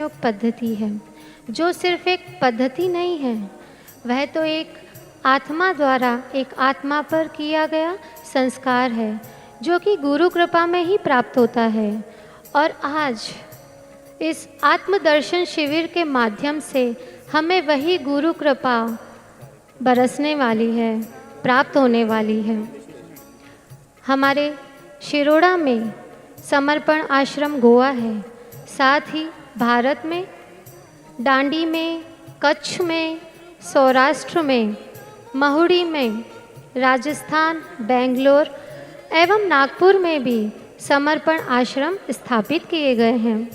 योग पद्धति है, जो सिर्फ एक पद्धति नहीं है, वह तो एक आत्मा द्वारा एक आत्मा पर किया गया संस्कार है, जो कि गुरु कृपा में ही प्राप्त होता है। और आज इस आत्मदर्शन शिविर के माध्यम से हमें वही गुरु कृपा बरसने वाली है, प्राप्त होने वाली है। हमारे शिरोड़ा में समर्पण आश्रम गोवा है, साथ ही भारत में डांडी में, कच्छ में, सौराष्ट्र में, महुड़ी में, राजस्थान, बेंगलोर एवं नागपुर में भी समर्पण आश्रम स्थापित किए गए हैं।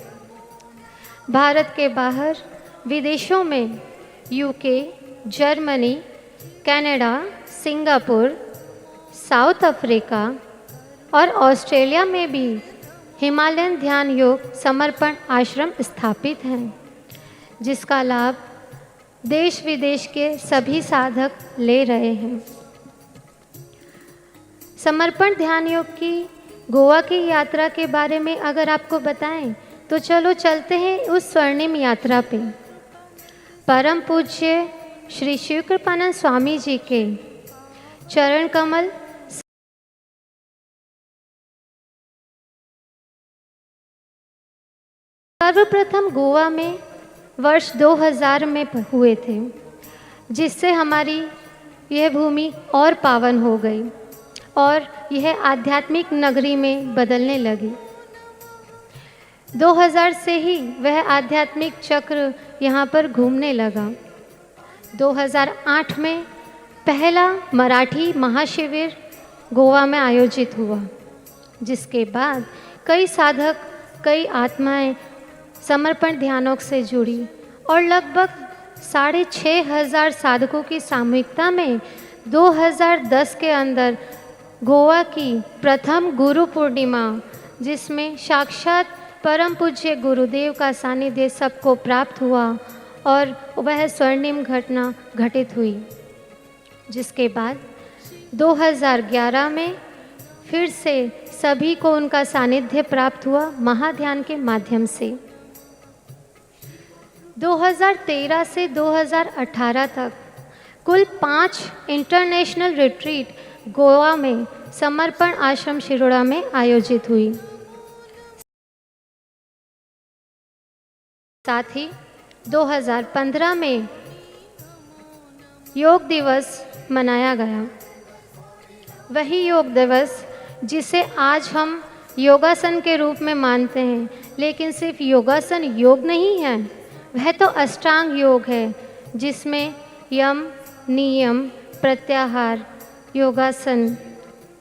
भारत के बाहर विदेशों में UK, Germany, Canada, Singapore, south Africa और ऑस्ट्रेलिया में भी हिमालयन ध्यान योग समर्पण आश्रम स्थापित हैं, जिसका लाभ देश विदेश के सभी साधक ले रहे हैं। समर्पण ध्यान योग की गोवा की यात्रा के बारे में अगर आपको बताएं तो चलो चलते हैं उस स्वर्णिम यात्रा पे। परम पूज्य श्री शिवकृपानंद स्वामी जी के चरण कमल सर्वप्रथम गोवा में वर्ष 2000 में हुए थे, जिससे हमारी यह भूमि और पावन हो गई और यह आध्यात्मिक नगरी में बदलने लगी। 2000 से ही वह आध्यात्मिक चक्र यहाँ पर घूमने लगा। 2008 में पहला मराठी महाशिविर गोवा में आयोजित हुआ, जिसके बाद कई साधक, कई आत्माएं समर्पण ध्यानों से जुड़ी और लगभग 6500 साधकों की सामूहिकता में 2010 के अंदर गोवा की प्रथम गुरु पूर्णिमा, जिसमें साक्षात परम पूज्य गुरुदेव का सानिध्य सबको प्राप्त हुआ और वह स्वर्णिम घटना घटित हुई, जिसके बाद 2011 में फिर से सभी को उनका सानिध्य प्राप्त हुआ महाध्यान के माध्यम से। 2013 से 2018 तक कुल 5 इंटरनेशनल रिट्रीट गोवा में समर्पण आश्रम शिरोड़ा में आयोजित हुई। साथ ही 2015 में योग दिवस मनाया गया। वही योग दिवस जिसे आज हम योगासन के रूप में मानते हैं, लेकिन सिर्फ योगासन योग नहीं है, वह तो अष्टांग योग है, जिसमें यम, नियम, प्रत्याहार, योगासन,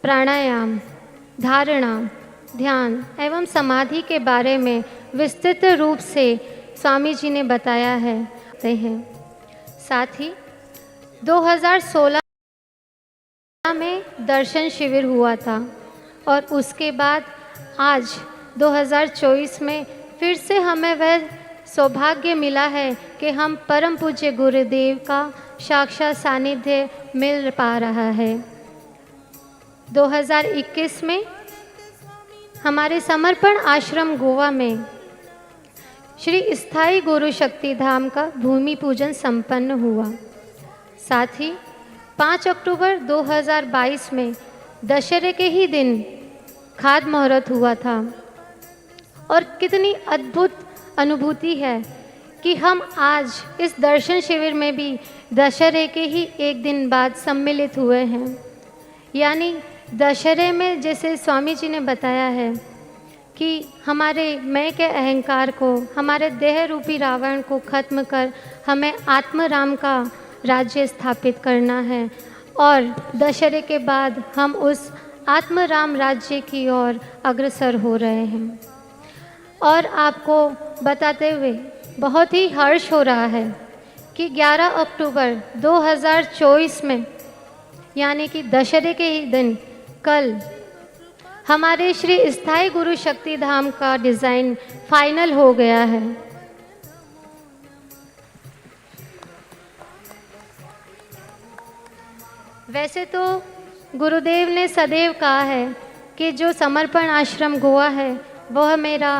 प्राणायाम, धारणा, ध्यान एवं समाधि के बारे में विस्तृत रूप से स्वामी जी ने बताया है। साथ ही 2016 में दर्शन शिविर हुआ था और उसके बाद आज 2024 में फिर से हमें वह सौभाग्य मिला है कि हम परम पूज्य गुरुदेव का साक्षात सानिध्य मिल पा रहा है। 2021 में हमारे समर्पण आश्रम गोवा में श्री स्थाई गुरु शक्ति धाम का भूमि पूजन संपन्न हुआ। साथ ही 5 अक्टूबर 2022 में दशहरे के ही दिन खाद मुहूर्त हुआ था और कितनी अद्भुत अनुभूति है कि हम आज इस दर्शन शिविर में भी दशहरे के ही एक दिन बाद सम्मिलित हुए हैं। यानी दशहरे में जैसे स्वामी जी ने बताया है कि हमारे मैं के अहंकार को, हमारे देह रूपी रावण को खत्म कर हमें आत्मराम का राज्य स्थापित करना है और दशहरे के बाद हम उस आत्मराम राज्य की ओर अग्रसर हो रहे हैं। और आपको बताते हुए बहुत ही हर्ष हो रहा है कि 11 अक्टूबर 2024 में, यानी कि दशहरे के ही दिन, कल हमारे श्री स्थाई गुरु शक्ति धाम का डिज़ाइन फाइनल हो गया है। वैसे तो गुरुदेव ने सदैव कहा है कि जो समर्पण आश्रम गोवा है वह मेरा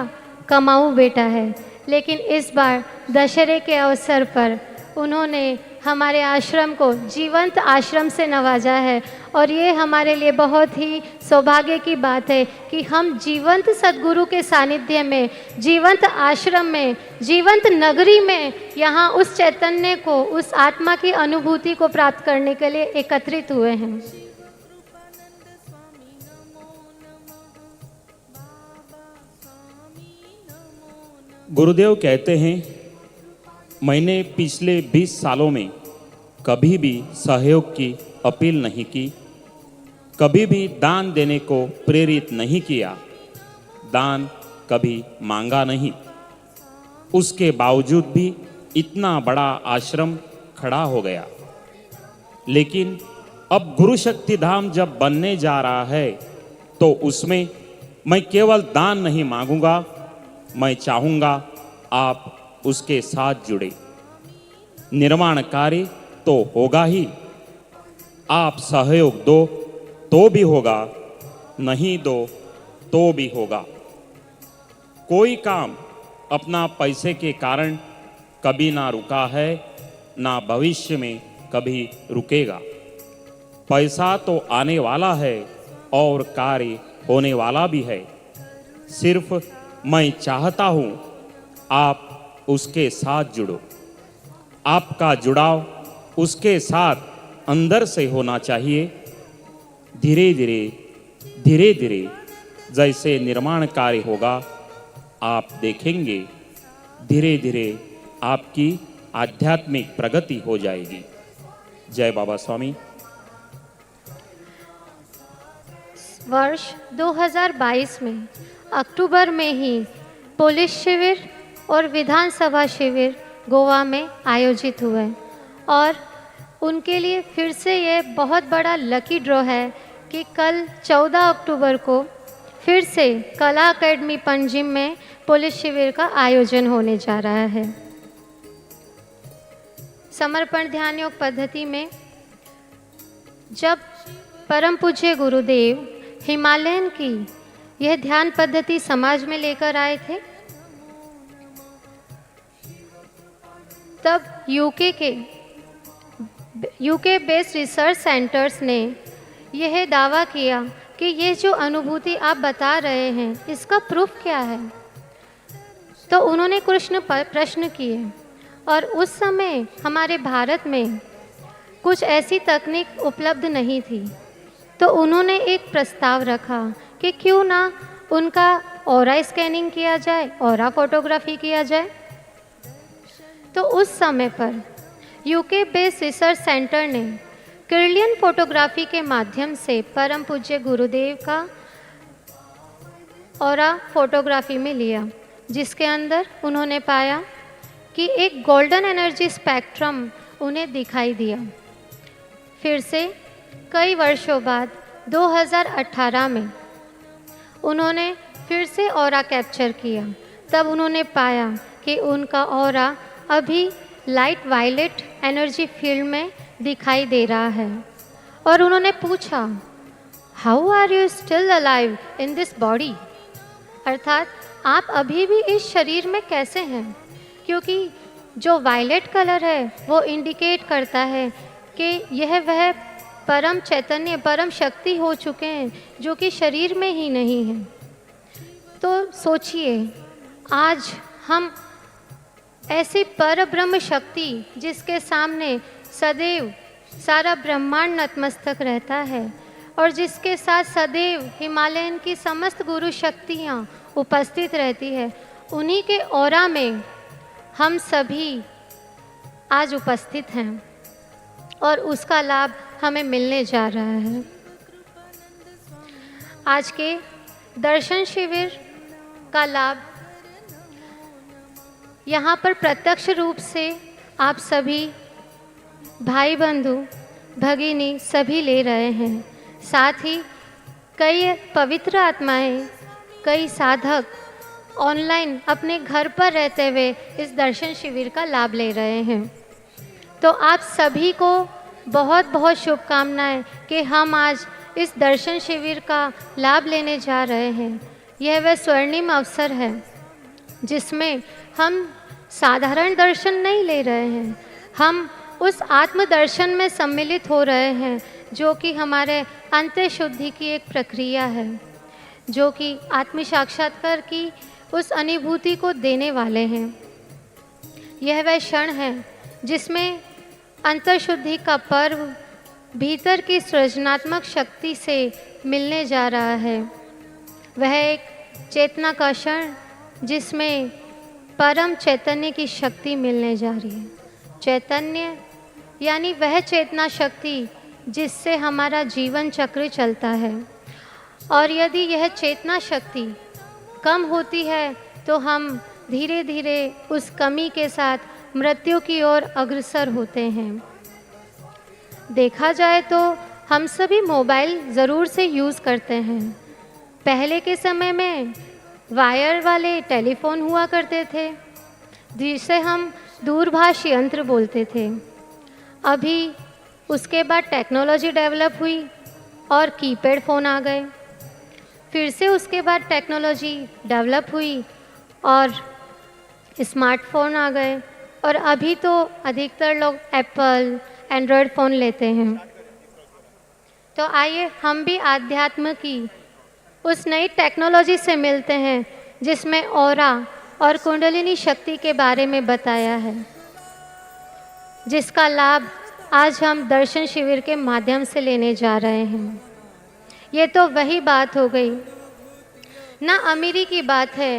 कमाऊ बेटा है, लेकिन इस बार दशहरे के अवसर पर उन्होंने हमारे आश्रम को जीवंत आश्रम से नवाजा है। और ये हमारे लिए बहुत ही सौभाग्य की बात है कि हम जीवंत सद्गुरु के सानिध्य में, जीवंत आश्रम में, जीवंत नगरी में यहाँ उस चैतन्य को, उस आत्मा की अनुभूति को प्राप्त करने के लिए एकत्रित हुए हैं। गुरुदेव कहते हैं, मैंने पिछले 20 सालों में कभी भी सहयोग की अपील नहीं की, कभी भी दान देने को प्रेरित नहीं किया, दान कभी मांगा नहीं। उसके बावजूद भी इतना बड़ा आश्रम खड़ा हो गया। लेकिन अब गुरु शक्ति धाम जब बनने जा रहा है तो उसमें मैं केवल दान नहीं मांगूंगा, मैं चाहूँगा आप उसके साथ जुड़े। निर्माण कार्य तो होगा ही, आप सहयोग दो तो भी होगा, नहीं दो तो भी होगा। कोई काम अपना पैसे के कारण कभी ना रुका है, ना भविष्य में कभी रुकेगा। पैसा तो आने वाला है और कार्य होने वाला भी है। सिर्फ मैं चाहता हूँ आप उसके साथ जुड़ो। आपका जुड़ाव उसके साथ अंदर से होना चाहिए। धीरे धीरे जैसे निर्माण कार्य होगा, आप देखेंगे धीरे धीरे आपकी आध्यात्मिक प्रगति हो जाएगी। जय बाबा स्वामी। वर्ष 2022 में अक्टूबर में ही पुलिस शिविर और विधानसभा शिविर गोवा में आयोजित हुए और उनके लिए फिर से ये बहुत बड़ा लकी ड्रॉ है कि कल 14 अक्टूबर को फिर से कला अकेडमी पंजिम में पुलिस शिविर का आयोजन होने जा रहा है। समर्पण ध्यान योग पद्धति में जब परम पूज्य गुरुदेव हिमालयन की यह ध्यान पद्धति समाज में लेकर आए थे, तब यूके बेस्ड रिसर्च सेंटर्स ने यह दावा किया कि ये जो अनुभूति आप बता रहे हैं इसका प्रूफ क्या है। तो उन्होंने प्रश्न किए और उस समय हमारे भारत में कुछ ऐसी तकनीक उपलब्ध नहीं थी। तो उन्होंने एक प्रस्ताव रखा कि क्यों ना उनका ऑरा स्कैनिंग किया जाए, ऑरा फोटोग्राफी किया जाए। तो उस समय पर यूके बेस्ड रिसर्च सेंटर ने किर्लियन फोटोग्राफी के माध्यम से परम पूज्य गुरुदेव का ऑरा फोटोग्राफी में लिया, जिसके अंदर उन्होंने पाया कि एक गोल्डन एनर्जी स्पेक्ट्रम उन्हें दिखाई दिया। फिर से कई वर्षों बाद 2018 में उन्होंने फिर से ऑरा कैप्चर किया। तब उन्होंने पाया कि उनका ऑरा अभी लाइट वायलेट एनर्जी फील्ड में दिखाई दे रहा है। और उन्होंने पूछा, how are you still alive in this body, अर्थात आप अभी भी इस शरीर में कैसे हैं, क्योंकि जो वायलेट कलर है वो इंडिकेट करता है कि यह वह परम चैतन्य, परम शक्ति हो चुके हैं जो कि शरीर में ही नहीं है। तो सोचिए, आज हम ऐसी पर ब्रह्म शक्ति जिसके सामने सदैव सारा ब्रह्मांड नतमस्तक रहता है और जिसके साथ सदैव हिमालयन की समस्त गुरु शक्तियाँ उपस्थित रहती है, उन्हीं के ऑरा में हम सभी आज उपस्थित हैं और उसका लाभ हमें मिलने जा रहा है। आज के दर्शन शिविर का लाभ यहाँ पर प्रत्यक्ष रूप से आप सभी भाई बंधु भगिनी सभी ले रहे हैं। साथ ही कई पवित्र आत्माएं, कई साधक ऑनलाइन अपने घर पर रहते हुए इस दर्शन शिविर का लाभ ले रहे हैं। तो आप सभी को बहुत बहुत शुभकामनाएं कि हम आज इस दर्शन शिविर का लाभ लेने जा रहे हैं। यह वह स्वर्णिम अवसर है जिसमें हम साधारण दर्शन नहीं ले रहे हैं, हम उस आत्मदर्शन में सम्मिलित हो रहे हैं जो कि हमारे अंतः शुद्धि की एक प्रक्रिया है, जो कि आत्म साक्षात्कार की उस अनुभूति को देने वाले हैं। यह वह क्षण है जिसमें अंतर शुद्धि का पर्व भीतर की सृजनात्मक शक्ति से मिलने जा रहा है। वह एक चेतना का क्षण जिसमें परम चैतन्य की शक्ति मिलने जा रही है। चैतन्य यानी वह चेतना शक्ति जिससे हमारा जीवन चक्र चलता है, और यदि यह चेतना शक्ति कम होती है तो हम धीरे धीरे उस कमी के साथ मृत्यु की ओर अग्रसर होते हैं। देखा जाए तो हम सभी मोबाइल ज़रूर से यूज़ करते हैं। पहले के समय में वायर वाले टेलीफोन हुआ करते थे जिसे हम दूरभाष यंत्र बोलते थे। अभी उसके बाद टेक्नोलॉजी डेवलप हुई और कीपैड फ़ोन आ गए। फिर से उसके बाद टेक्नोलॉजी डेवलप हुई और स्मार्टफोन आ गए, और अभी तो अधिकतर लोग एप्पल एंड्रॉयड फ़ोन लेते हैं। तो आइए हम भी आध्यात्म की उस नई टेक्नोलॉजी से मिलते हैं जिसमें ऑरा और कुंडलिनी शक्ति के बारे में बताया है, जिसका लाभ आज हम दर्शन शिविर के माध्यम से लेने जा रहे हैं। ये तो वही बात हो गई, ना अमीरी की बात है,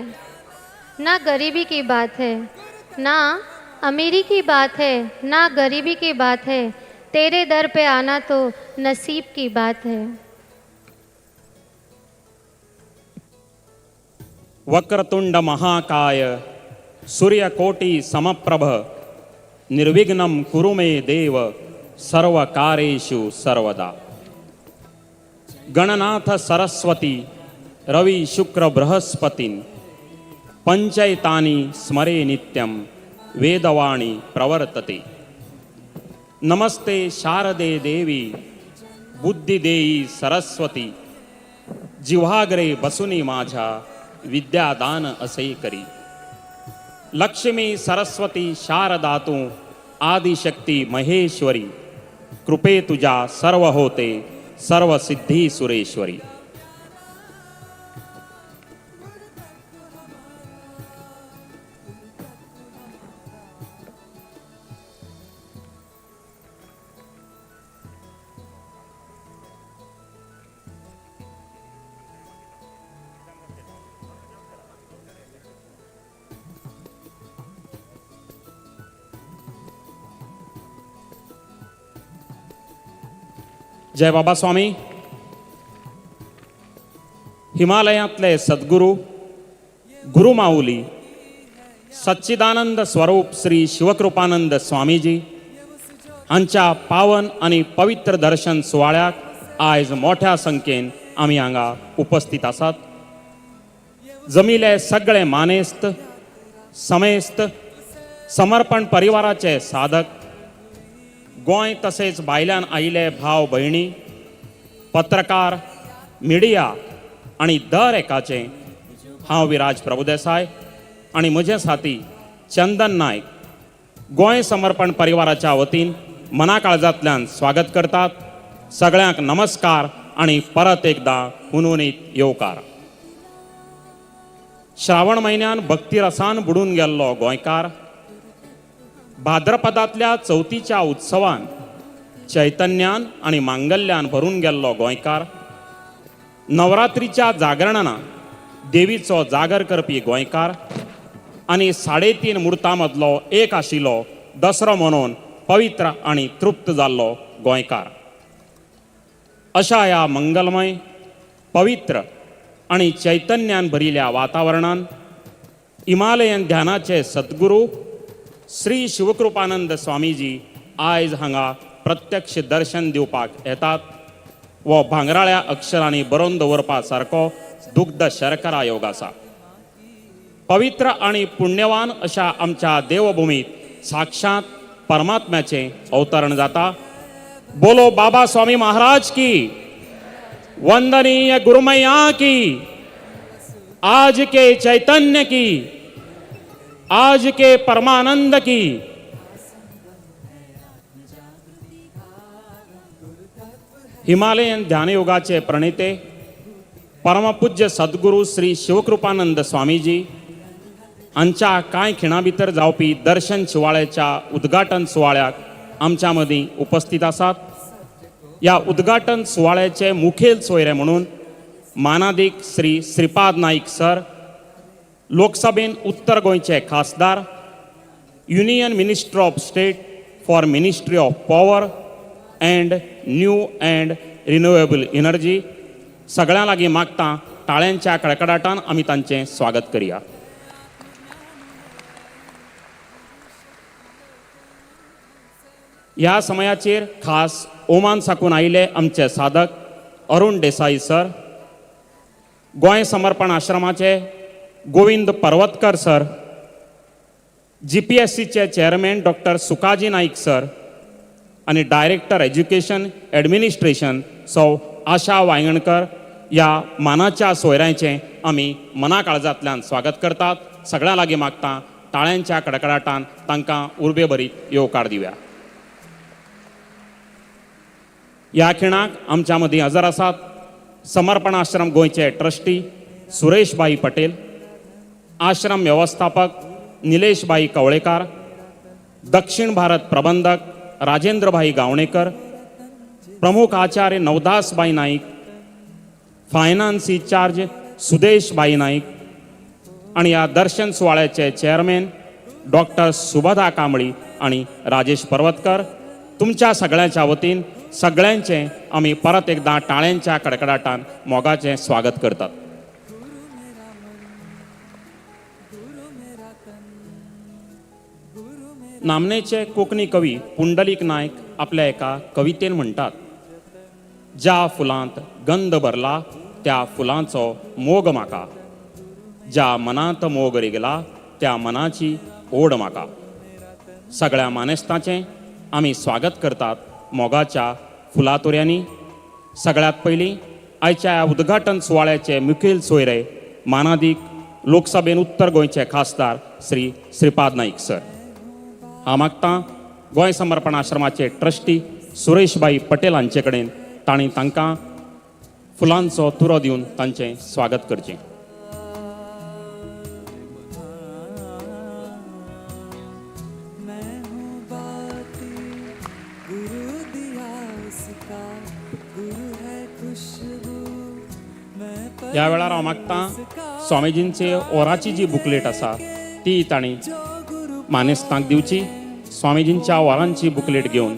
ना गरीबी की बात है, ना अमीरी की बात है, ना गरीबी की बात है। तेरे दर पे आना तो नसीब की बात है। वक्रतुंड महाकाय सूर्यकोटि समप्रभ निर्विघ्नं कुरु मे देव सर्वकारेषु सर्वदा। गणनाथ सरस्वती रवि शुक्र बृहस्पतिन् पंचैतानि स्मरे नित्यं वेदवाणी प्रवर्तते। नमस्ते शारदे देवी बुद्धिदेयी सरस्वती जिव्हाग्रे बसुनी माझा विद्यादान असे करी। लक्ष्मी सरस्वती शारदा तू आदिशक्ती महेश्वरी कृपे तुझा सर्व होते सर्व सिद्धी सुरेश्वरी। जय बाबा स्वामी। हिमालयातले सद्गुरू गुरुमाऊली सच्चिदानंद स्वरूप श्री शिवकृपानंद स्वामीजी हांच्या पावन आणि पवित्र दर्शन सोहळ्याक आज मोठ्या संख्येन आमी हांगा उपस्थित आसात। जमिले सगळे मानेस्त समेस्त समर्पण परिवाराचे साधक, गोंय तसेच भायल्यान आयिल्ले भाव भयणी, पत्रकार, मिडिया आणि दर एकाचे हांव विराज प्रभुदेसाय आणि म्हजे साथी चंदन नायक गोंय समर्पण परिवाराच्या वतीन मना काळजांतल्यान स्वागत करतात। सगळ्यांक नमस्कार आणि परत एकदा हुनहुनीत येवकार। श्रावण महिन्यान भक्ती रसान बुडून गेल्लो गोंयकार भाद्रपदांतल्या चवथीच्या उत्सवान चैतन्यान आणि मांगल्यान भरून गेल्लो गोंयकार, नवरात्रीच्या जागरणान देवीचो जागर करपी गोंयकार आणि 3.5 मुहूर्तां मदलो एक आशिल्लो दसरो म्हणून पवित्र आणि तृप्त जाल्लो गोंयकार। अशा ह्या मंगलमय पवित्र आणि चैतन्यान भरिल्ल्या वातावरणान हिमालयन ध्यानाचे सद्गुरू श्री शिवकृपानंद स्वामीजी आयज हांगा प्रत्यक्ष दर्शन दिवपाक येतात व भांगराळ्या अक्षरांनी बरोवन दवरपा सारको दुग्ध शर्करा योग आसा। पवित्र आणि पुण्यवान अशा आमच्या देवभूमीत साक्षात परमात्म्याचे अवतरण जाता। बोलो बाबा स्वामी महाराज की, वंदनीय गुरुमैया की, आज के चैतन्य की, आज के परमानंद की। हिमालयन ध्यान योगाचे प्रणेते परमपूज्य सद्गुरू श्री शिवकृपानंद स्वामीजी आमच्या कांय खिणा भितर जावपी दर्शन शिवाळ्याच्या उद्घाटन सुवाळ्याक आमच्या मदीं उपस्थित आसात। या उद्घाटन सुवाळ्याचे मुखेल सोयरे म्हणून मानाधिक श्री श्रीपाद नाईक सर, लोकसभेन उत्तर गोंयचे खासदार, union minister of state for ministry of power and new and renewable energy, सगळ्यां लागीं मागता टाळ्यांच्या कडकडाटान आमी तांचें स्वागत करुया। ह्या समयाचेर खास ओमान साकून आयिल्ले आमचे साधक अरुण देसाई सर, गोंय समर्पण आश्रमाचे गोविंद पर्वतकर सर, GPSCचे chairman doctor Sukaji Naik sir आणि डायरेक्टर एज्युकेशन ॲडमिनिस्ट्रेशन सौ आशा वांगणकर या मानाच्या सोयऱ्यांचे आमी मना काळजांतल्यान स्वागत करतात। सगळ्यां लागीं मागता टाळ्यांच्या कडकडाटान तांकां उर्बे भरीत येवकार दिवया। ह्या खिणाक आमच्या मदीं हजर आसात समर्पण आश्रम गोंयचे ट्रस्टी सुरेशबाई पटेल, आश्रम व्यवस्थापक निलेशबाई कवळेकार, दक्षिण भारत प्रबंधक राजेंद्रभाई गावणेकर, प्रमुख आचार्य नवदासबाई नाईक, फायनान्स इन्चार्ज सुदेशबाई नाईक आणि या दर्शन सुवाळ्याचे चेअरमॅन डॉक्टर सुभदा कांबळी आणि राजेश पर्वतकर, तुमच्या सगळ्यांच्या वतीन सगळ्यांचे आमी परत एकदा टाळ्यांच्या कडकडाटान मोगाचे स्वागत करतात। नामनेचे कोंकणी कवी पुंडलीक नायक आपल्या एका कवितेन म्हणटात, ज्या फुलांत गंध भरला त्या फुलांचो मोग म्हाका, ज्या मनांत मोग रिगला त्या मनाची ओढ म्हाका। सगळ्या मानेस्तांचे आमी स्वागत करतात मोगाच्या फुलातोऱ्यांनी। सगळ्यात पयलीं आयच्या ह्या उद्घाटन सुवाळ्याचे मुखेल सोयरे मानाधिक लोकसभेन उत्तर गोंयचे खासदार श्री श्रीपाद नाईक सर। हांव मागतां गोंय समर्पण आश्रमाचे ट्रस्टी सुरेशबाई पटेल हांचे कडेन तांणी तांकां फुलांचो तुरो दिवन तांचें स्वागत करचें। ह्या वेळार हांव मागतां स्वामीजींचे ओराची जी बुकलेट आसा ती तांणी मानेस्तांक दिवची। स्वामीजींच्या वरांची बुकलेट घेवन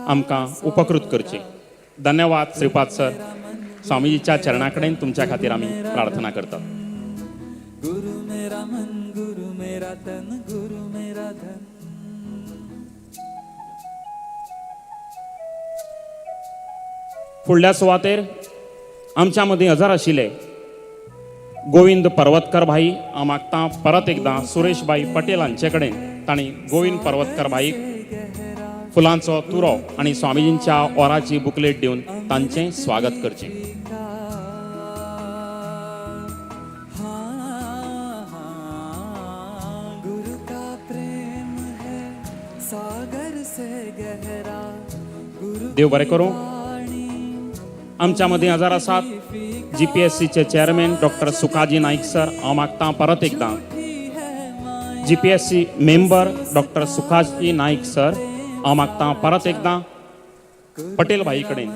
आमकां उपकृत करचें। धन्यवाद श्रीपाद सर। स्वामीजीच्या चरणा कडेन तुमच्या खातीर आमी प्रार्थना करतात। गुरु मेरा मन, गुरु मेरा तन, गुरु मेरा धन। फुडल्या सुवातेर आमच्या मदीं हजर आशिल्ले गोविंद पर्वतकर भाई, हांव मागतां परत एकदां सुरेशबाई पटेल हांचे कडेन तांणी गोविंद पर्वतकर भाईक फुलांचो तुरो आनी स्वामीजींच्या ओराची बुकलेट दिवन तांचें स्वागत करचें। देव बरें करूं। आमच्या मदीं हजर आसात GPSCचे chairman doctor Sukaji Naik sir. हांव मागतां परत एकदां GPSC member doctor Sukaji Naik sir, हांव मागतां परत एकदां पटेल भाई कडेन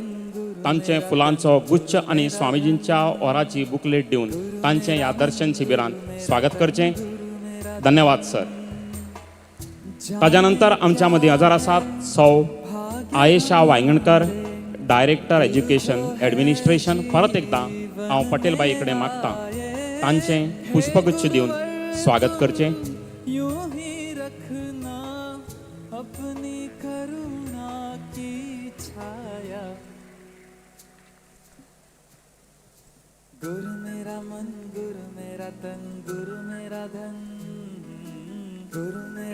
तांचे फुलांचो गुच्छ आनी स्वामीजींच्या ओराची बुकलेट दिवन तांचें ह्या दर्शन शिबिरांत स्वागत करचें। धन्यवाद सर। ताज्या नंतर आमच्या मदीं हजर आसात सौ Ayesha Wangankar, director education administration. परत एकदां हांव पटेल बाई कडेन मागतां तांचें पुष्पगुच्छ दिवन स्वागत करचें।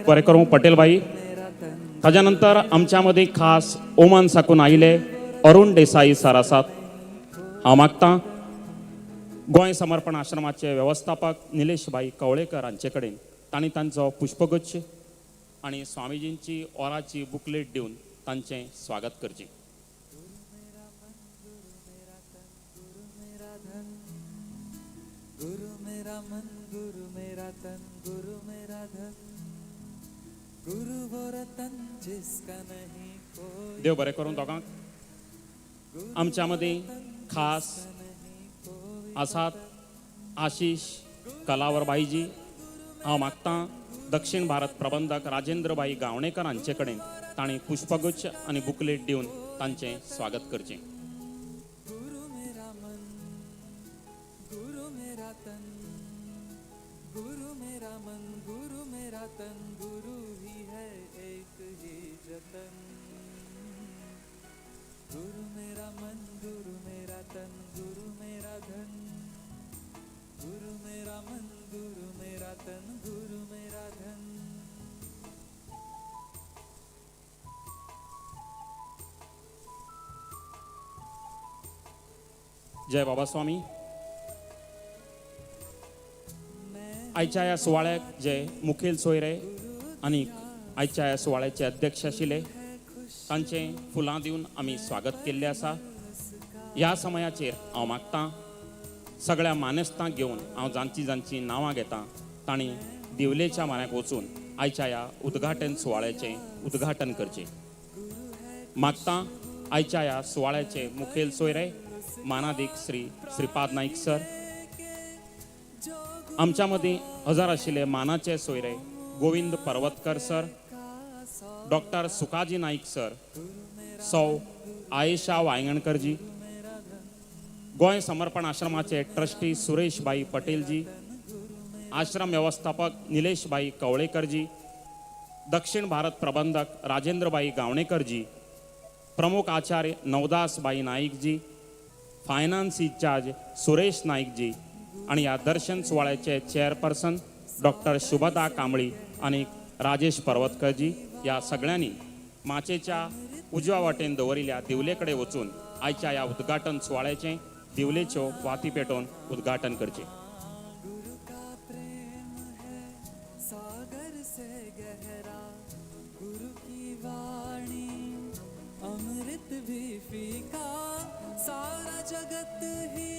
बरें करूं पटेल बाई। ताज्या नंतर आमच्या मदीं खास ओमान साकून आयिल्ले अरुण देसाई सर आसात। हांव मागतां गोंय समर्पण आश्रमाचे व्यवस्थापक निलेशबाई कवळेकर हांचे कडेन तांणी तांचो पुष्पगुच्छ आणि स्वामीजींची ओराची बुकलेट दिवन तांचें स्वागत करचें. गुरु मेरा मन, गुरु मेरा तन, गुरु मेरा धन, गुरु वो रतन जिसका नहीं कोई. देव बरें करूं दोगांक. आमच्या मदीं खास आसात आशिष कलावरबाईजी. हांव मागतां दक्षिण भारत प्रबंधक राजेंद्रबाई गावणेकर हांचे कडेन तांणी पुष्पगुच्छ आनी बुकलेट दिवन तांचें स्वागत करचें. गुरु मेरा मन, गुरु मेरा तन, गुरु मेरा मन, गुरु मेरा तन, गुरु ही है एक ही जतन. गुरु मेरा मन, गुरु मेरा तन, गुरु मेरा धन, गुरु मेरा मन, गुरु मेरा तन, गुरु मेरा धन. जय बाबा स्वामी. आयच्या ह्या सुवाळ्याक जे मुखेल सोयरे आनी आयच्या ह्या सुवाळ्याचे अध्यक्ष आशिल्ले तांचें फुलां दिवन आमी स्वागत केल्लें आसा. ह्या समयाचेर हांव मागतां सगळ्या मानेस्तांक घेवन हांव जांची नांवां घेतां तांणी दिवलेच्या म्हऱ्याक वचून आयच्या ह्या उद्घाटन सुवाळ्याचें उद्घाटन करचें. मागतां आयच्या ह्या सुवाळ्याचे मुखेल सोयरे मानादीक श्री श्रीपाद नाईक सर. आमच्या मदीं हजर आशिल्ले मानाचे सोयरे Govind Parvatkar sir, doctor Sukaji Naik sir, सौ आयेशा वांयगणकरजी, गोंय समर्पण आश्रमाचे ट्रस्टी सुरेशबाई पटेलजी, आश्रम व्यवस्थापक निलेशबाई कवळेकरजी, दक्षिण भारत प्रबंधक राजेंद्रबाई गावणेकरजी, प्रमुख आचार्य नवदासबाई नाईकजी, फायनान्स इंचार्ज सुरेश नाईकजी आणि या दर्शन सुवाळ्याचे चेअरपर्सन डॉक्टर शुभदा कांबळी आणि राजेश पर्वतकरजी या सगळ्यांनी माचेच्या उजव्या वाटेन दवरिल्ल्या दिवले कडेन वचून आयच्या ह्या उद्घाटन सुवाळ्याचें दिवलेच्यो वाती पेटोवन उद्घाटन करचें. गुरु का प्रेम है सागर से गहरा, गुरु की वाणी अमृत भी फीका, सारा जगत ही.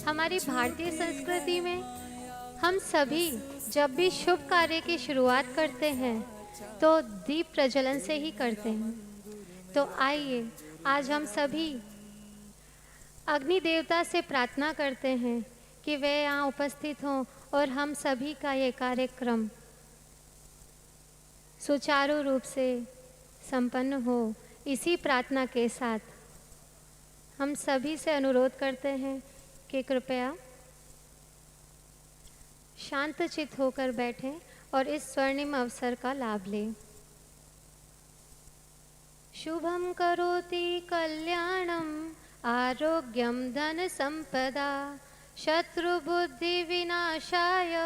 हमारी भारतीय संस्कृति में हम सभी जब भी शुभ कार्य की शुरुआत करते हैं तो दीप प्रज्वलन से ही करते हैं. तो आइए आज हम सभी अग्नि देवता से प्रार्थना करते हैं कि वे यहाँ उपस्थित हों और हम सभी का ये कार्यक्रम सुचारू रूप से संपन्न हो. इसी प्रार्थना के साथ हम सभी से अनुरोध करते हैं कि कृपया शांत चित्त होकर बैठें और इस स्वर्णिम अवसर का लाभ लें. शुभम करोति कल्याणम आरोग्यम धन संपदा शत्रुबुद्धि विनाशाय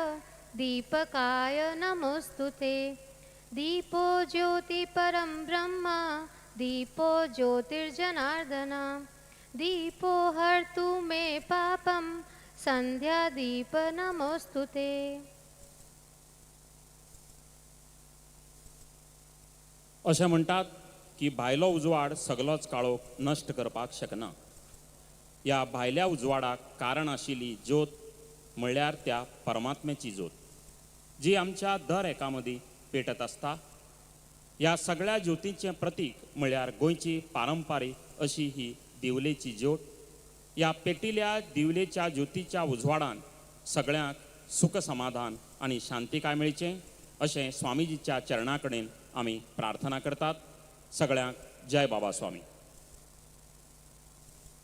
दीपकाय नमोस्तुते. दीपो ज्योति परम ब्रह्मा दीपो ज्योतिर्जनार्दना दीपो हर्तु मे पापम संध्या दीप नमोस्तुते. अशें म्हणटात की भायलो उजवाड सगलोच काळोख नश्ट करपाक शकना. ह्या भायल्या उजवाडाक कारण आशिल्ली ज्योत म्हणल्यार त्या परमात्म्याची ज्योत जी आमच्या दर एका मदीं पेटत आसता. ह्या सगळ्या ज्योतींचें प्रतीक म्हणल्यार गोंयची पारंपारीक अशी ही दिवलेची ज्योत. ह्या पेटिल्ल्या दिवलेच्या ज्योतीच्या उजवाडान सगळ्यांक सुख समाधान आनी शांतिकाय मेळचें अशें स्वामीजीच्या चरणा कडेन आमी प्रार्थना करतात. सगळ्यांक जय बाबा स्वामी.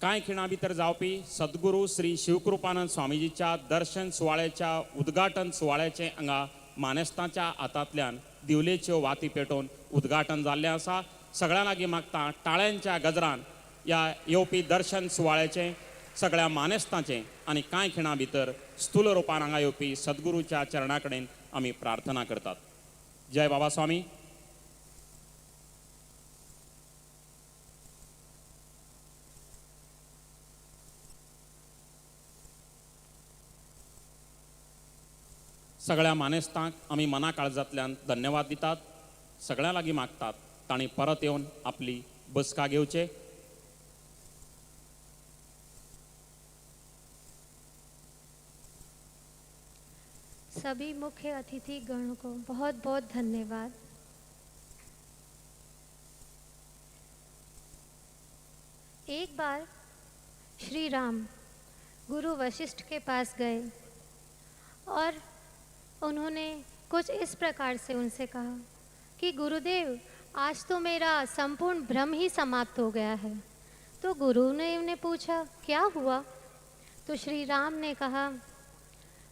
कांय खिणां भितर जावपी सद्गुरू श्री शिवकृपानंद स्वामीजीच्या दर्शन सुवाळ्याच्या उद्घाटन सुवाळ्याचें हांगा मानेस्तांच्या हातांतल्यान दिवलेच्यो वाती पेटोवन उद्घाटन जाल्लें आसा. सगळ्यां लागीं मागता टाळ्यांच्या गजरान ह्या येवपी दर्शन सुवाळ्याचें सगळ्या मानेस्तांचें आनी कांय खिणां भितर स्थूल रुपान हांगा येवपी सद्गुरूच्या चरणा कडेन आमी प्रार्थना करतात. जय बाबा स्वामी. सगळ्या मानेस्तांक आमी मना काळजांतल्यान धन्यवाद दितात. सगळ्यां लागीं मागतात तांणी परत येवन आपली बसका घेवचे. सभी मुख्य अतिथि गणों को बहुत बहुत धन्यवाद. एक बार श्री राम गुरु वशिष्ठ के पास गए और उन्होंने कुछ इस प्रकार से उनसे कहा कि गुरुदेव, आज तो मेरा संपूर्ण भ्रम ही समाप्त हो गया है. तो गुरु ने उन्हें पूछा, क्या हुआ? तो श्री राम ने कहा,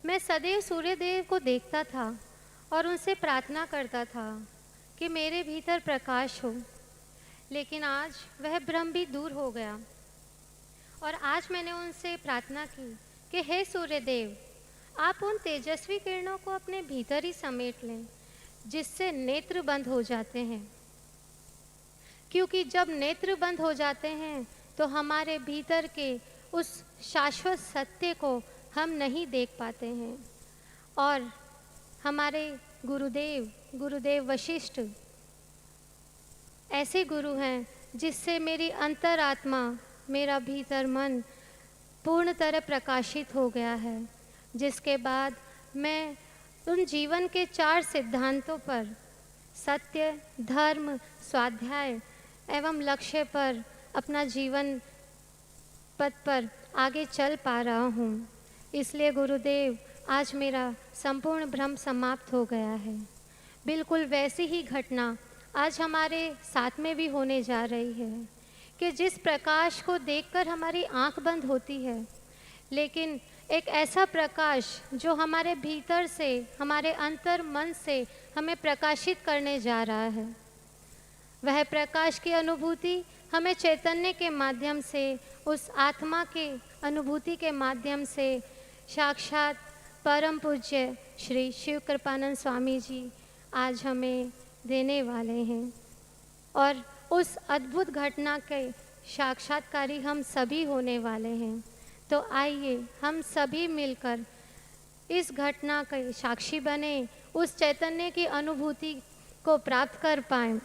मैं सदैव सूर्यदेव को देखता था और उनसे प्रार्थना करता था कि मेरे भीतर प्रकाश हो, लेकिन आज वह भ्रम भी दूर हो गया. और आज मैंने उनसे प्रार्थना की कि हे सूर्यदेव, आप उन तेजस्वी किरणों को अपने भीतर ही समेट लें जिससे नेत्र बंद हो जाते हैं, क्योंकि जब नेत्र बंद हो जाते हैं तो हमारे भीतर के उस शाश्वत सत्य को हम नहीं देख पाते हैं. और हमारे गुरुदेव वशिष्ठ ऐसे गुरु हैं जिससे मेरी अंतरात्मा, मेरा भीतर मन पूर्ण तरह प्रकाशित हो गया है, जिसके बाद मैं उन जीवन के 4 सिद्धांतों पर, सत्य, धर्म, स्वाध्याय एवं लक्ष्य पर अपना जीवन पथ पर आगे चल पा रहा हूँ. इसलिए गुरुदेव, आज मेरा संपूर्ण भ्रम समाप्त हो गया है. बिल्कुल वैसी ही घटना आज हमारे साथ में भी होने जा रही है कि जिस प्रकाश को देखकर हमारी आंख बंद होती है, लेकिन एक ऐसा प्रकाश जो हमारे भीतर से, हमारे अंतर मन से हमें प्रकाशित करने जा रहा है, वह प्रकाश की अनुभूति हमें चैतन्य के माध्यम से, उस आत्मा के अनुभूति के माध्यम से साक्षात परम पूज्य श्री शिवकृपानंद स्वामी जी आज हमें देने वाले हैं. और उस अद्भुत घटना के साक्षात्कारी हम सभी होने वाले हैं. तो आइए हम सभी मिलकर इस घटना के साक्षी बने, उस चैतन्य की अनुभूति को प्राप्त कर पाएं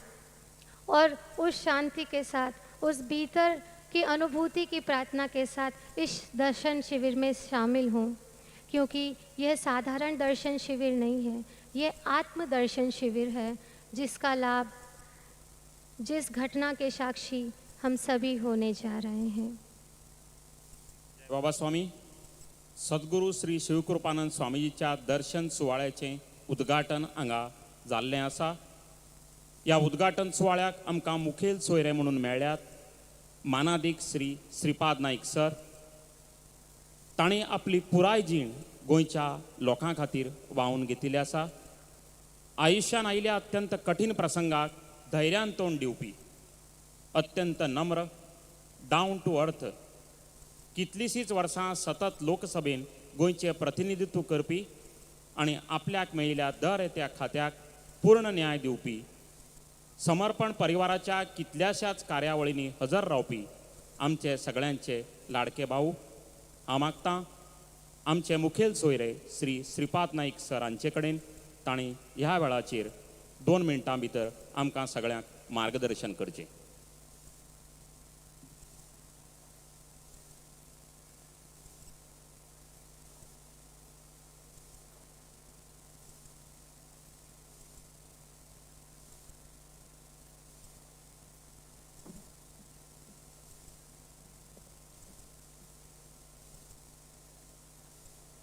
और उस शांति के साथ, उस भीतर की अनुभूति की प्रार्थना के साथ इस दर्शन शिविर में शामिल हों. क्योंकि यह साधारण दर्शन शिविर नहीं है, यह आत्म दर्शन शिविर है, जिसका लाभ, जिस घटना के साक्षी हम सभी होने जा रहे हैं. बाबा स्वामी सद्गुरू श्री शिवकृपानंद स्वामीजीच्या दर्शन सुवाळ्याचें उद्घाटन हांगा जाल्लें आसा. ह्या उद्घाटन सुवाळ्याक आमकां मुखेल सोयरे म्हणून मेळ्ळ्यात मानादीक श्री श्रीपाद नाईक सर. तांणी आपली पुराय जीण गोंयच्या लोकां खातीर वाहून घेतिल्ली आसा. आयुश्यान आयिल्ल्या अत्यंत कठीण प्रसंगाक धैर्यान तोंड दिवपी, अत्यंत नम्र, डावन टू अर्थ, कितलींशींच वर्सां सतत लोकसभेन गोंयचें प्रतिनिधित्व करपी आनी आपल्याक मेळिल्ल्या दर एका खात्याक पूर्ण न्याय दिवपी, समर्पण परिवाराच्या कितल्याशाच कार्यावळींनी हजर रावपी आमचे सगळ्यांचे लाडके भाऊ. हांव मागतां आमचे मुखेल सोयरे श्री श्रीपाद नाईक सर हांचे कडेन तांणी ह्या वेळाचेर 2 मिनटां भितर आमकां सगळ्यांक मार्गदर्शन करचें.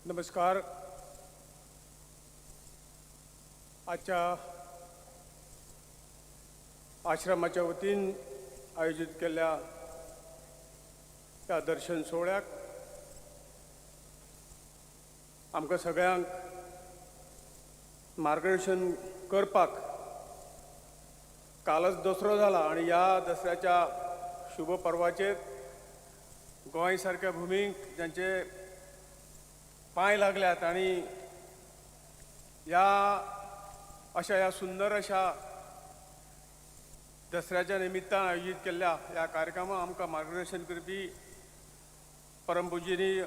नमस्कार. आजच्या आश्रमाच्या वतीन आयोजित केल्ल्या त्या दर्शन सोहळ्याक आमकां सगळ्यांक मार्गदर्शन करपाक कालच दसरो जाला आणि ह्या दसऱ्याच्या शुभ पर्वाचेर गोंय सारक्या भुमीक ज्यांचे पांय लागल्यात आणि ह्या सुंदर अशा दसऱ्याच्या निमित्तान आयोजित केल्ल्या ह्या कार्यक्रमाक आमकां मार्गदर्शन करपी परमपूजनीय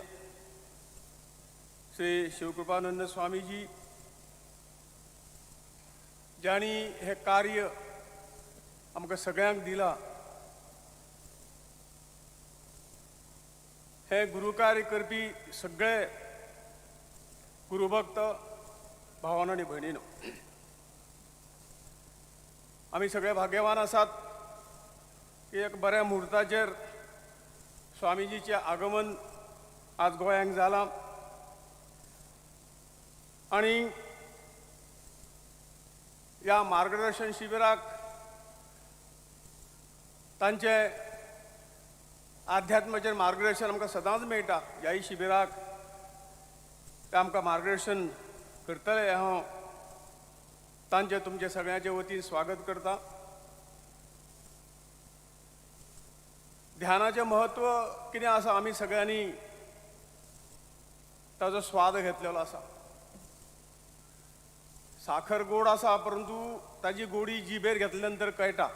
श्री शिवकृपानंद स्वामीजी ज्यांनी हे कार्य आमकां सगळ्यांक दिला, हे गुरुकार्य करपी सगळे गुरुभक्त भावांनो आनी भयणींनो, आमी सगळे भाग्यवान आसात की एक बऱ्या मुहूर्ताचेर स्वामीजीचें आगमन आज गोंयांक जालां आनी ह्या मार्गदर्शन शिबिराक तांचे आध्यात्माचेर मार्गदर्शन आमकां सदांच मेळटा. ह्याय शिबिराक ते आमकां मार्गदर्शन करतले हांव तांचे तुमचे सगळ्यांचे वतीन स्वागत करता. ध्यानाचें म्हत्व कितें आसा आमी सगळ्यांनी ताजो स्वाद घेतलेलो आसा. साखर गोड आसा परंतु ताजी गोडी जिबेर घेतल्या नंतर कळटा,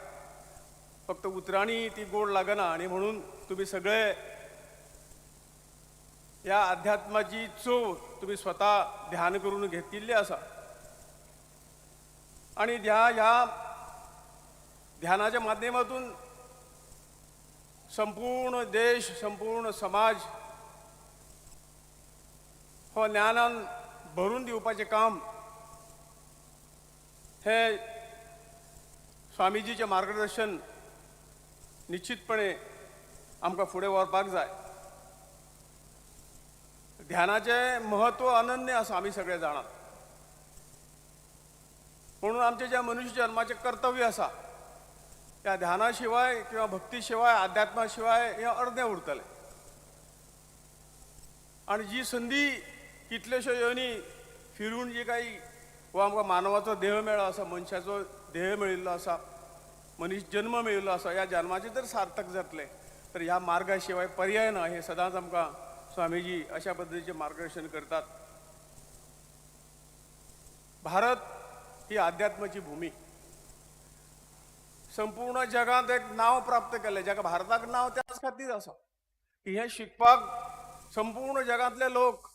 फक्त उतरांनी ती गोड लागना. आनी म्हणून तुमी सगळे ह्या अध्यात्माची चव तुमी स्वता ध्यान करून घेतिल्ली आसा. आणि ह्या ध्यानाच्या माध्यमातून संपूर्ण देश, संपूर्ण समाज हो ज्ञानान भरून दिवपाचें काम हे स्वामीजीचें मार्गदर्शन निश्चितपणे आमकां फुडें व्हरपाक जाय. ध्यानाचें म्हत्व अनन्य आसा, आमी सगळे जाणात. म्हणून आमचें जें मनुश्य जन्माचें कर्तव्य आसा त्या ध्याना शिवाय किंवा भक्ती शिवाय, अध्यात्मा शिवाय हें अर्दें उरतलें. आनी जी संदी कितल्योश्यो येवनी फिरून जी काही हो आमकां मानवाचो देह मेळ्ळो आसा, मनशाचो देह मेळिल्लो आसा, मनीस जन्म मेळिल्लो आसा, ह्या जन्माचें जर सार्थक जातलें तर ह्या मार्गा शिवाय पर्याय ना. हे सदांच आमकां स्वामीजी अशा पद्दतीचें मार्गदर्शन करतात. भारत ही अध्यात्माची भूमी. संपूर्ण जगात एक नाव प्राप्त केलें, जाका भारताक नाव त्याच खातीर आसा की हें शिकपाक संपूर्ण जगांतले लोक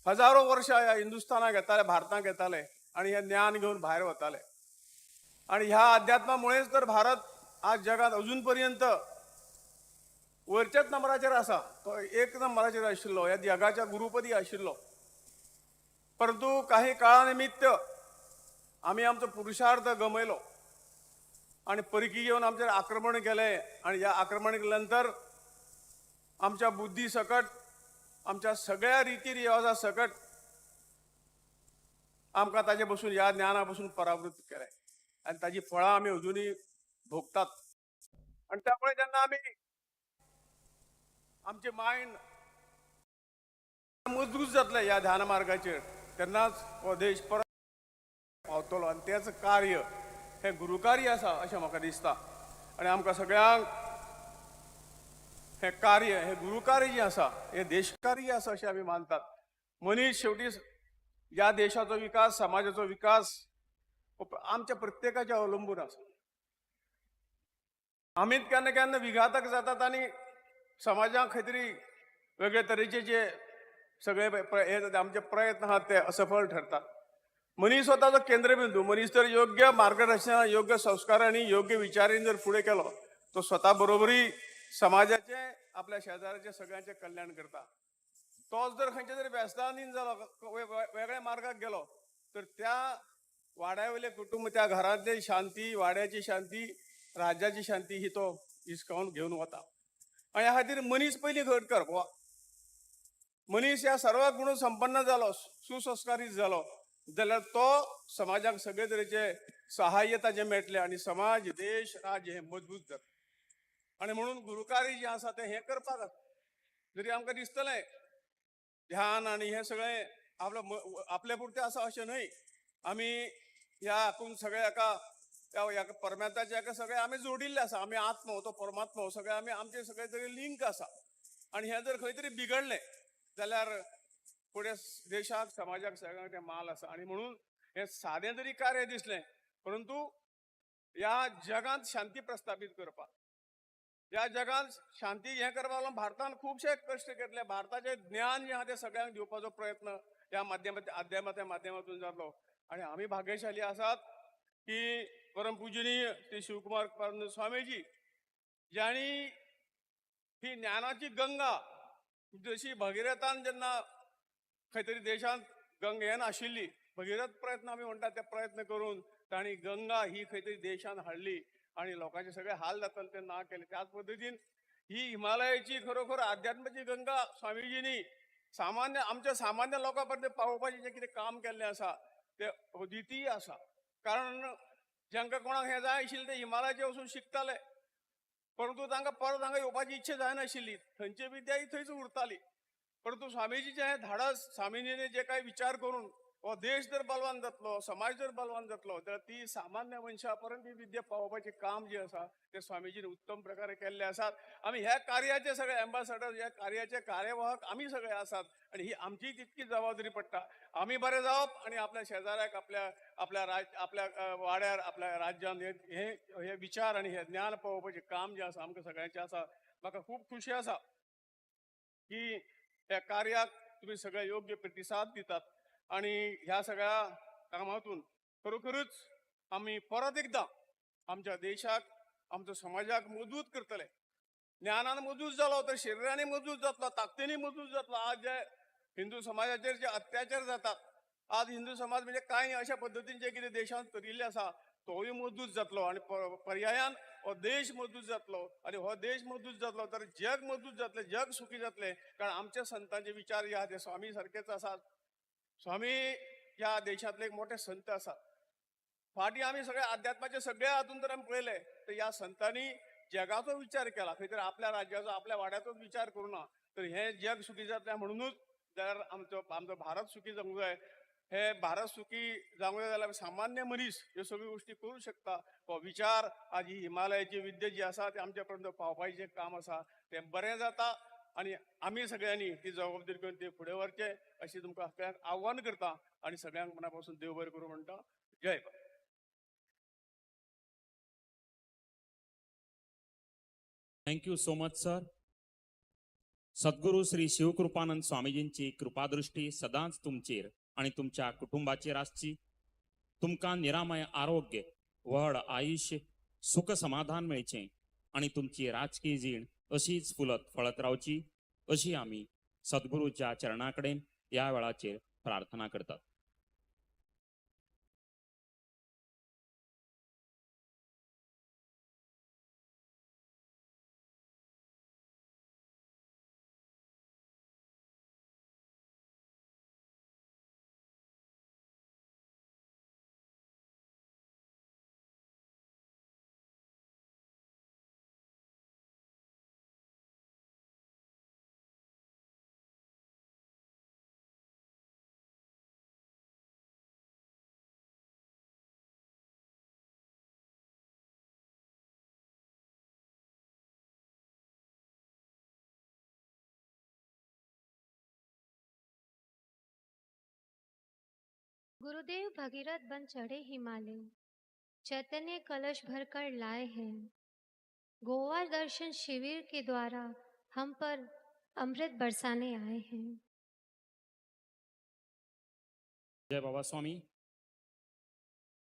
हजारो वर्षां ह्या हिंदुस्थानाक येताले, भारताक येताले आनी हें ज्ञान घेवन भायर वताले. आनी ह्या अध्यात्मामुळेच तर भारत आज जगात अजून पर्यंत वरच्याच नंबराचेर आसा. तो एक नंबराचेर आशिल्लो, ह्या जगाच्या गुरुपदी आशिल्लो. परंतु काही काळा निमित्त आमी आमचो पुरुषार्थ गमयलो आनी परकी येवन आमचेर आक्रमण केलें. आनी ह्या आक्रमण केल्या नंतर आमच्या बुद्धी सकट, आमच्या सगळ्या रिती रिवाजा सकट आमकां ताजे बसून, ह्या ज्ञाना बसून परावृत्त केलें आनी ताजी फळां आमी अजुनूय भोगतात. आनी त्यामुळे जेन्ना आमी आमचे मायंड मजबूत जातले ह्या ध्यान मार्गाचेर, तेन्नाच हो देश परत पावतलो. आनी तेच कार्य हें गुरुकार्य आसा अशें म्हाका दिसता. आनी आमकां सगळ्यांक हें कार्य, हें गुरुकार्य जें आसा हें देशकार्य आसा अशें आमी मानतात. मनीस शेवटी ह्या देशाचो विकास, समाजाचो विकास आमच्या प्रत्येकाचेर अवलंबून आसा. आमीच केन्ना केन्ना विघातक जातात आनी समाजाक खंय तरी वेगळे तरेचे जे सगळे आमचे प्रयत्न आहात ते असफळ ठरतात. मनीस हो ताचो केंद्रबिंदू. मनीस जर योग्य मार्गदर्शना, योग्य संस्कारांनी, योग्य विचारांनी जर फुडें केलो तो स्वता बरोबरी समाजाचे, आपल्या शेजाऱ्याचे सगळ्यांचे कल्याण करता. तोच जर खंयच्या तरी व्यसनाधीन जालो, वेगळ्या मार्गाक गेलो तर त्या वाड्यावयले कुटुंब, त्या घरांतली शांती, वाड्याची शांती, राज्याची शांती ही तो हिसकावून घेवन वता. आनी ह्या खातीर मनीस पयलीं घट करप. मनीस ह्या सर्व गुण संपन्न जालो, सुसंस्कारीत जालो जाल्यार तो समाजाक सगळे तरेचे सहाय्य ताजें मेळटलें आनी समाज, देश, राज्य हें मजबूत जातलें. आनी म्हणून गुरुकार्य जें आसा तें हें करपाक जाता. जरी आमकां दिसतलें ध्यान आनी हें सगळें आपले पुरतें आसा अशें न्हय. आमी ह्या हातून सगळे हेका परमेताच्या हेका सगळे आमी जोडिल्ले आसा. आमी आत्मा हो, तो परमात्मा हो, सगळे आमी आमचे सगळे तरी लिंक आसा. आनी हें जर खंय तरी बिगडलें जाल्यार फुडें देशाक, समाजाक सगळ्यांक तें माल आसा. आनी म्हणून हें सादें जरी कार्य दिसलें परंतु ह्या जगांत शांती प्रस्थापीत करपाक, ह्या जगांत शांती हें करपाक लागून भारतान खुबशे कश्ट घेतले. भारताचें ज्ञान जें आहा तें सगळ्यांक दिवपाचो प्रयत्न ह्या अध्यात्माच्या माध्यमातून जालो. आनी आमी भाग्यशाली आसात की परमपूजनीय श्री शिवकुमार स्वामीजी ज्यांनी ही ज्ञानाची गंगा जशी भगीरथान जेन्ना खंय तरी देशांत गंगा हें नाशिल्ली भगीरथ प्रयत्न आमी म्हणटात ते प्रयत्न करून तांणी गंगा ही खंय तरी देशांत हाडली आणि लोकांचे सगळे हाल जाताले ते ना केले. त्याच पद्दतीन ही हिमालयाची खरोखर अध्यात्माची गंगा स्वामीजींनी आमच्या सामान्य लोकां पर्यंत पावोवपाचें जें कितें काम केल्लें आसा तें अद्वितीय आसा. कारण जांकां कोणाक हें जाय आशिल्लें ते हिमालयाचेर वचून शिकताले, परंतु तांकां परत हांगा येवपाची इच्छा जायनाशिल्ली, थंयची विद्या ही थंयच उरताली. परंतु स्वामीजीचें हें धाडस, स्वामीजीने जे काही विचार करून हो देश जर बलवान जातलो, समाज जर बलवान जातलो, जाल्यार ती सामान्य मनशा पर्यंत ही विद्या पावोवपाचें काम जें आसा तें स्वामीजीन उत्तम प्रकारे केल्लें आसात. आमी ह्या कार्याचे सगळे एम्बेसेडर, ह्या कार्याचे कार्यवाहक आमी सगळे आसात आणि ही आमची तितकी जबाबदारी पडटा. आमी बरे जावप आणि आपल्या शेजाऱ्याक, आपल्या वाड्यार, आपल्या राज्यांत हे विचार आणि हे ज्ञान पावोवपाचें काम जें आसा आमकां सगळ्यांचें आसा. म्हाका खूब खुशी आसा की ह्या कार्याक तुम्ही सगळे योग्य प्रतिसाद दितात आणि ह्या सगळ्या कामातून खरोखरच आमी परत एकदां आमच्या देशाक, आमच्या समाजाक मजबूत करतले. ज्ञानान मजबूत जालो तर शरिरांनी मजबूत जातलो, ताकदीनी मजबूत जातलो. आज जे हिंदू समाजाचेर जे अत्याचार जातात, आज हिंदू समाज म्हणजे कांय अशा पद्दतीन जे कितें देशांत करिल्लें आसा तोय मजबूत जातलो आणि पर्यायान हो देश मजबूत जातलो आणि हो देश मजबूत जातलो तर जग मजबूत जातलें, जग सुखी जातलें. कारण आमच्या संतांचे विचार जे आहा ते स्वामी सारकेच आसात. स्वामी ह्या देशांतले एक मोठे संत आसात. फाटीं आमी सगळे अध्यात्माचे सगळे हातून जर आमी पळयले तर ह्या संतांनी जगाचो विचार केला. खंय तरी आपल्या राज्याचो, आपल्या वाड्याचोच विचार करूना. तर हे जग सुखी जातलें म्हणूनच जर आमचो भारत सुखी जावंक जाय. हे भारत सुखी जावंक जाय जाल्यार सामान्य मनीस ह्यो सगळ्यो गोश्टी करूं शकता. हो विचार आज ही हिमालयाची विद्या जी आसा ती आमच्या पर्यंत पावपाचें काम आसा तें बरें जाता आणि आमी सगळ्यांनी ती जबाबदारी घेवन ते फुडें व्हरचें अशें तुमकां सगळ्यांक आव्हान करता आणि सगळ्यांक मना पासून देव बरें करूं म्हणटा. जय बाबा. Thank you so much sir. Sadguru Shri Shivkripanand स्वामीजींची कृपादृष्टी सदांच तुमचेर आणि तुमच्या कुटुंबाचेर आसची. तुमकां निरामय आरोग्य, व्हड आयुष्य, सुख समाधान मेळचें आणि तुमची राजकीय जीण अशीच फुलत फळत रावची अशी आमी सद्गुरूच्या चरणा कडेन ह्या वेळाचेर प्रार्थना करतात. गुरुदेव भगीरथ बन चढ़े हिमालय, चैतन्य कलश भरकर लाए हैं. गोवा दर्शन शिविर के द्वारा हम पर अमृत बरसाने आए हैं. जय बाबा स्वामी.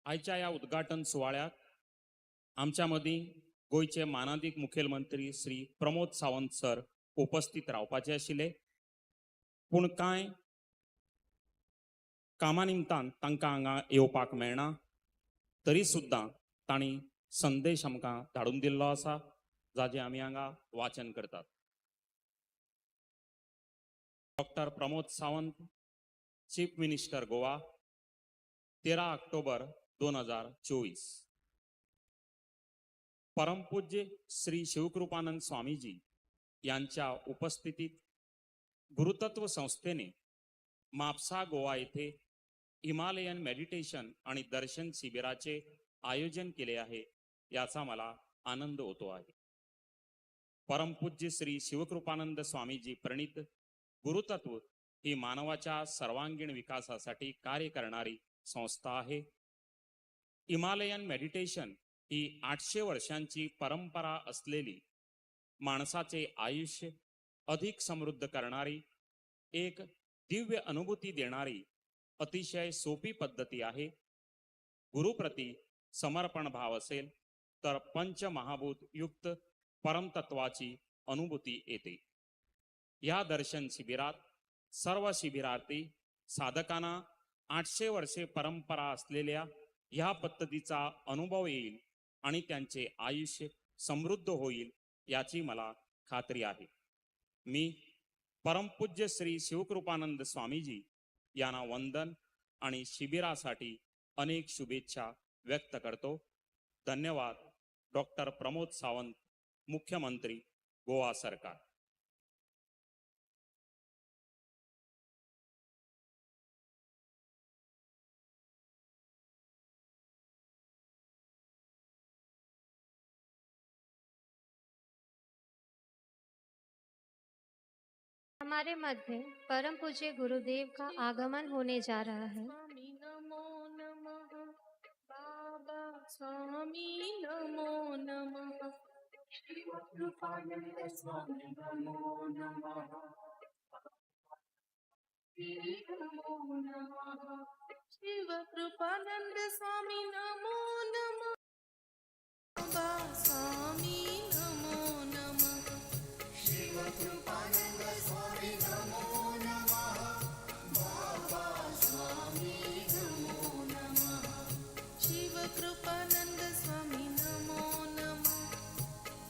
आयच्या या उद्घाटन सुवाळ्याक आमच्या मदीं गोयचे मानादीक मुखेलमंत्री श्री प्रमोद सावंत सर उपस्थित रावपाचे आशिल्ले, पूण कांय कामा निमतान तांकां हांगा येवपाक मेळना. तरी सुद्दां तांणी संदेश आमकां धाडून दिल्लो आसा जाचें आमी हांगा वाचन करतात. Doctor Pramod Sawant, chief minister Goa, 13 October 2024. परमपूज्य श्री शिवकृपानंद स्वामीजी यांच्या उपस्थितीत गुरुतत्व संस्थेने मापसा गोवा येथे हिमालयन मेडिटेशन आणि दर्शन शिबिराचे आयोजन केले आहे याचा मला आनंद होतो आहे. परमपूज्य श्री शिवकृपानंद स्वामीजी प्रणित गुरुतत्व ही मानवाच्या सर्वांगीण विकासासाठी कार्य करणारी संस्था आहे. हिमालयन मेडिटेशन ही 800 वर्षांची परंपरा असलेली, माणसाचे आयुष्य अधिक समृद्ध करणारी, एक दिव्य अनुभूती देणारी अतिशय सोपी पद्धती आहे. गुरुप्रती समर्पण भाव असेल तर पंचमहाभूत युक्त परमतत्वाची अनुभूती येते. या दर्शन शिबिरात सर्व शिबिरार्थी साधकांना 800 वर्षे परंपरा असलेल्या ह्या पद्धतीचा अनुभव येईल आणि त्यांचे आयुष्य समृद्ध होईल याची मला खात्री आहे. मी परमपूज्य श्री शिवकृपानंद स्वामीजी यांना वंदन आणि शिबिरासाठी अनेक शुभेच्छा व्यक्त करतो. धन्यवाद. डॉक्टर प्रमोद सावंत, मुख्यमंत्री, गोवा सरकार. हमारे मध्य परम पूज्य गुरुदेव का आगमन होने जा रहा है. स्वामी नमो नमः, बाबा स्वामी नमो नमः, शिवकृपानंद स्वामी नमो नमः, नमो नमः, शिवकृपानंद स्वामी नमो नमः, बाबा स्वामी नमो नमः, शिवकृपानंद स्वामी नमो नमः, बाबा स्वामी नमो नमः, शिवकृपानंद स्वामी नमो नमः,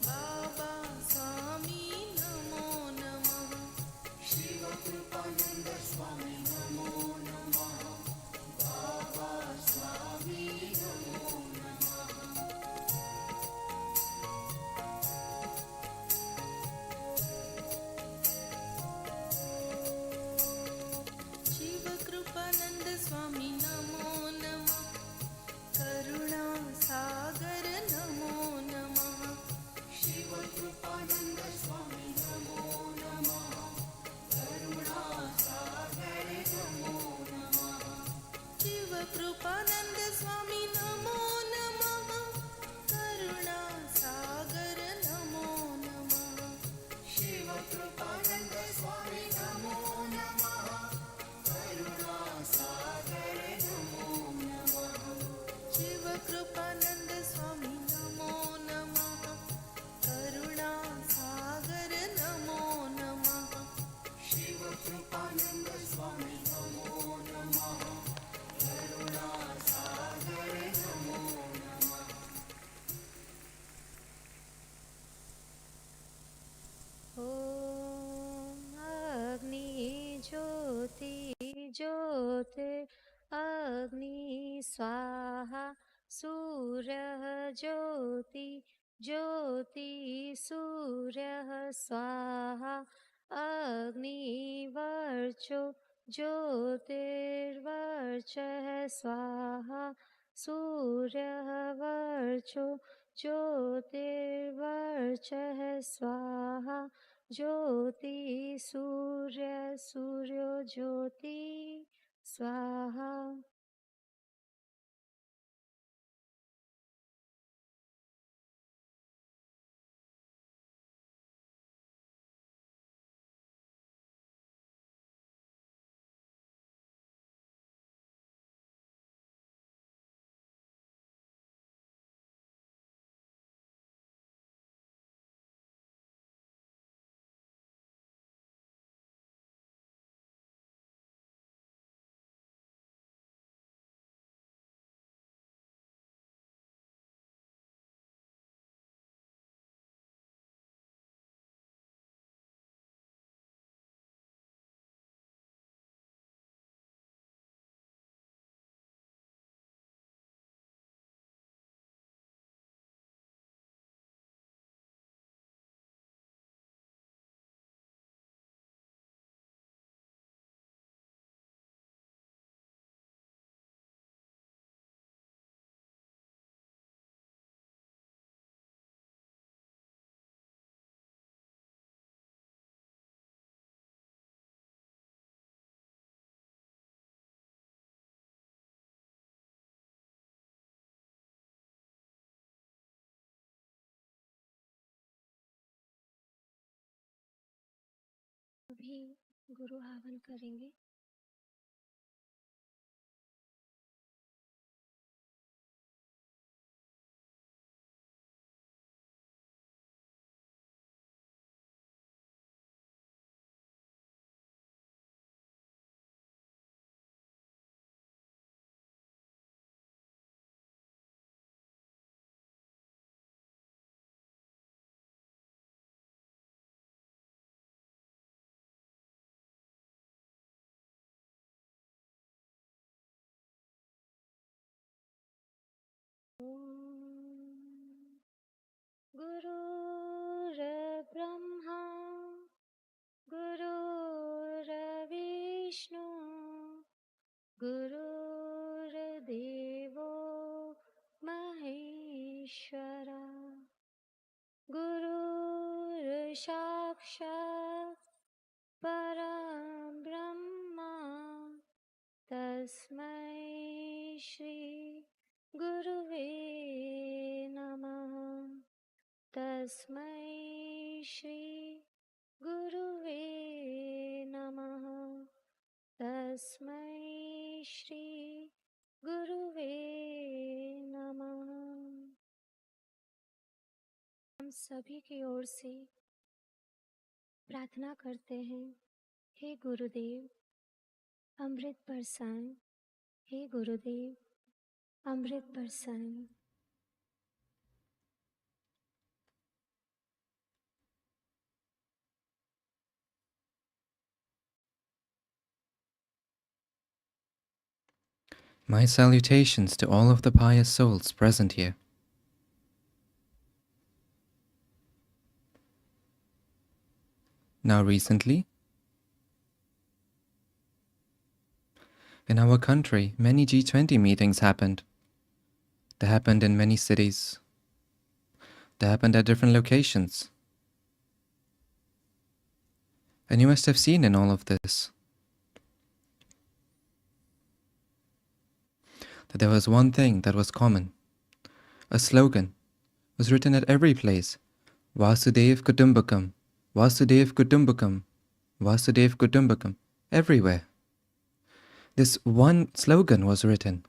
बाबा स्वामी नमो नमः, शिवकृपानंद स्वामी नमो नमः, बाबा स्वामी नमो नमः. शिवकृपानंद स्वामी नमो नमः, करुणा सागर नमो नमः, शिवकृपानंद स्वामी नमो नमः, करुणा सागर नमो नमः, शिवकृपानंद स्वामी नमो नमः, करुणा सागर नमो नमः, शिवकृपानंद स्वामी नमो नमः, करुणा सागर नमो नमः, शिवकृपानंद स्वामी नमो नमः, करुणा सागर नमो नमः, शिवकृपानंद स्वामी नमो नमः, करुणा सागर नमो नमः. ओम अग्नि ज्योति ज्योति अग्नि स्वाहा, सूर्यः ज्योति ज्योति सूर्यः स्वाहा, अग्निवर्चो ज्योतिर्वर्चः स्वाहा, सूर्यः वर्चो ज्योतिर्वर्चः स्वाहा, ज्योति सूर्य सूर्यो ज्योति स्वाहा. अभी गुरु हवन करेंगे. परमेश्वरा गुरुर्साक्षात् परं ब्रह्मा तस्मै श्री गुरुवे नमः तस्मै श्री गुरुवे नमः तस्मै श्री गुरुवे नमः। हम सभी की ओर से प्रार्थना करते हैं, हे गुरुदेव अमृत बरसाएं, हे गुरुदेव अमृत बरसाएं। My salutations to all of the pious souls present here. Now recently, in our country, many G20 meetings happened. They happened in many cities. They happened at different locations. And you must have seen in all of this that there was one thing that was common. A slogan was written at every place. Vasudev Kutumbakam, Vasudev Kutumbakam, Vasudev Kutumbakam. Everywhere. This one slogan was written.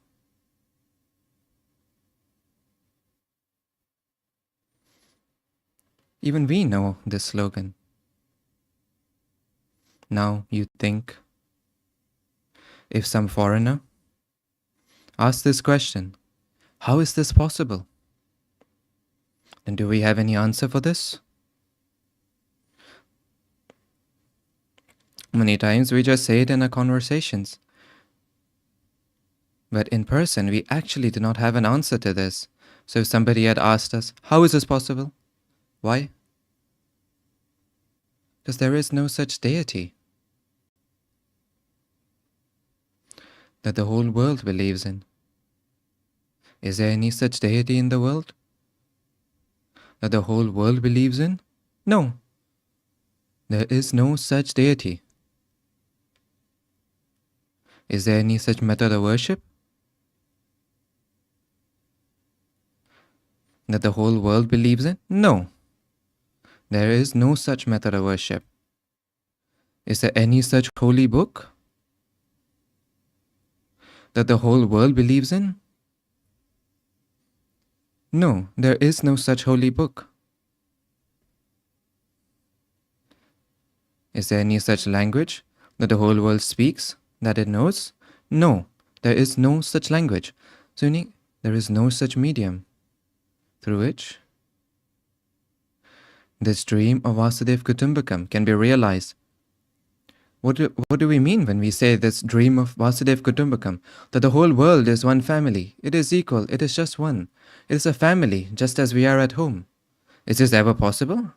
Even we know this slogan. Now you think, if some foreigner asks this question, how is this possible? And do we have any answer for this? Many times we just say it in our conversations. But in person, we actually do not have an answer to this. So if somebody had asked us, how is this possible? Why? Because there is no such deity that the whole world believes in. Is there any such deity in the world that the whole world believes in? No. There is no such deity. Is there any such method of worship that the whole world believes in? No. There is no such method of worship. Is there any such holy book that the whole world believes in? No, there is no such holy book. Is there any such language that the whole world speaks, that it knows? No, there is no such language. So there is no such medium through which this dream of Vasudev Kutumbakam can be realized. What do we mean when we say this dream of Vasudev Kutumbakam? That the whole world is one family. It is equal. It is just one. It is a family, just as we are at home. Is this ever possible?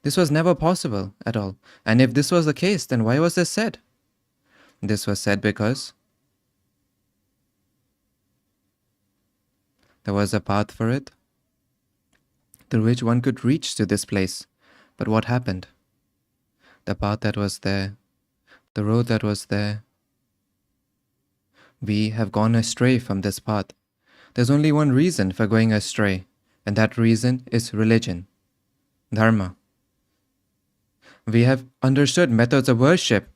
This was never possible at all. And if this was the case, then why was this said? This was said because there was a path for it through which one could reach to this place. But what happened? The path that was there, the road that was there, we have gone astray from this path. There's only one reason for going astray, and that reason is religion, Dharma. We have understood methods of worship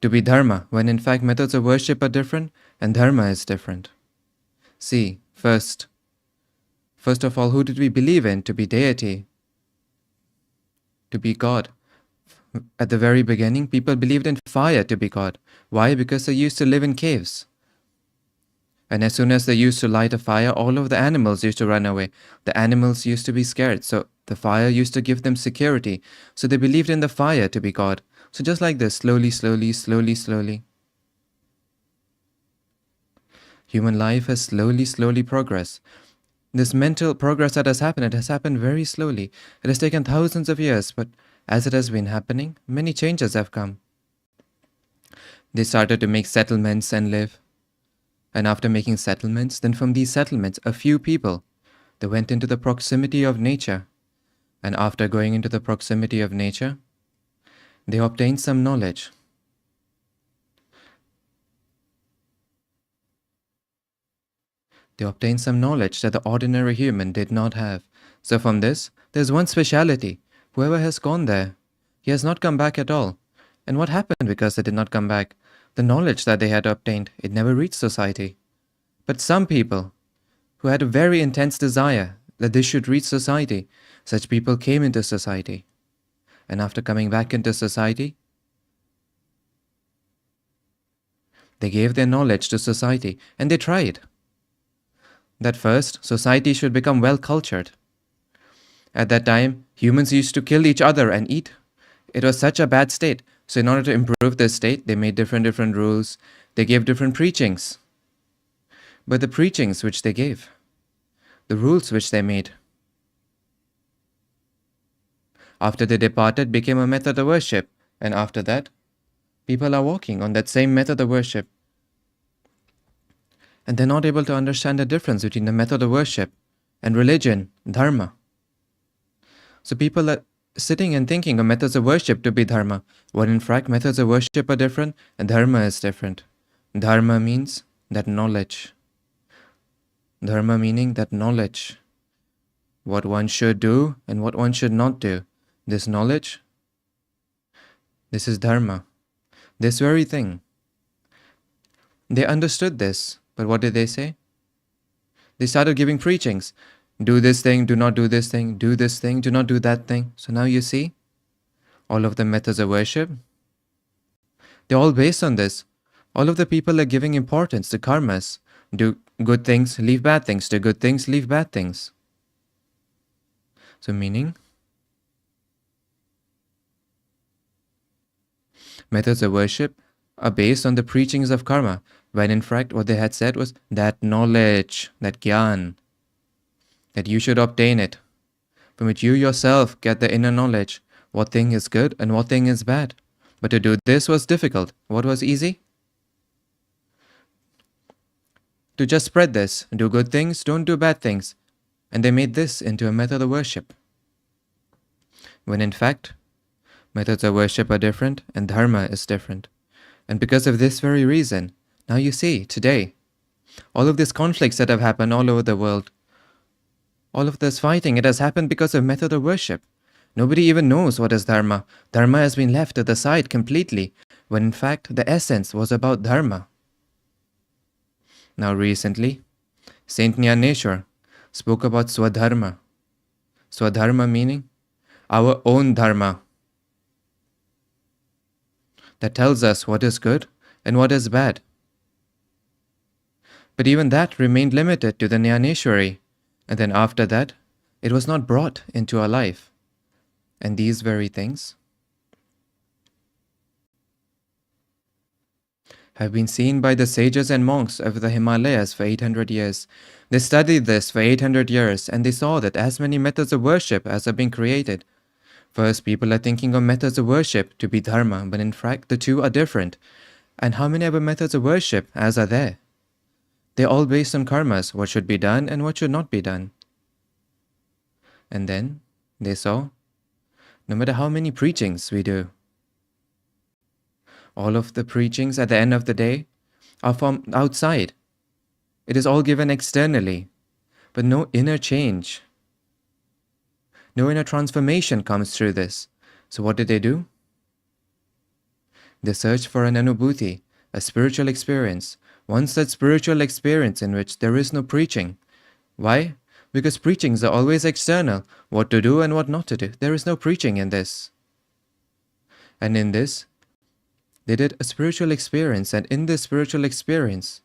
to be Dharma, when in fact methods of worship are different and Dharma is different. See, first of all, who did we believe in to be deity, to be God? At the very beginning, people believed in fire to be God. Why? Because they used to live in caves. And as soon as they used to light a fire, all of the animals used to run away. The animals used to be scared, so the fire used to give them security. So they believed in the fire to be God. So just like this, slowly, human life has slowly progressed. This mental progress that has happened, it has happened very slowly. It has taken thousands of years, but as it has been happening, many changes have come. They started to make settlements and live. And after making settlements, then from these settlements, a few people, They went into the proximity of nature, and after going into the proximity of nature, they obtained some knowledge. They obtained some knowledge that the ordinary human did not have. So from this, there's one speciality. Whoever has gone there, he has not come back at all. And what happened because they did not come back? The knowledge that they had obtained, it never reached society. But some people who had a very intense desire that this should reach society, such people came into society. And after coming back into society, they gave their knowledge to society and they tried that first society should become well cultured. At that time, humans used to kill each other and eat. It was such a bad state. So in order to improve this state, they made different rules. They gave different preachings. But the preachings which they gave, the rules which they made, after they departed, became a method of worship. And after that, people are walking on that same method of worship. And they're not able to understand the difference between the method of worship and religion, Dharma. So people are sitting and thinking of methods of worship to be Dharma, when in fact methods of worship are different and Dharma is different. Dharma means that knowledge. Dharma meaning that knowledge. What one should do and what one should not do. This knowledge, this is Dharma. This very thing. They understood this, but what did they say? They started giving preachings. Do this thing, do not do this thing, do this thing, do not do that thing. So now you see, all of the methods of worship, they're all based on this. All of the people are giving importance to karmas. Do good things, leave bad things. Do good things, leave bad things. So meaning, methods of worship are based on the preachings of karma, when in fact what they had said was that knowledge, that gyan, that you should obtain it, from which you yourself get the inner knowledge, what thing is good and what thing is bad. But to do this was difficult. What was easy? To just spread this, do good things, don't do bad things. And they made this into a method of worship. When in fact, methods of worship are different and Dharma is different. And because of this very reason, now you see, today, all of these conflicts that have happened all over the world, all of this fighting, it has happened because of method of worship. Nobody even knows what is Dharma. Dharma has been left to the side completely, when in fact the essence was about Dharma. Now recently, Saint Nyaneshwar spoke about Swadharma. Swadharma meaning our own Dharma, that tells us what is good and what is bad. But even that remained limited to the Nyaneshwari. And then after that, it was not brought into our life. And these very things have been seen by the sages and monks of the Himalayas for 800 years. They studied this for 800 years and they saw that as many methods of worship as have been created. First, people are thinking of methods of worship to be Dharma, but in fact the two are different. And how many other methods of worship as are there? They're all based on karmas, what should be done and what should not be done. And then they saw, no matter how many preachings we do, all of the preachings at the end of the day are from outside. It is all given externally, but no inner change. No inner transformation comes through this. So what did they do? They searched for an anubhuti, a spiritual experience. One such spiritual experience in which there is no preaching. Why? Because preachings are always external, what to do and what not to do. There is no preaching in this. And in this, they did a spiritual experience, and in this spiritual experience,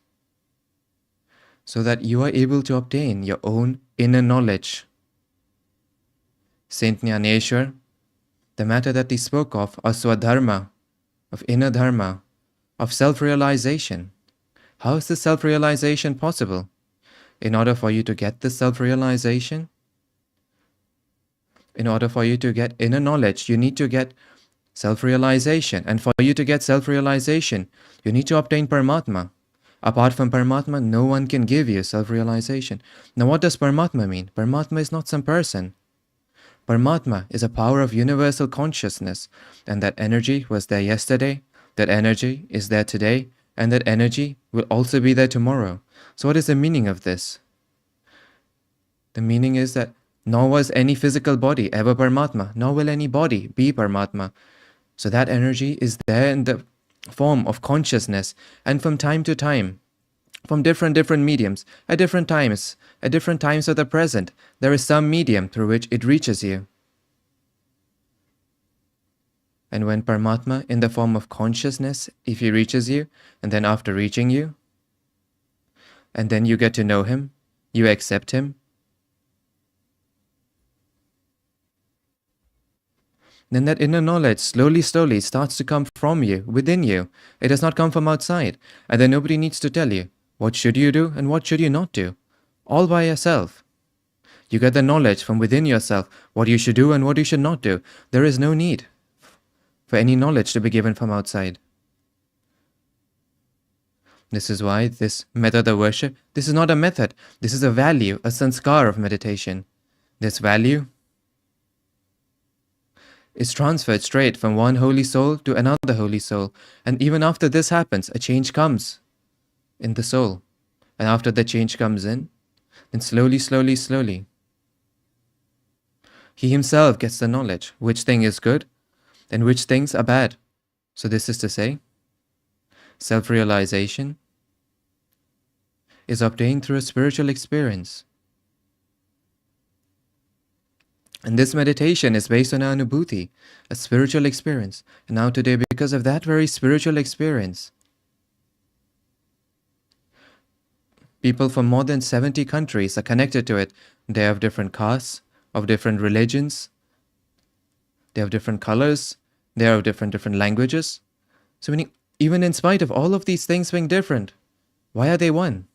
so that you are able to obtain your own inner knowledge. Saint Nyaneshwar, the matter that he spoke of Swadharma, of inner Dharma, of self-realization. How is this self-realization possible? In order for you to get this self-realization, in order for you to get inner knowledge, you need to get self-realization. And for you to get self-realization, you need to obtain Paramatma. Apart from Paramatma, no one can give you self-realization. Now what does Paramatma mean? Paramatma is not some person. Paramatma is a power of universal consciousness, and that energy was there yesterday, that energy is there today, and that energy will also be there tomorrow. So what is the meaning of this? The meaning is that nor was any physical body ever Paramatma, nor will any body be Paramatma. So that energy is there in the form of consciousness, and from time to time, from different mediums, at different times of the present, there is some medium through which it reaches you. And when Paramatma, in the form of consciousness, if he reaches you, and then after reaching you, and then you get to know him, you accept him, then that inner knowledge slowly starts to come from you, within you. It does not come from outside. And then nobody needs to tell you, what should you do and what should you not do? All by yourself. You get the knowledge from within yourself, what you should do and what you should not do. There is no need for any knowledge to be given from outside. This is why this method of worship, this is not a method. This is a value, a sanskar of meditation. This value is transferred straight from one holy soul to another holy soul. And even after this happens, a change comes in the soul. And after the change comes in, then slowly, he himself gets the knowledge which thing is good and which things are bad. So this is to say, self-realization is obtained through a spiritual experience. And this meditation is based on anubhuti, a spiritual experience. And now today, because of that very spiritual experience, people from more than 70 countries are connected to it. They have different castes, of different religions, they have different colors, they have different languages. So meaning, even in spite of all of these things being different, why are they one?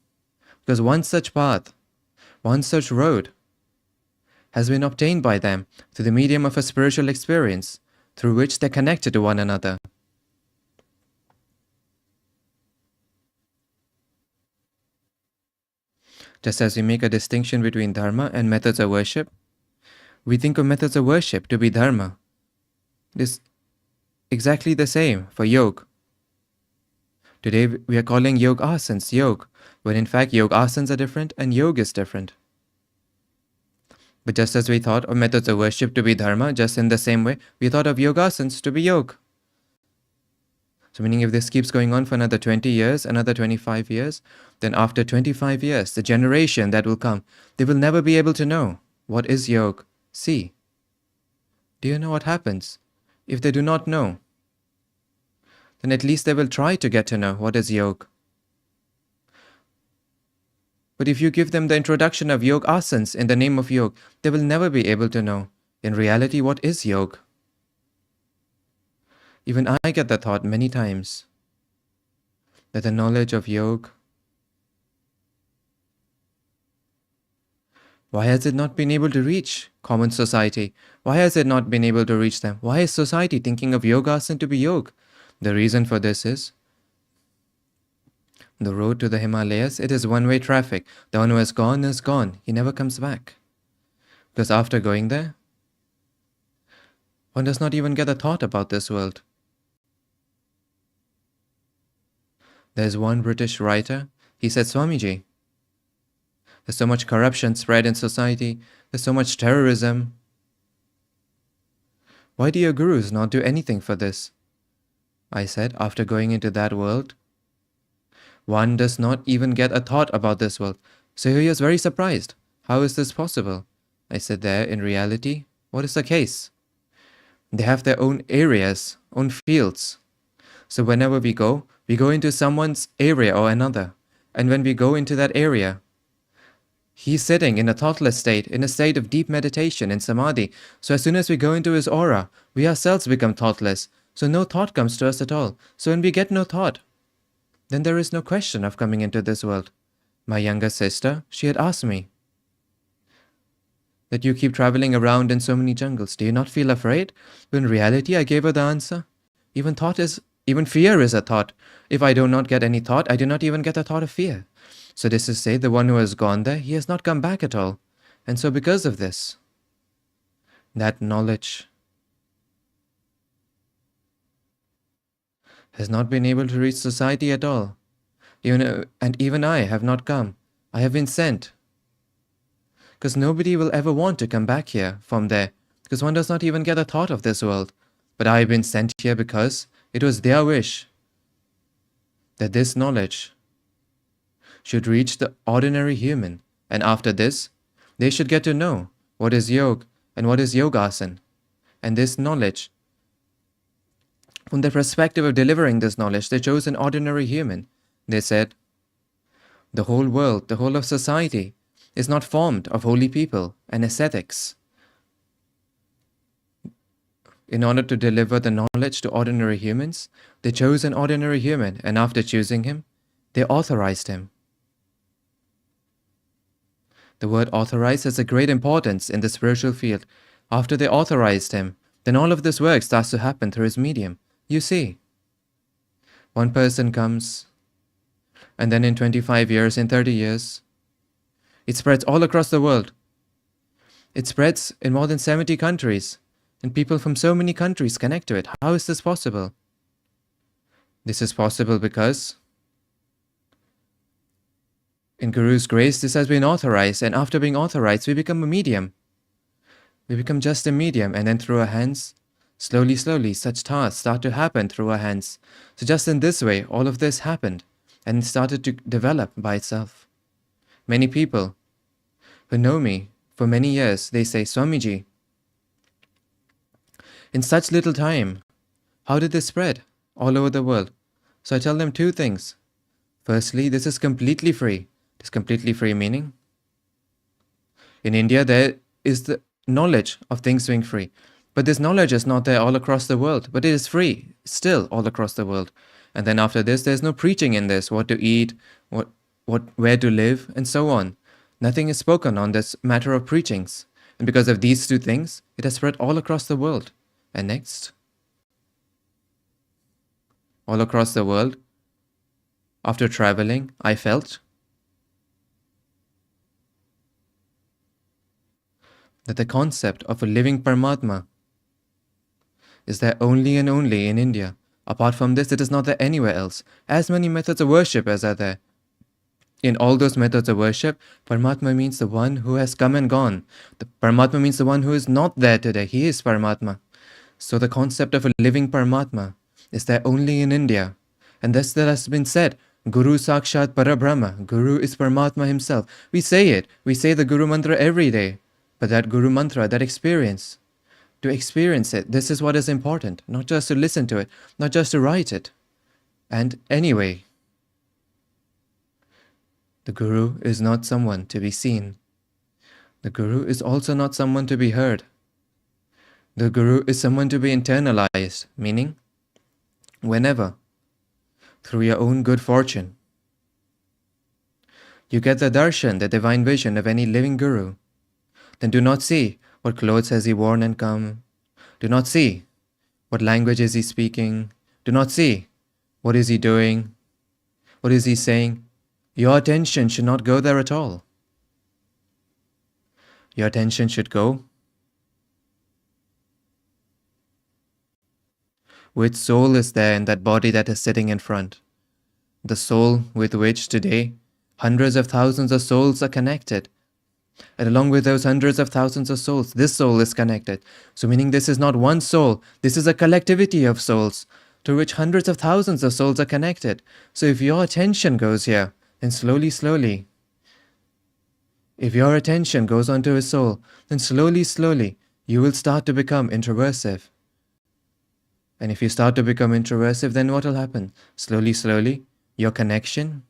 Because one such path, one such road, has been obtained by them through the medium of a spiritual experience, through which they're connected to one another. Just as we make a distinction between Dharma and methods of worship, we think of methods of worship to be Dharma. It is exactly the same for yoga. Today we are calling yoga asanas yoga, when in fact yoga asanas are different and yoga is different. But just as we thought of methods of worship to be Dharma, just in the same way, we thought of yogasanas to be yoga. So meaning if this keeps going on for another 20 years, another 25 years, then after 25 years, the generation that will come, they will never be able to know what is yoga. See, do you know what happens? If they do not know, then at least they will try to get to know what is yoga. But if you give them the introduction of yoga asanas in the name of yoga, they will never be able to know, in reality, what is yoga. Even I get the thought many times that the knowledge of yoga, why has it not been able to reach common society? Why has it not been able to reach them? Why is society thinking of yoga asana to be yoga? The reason for this is, the road to the Himalayas, it is one-way traffic. The one who has gone is gone. He never comes back. Because after going there, one does not even get a thought about this world. There's one British writer, he said, Swamiji, there's so much corruption spread in society, there's so much terrorism. Why do your gurus not do anything for this? I said, after going into that world, one does not even get a thought about this world. So he was very surprised. How is this possible? I said, there, in reality, what is the case? They have their own areas, own fields. So whenever we go into someone's area or another. And when we go into that area, he's sitting in a thoughtless state, in a state of deep meditation, in samadhi. So as soon as we go into his aura, we ourselves become thoughtless. So no thought comes to us at all. So when we get no thought, then there is no question of coming into this world. My younger sister, she had asked me that you keep traveling around in so many jungles. Do you not feel afraid? But in reality, I gave her the answer. Even thought is Even fear is a thought. If I do not get any thought, I do not even get a thought of fear. So this is to say, the one who has gone there, he has not come back at all. And so because of this, that knowledge has not been able to reach society at all. Even I have not come. I have been sent. Because nobody will ever want to come back here from there, because one does not even get a thought of this world. But I have been sent here because it was their wish that this knowledge should reach the ordinary human, and after this, they should get to know what is yoga and what is yogasan. And this knowledge, from the perspective of delivering this knowledge, they chose an ordinary human. They said, the whole world, the whole of society, is not formed of holy people and ascetics. In order to deliver the knowledge to ordinary humans, they chose an ordinary human, and after choosing him, they authorized him. The word authorize has a great importance in the spiritual field. After they authorized him, then all of this work starts to happen through his medium. You see, one person comes, and then in 25 years, in 30 years, it spreads all across the world. It spreads in more than 70 countries, and people from so many countries connect to it. How is this possible? This is possible because in Guru's grace, this has been authorized, and after being authorized, we become a medium. We become just a medium, and then through our hands, slowly, such tasks start to happen through our hands. So just in this way, all of this happened, and it started to develop by itself. Many people who know me for many years, they say, Swamiji, in such little time, how did this spread all over the world? So I tell them two things. Firstly, this is completely free. It is completely free meaning, in India there is the knowledge of things being free. But this knowledge is not there all across the world, but it is free still all across the world. And then after this, there's no preaching in this, what to eat, where to live, and so on. Nothing is spoken on this matter of preachings. And because of these two things, it has spread all across the world. And next, all across the world, after traveling, I felt that the concept of a living Paramatma is there only and only in India. Apart from this, it is not there anywhere else. As many methods of worship as are there. In all those methods of worship, Paramatma means the one who has come and gone. The Paramatma means the one who is not there today. He is Paramatma. So the concept of a living Paramatma is there only in India. And thus there has been said, Guru Sakshat Parabrahma. Guru is Paramatma himself. We say it. We say the Guru Mantra every day. But that Guru Mantra, that experience, to experience it, this is what is important. Not just to listen to it, not just to write it. And anyway, the Guru is not someone to be seen. The Guru is also not someone to be heard. The Guru is someone to be internalized, meaning, whenever, through your own good fortune, you get the darshan, the divine vision of any living Guru, then do not see what clothes has he worn and come. Do not see what language is he speaking. Do not see what is he doing. What is he saying? Your attention should not go there at all. Your attention should go which soul is there in that body that is sitting in front. The soul with which today hundreds of thousands of souls are connected. And along with those hundreds of thousands of souls, this soul is connected. So meaning this is not one soul, this is a collectivity of souls to which hundreds of thousands of souls are connected. So if your attention goes here, then slowly, if your attention goes onto a soul, then slowly, you will start to become introversive. And if you start to become introversive, then what will happen? Slowly, your connection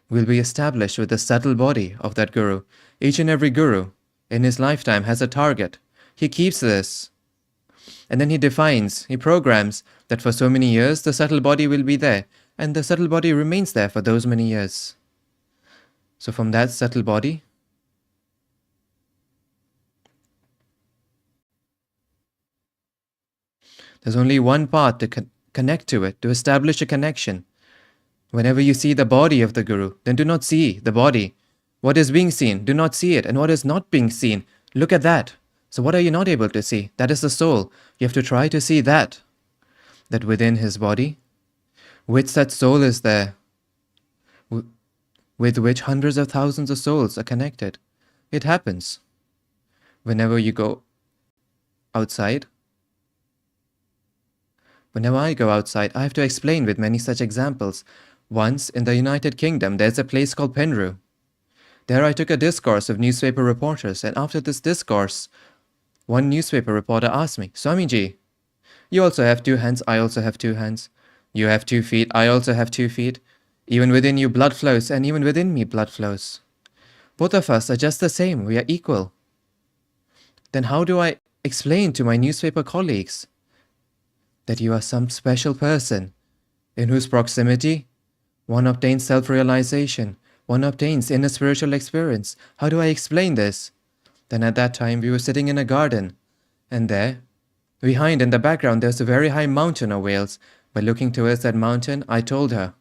will be established with the subtle body of that Guru. Each and every Guru in his lifetime has a target. He keeps this. And then he defines, he programs that for so many years the subtle body will be there. And the subtle body remains there for those many years. So from that subtle body, There's only one path to connect to it, to establish a connection. Whenever you see the body of the Guru, then do not see the body. What is being seen, do not see it. And what is not being seen, look at that. So what are you not able to see? That is the soul. You have to try to see that within his body, which that soul is there, with which hundreds of thousands of souls are connected. It happens. Whenever you go outside, whenever I go outside, I have to explain with many such examples. Once, in the United Kingdom, there's a place called Penru. There I took a discourse of newspaper reporters, and after this discourse, one newspaper reporter asked me, Swamiji, you also have 2 hands, I also have 2 hands. You have 2 feet, I also have 2 feet. Even within you blood flows, and even within me blood flows. Both of us are just the same, we are equal. Then how do I explain to my newspaper colleagues that you are some special person in whose proximity one obtains self-realization, one obtains inner spiritual experience? How do I explain this? Then at that time we were sitting in a garden, and there, behind in the background, there's a very high mountain of Wales. By looking towards that mountain, I told her,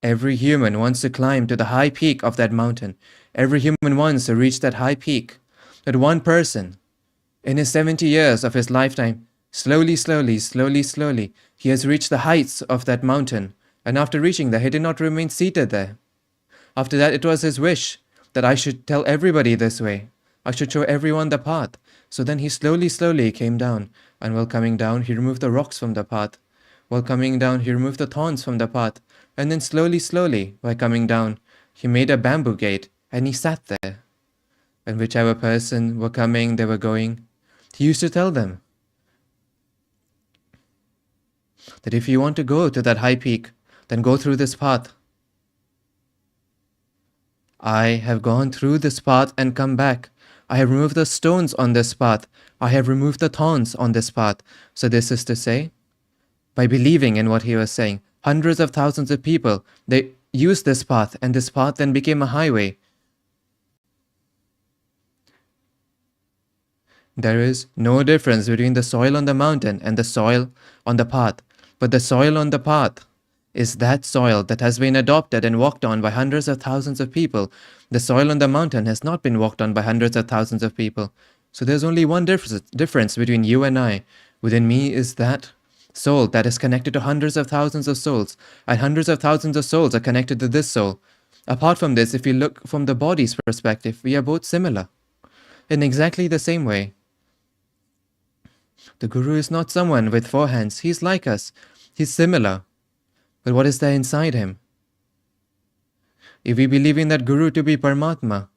every human wants to climb to the high peak of that mountain. Every human wants to reach that high peak. That one person, in his 70 years of his lifetime, slowly, he has reached the heights of that mountain. And after reaching there, he did not remain seated there. After that, it was his wish that I should tell everybody this way. I should show everyone the path. So then he slowly came down. And while coming down, he removed the rocks from the path. While coming down, he removed the thorns from the path. And then slowly, by coming down, he made a bamboo gate, and he sat there. And whichever person were coming, they were going, he used to tell them that if you want to go to that high peak, then go through this path. I have gone through this path and come back. I have removed the stones on this path. I have removed the thorns on this path. So this is to say, by believing in what he was saying, hundreds of thousands of people, they used this path, and this path then became a highway. There is no difference between the soil on the mountain and the soil on the path. But the soil on the path is that soil that has been adopted and walked on by hundreds of thousands of people. The soil on the mountain has not been walked on by hundreds of thousands of people. So there's only one difference between you and I. Within me is that soul that is connected to hundreds of thousands of souls, and hundreds of thousands of souls are connected to this soul. Apart from this, if you look from the body's perspective, we are both similar. In exactly the same way. The Guru is not someone with 4 hands. He's like us. He's similar. But what is there inside him? If we believe in that Guru to be Paramatma,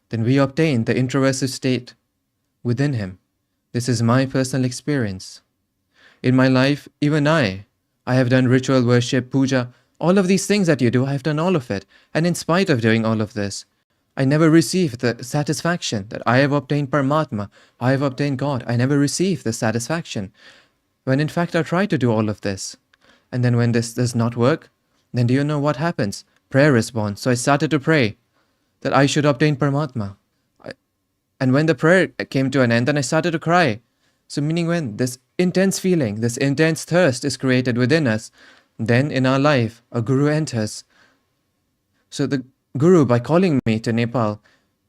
then we obtain the introversive state within him. This is my personal experience. In my life, even I have done ritual worship, puja, all of these things that you do, I have done all of it. And in spite of doing all of this, I never received the satisfaction that I have obtained Paramatma, I have obtained God. I never received the satisfaction. When in fact I try to do all of this. And then when this does not work, then do you know what happens? Prayer is born. So I started to pray that I should obtain Paramatma. And when the prayer came to an end, then I started to cry. So meaning when this intense feeling, this intense thirst is created within us, then in our life, a Guru enters. So the Guru, by calling me to Nepal,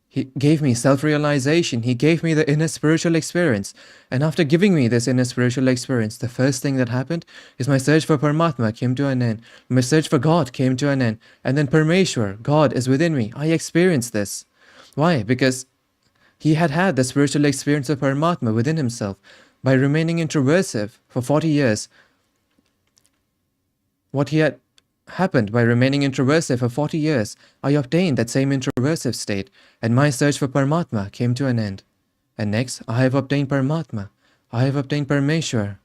he gave me self-realization. He gave me the inner spiritual experience. And after giving me this inner spiritual experience, the first thing that happened is my search for Paramatma came to an end. My search for God came to an end. And then Parameshwar, God is within me. I experienced this. Why? Because he had had the spiritual experience of Paramatma within himself. By remaining introversive for 40 years, what he had happened by remaining introversive for 40 years, I obtained that same introversive state, and my search for Paramatma came to an end. And next, I have obtained Paramatma. I have obtained Parameshwar.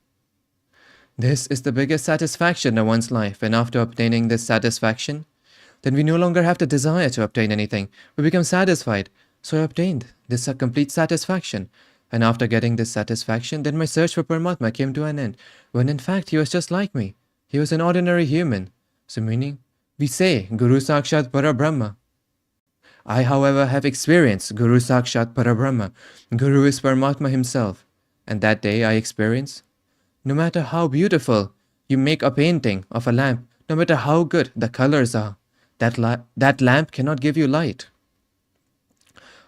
This is the biggest satisfaction of one's life, and after obtaining this satisfaction, then we no longer have the desire to obtain anything. We become satisfied. So I obtained this complete satisfaction. And after getting this satisfaction, then my search for Paramatma came to an end, when in fact he was just like me. He was an ordinary human. So meaning, we say, Guru Sakshat Para Brahma. I, however, have experienced Guru Sakshat Parabrahma. Guru is Paramatma himself. And that day I experienced, no matter how beautiful you make a painting of a lamp, no matter how good the colors are, that lamp cannot give you light.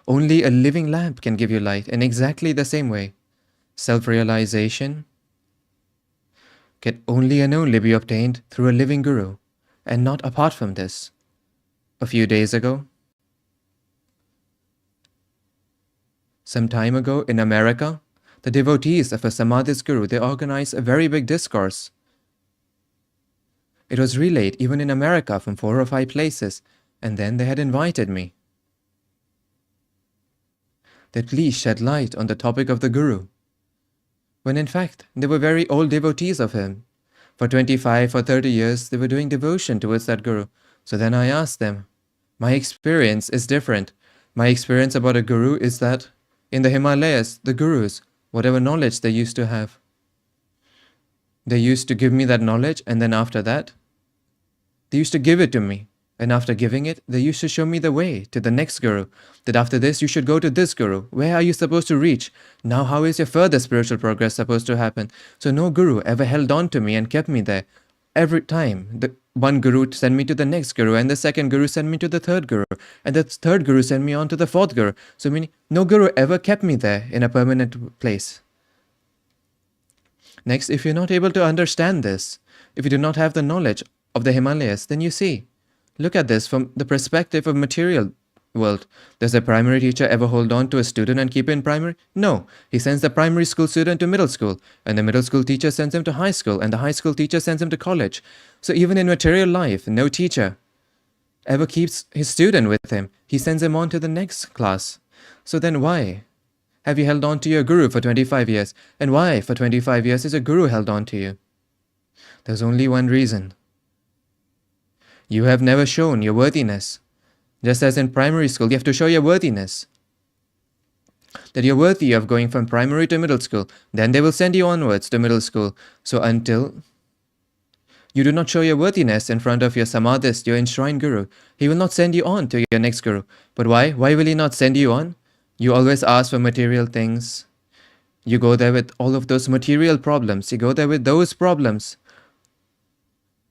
Only a living lamp can give you light. In exactly the same way, self-realization can only and only be obtained through a living Guru, and not apart from this. A few days ago, some time ago in America, the devotees of a Samadhist Guru, they organized a very big discourse. It was relayed even in America from 4 or 5 places, and then they had invited me that please shed light on the topic of the Guru, when in fact they were very old devotees of him. For 25 or 30 years they were doing devotion towards that Guru. So then I asked them, my experience is different. My experience about a Guru is that in the Himalayas, the Gurus, whatever knowledge they used to have, they used to give me that knowledge, and then after that, they used to give it to me. And after giving it, they used to show me the way to the next Guru. That after this, you should go to this Guru. Where are you supposed to reach? Now how is your further spiritual progress supposed to happen? So no Guru ever held on to me and kept me there. Every time, the one Guru sent me to the next Guru, and the second Guru sent me to the third Guru, and the third Guru sent me on to the fourth Guru. So meaning, no Guru ever kept me there in a permanent place. Next, if you're not able to understand this, if you do not have the knowledge of the Himalayas, then you see, look at this from the perspective of material world. Does a primary teacher ever hold on to a student and keep in primary? No. He sends the primary school student to middle school, and the middle school teacher sends him to high school, and the high school teacher sends him to college. So even in material life, no teacher ever keeps his student with him. He sends him on to the next class. So then why have you held on to your Guru for 25 years? And why for 25 years is a Guru held on to you? There's only one reason. You have never shown your worthiness. Just as in primary school, you have to show your worthiness. That you're worthy of going from primary to middle school. Then they will send you onwards to middle school. So until you do not show your worthiness in front of your Samadhist, your enshrined Guru, he will not send you on to your next Guru. But why? Why will he not send you on? You always ask for material things. You go there with all of those material problems. You go there with those problems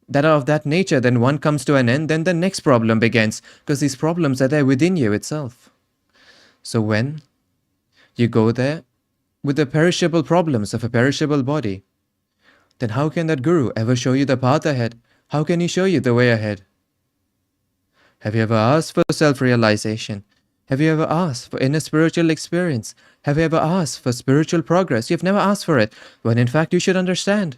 that are of that nature. Then one comes to an end, then the next problem begins, because these problems are there within you itself. So when you go there with the perishable problems of a perishable body, then how can that Guru ever show you the path ahead? How can he show you the way ahead? Have you ever asked for self-realization? Have you ever asked for inner spiritual experience? Have you ever asked for spiritual progress? You've never asked for it, when in fact you should understand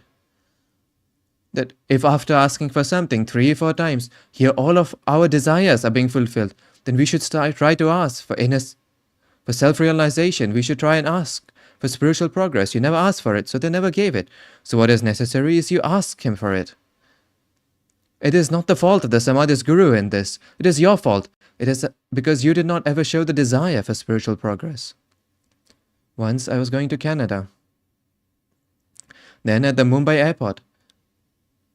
that if after asking for something 3 or 4 times, here all of our desires are being fulfilled, then we should try to ask for self-realization. We should try and ask for spiritual progress. You never asked for it, so they never gave it. So what is necessary is you ask him for it. It is not the fault of the Samadhist Guru in this. It is your fault. It is because you did not ever show the desire for spiritual progress. Once I was going to Canada. Then at the Mumbai airport,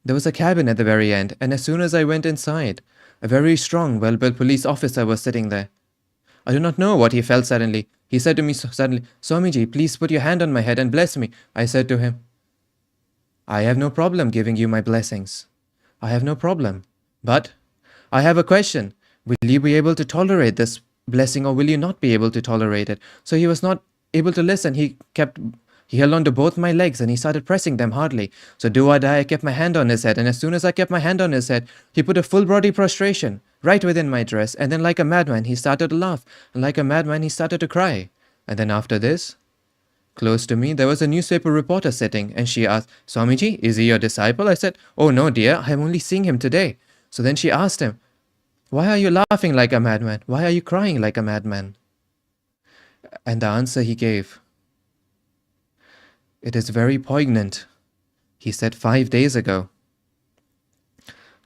there was a cabin at the very end, and as soon as I went inside, a very strong, well-built police officer was sitting there. I do not know what he felt suddenly. He said to me suddenly, "Swamiji, please put your hand on my head and bless me." I said to him, "I have no problem giving you my blessings. I have no problem. But I have a question. Will you be able to tolerate this blessing, or will you not be able to tolerate it?" So he was not able to listen. He held on to both my legs and he started pressing them hardly. So do or die, I kept my hand on his head, and as soon as I kept my hand on his head, he put a full body prostration right within my dress, and then like a madman he started to laugh, and like a madman he started to cry. And then after this, close to me, there was a newspaper reporter sitting, and she asked, "Swamiji, is he your disciple?" I said, "Oh no dear, I am only seeing him today." So then she asked him, "Why are you laughing like a madman? Why are you crying like a madman?" And the answer he gave, "It is very poignant." He said 5 days ago,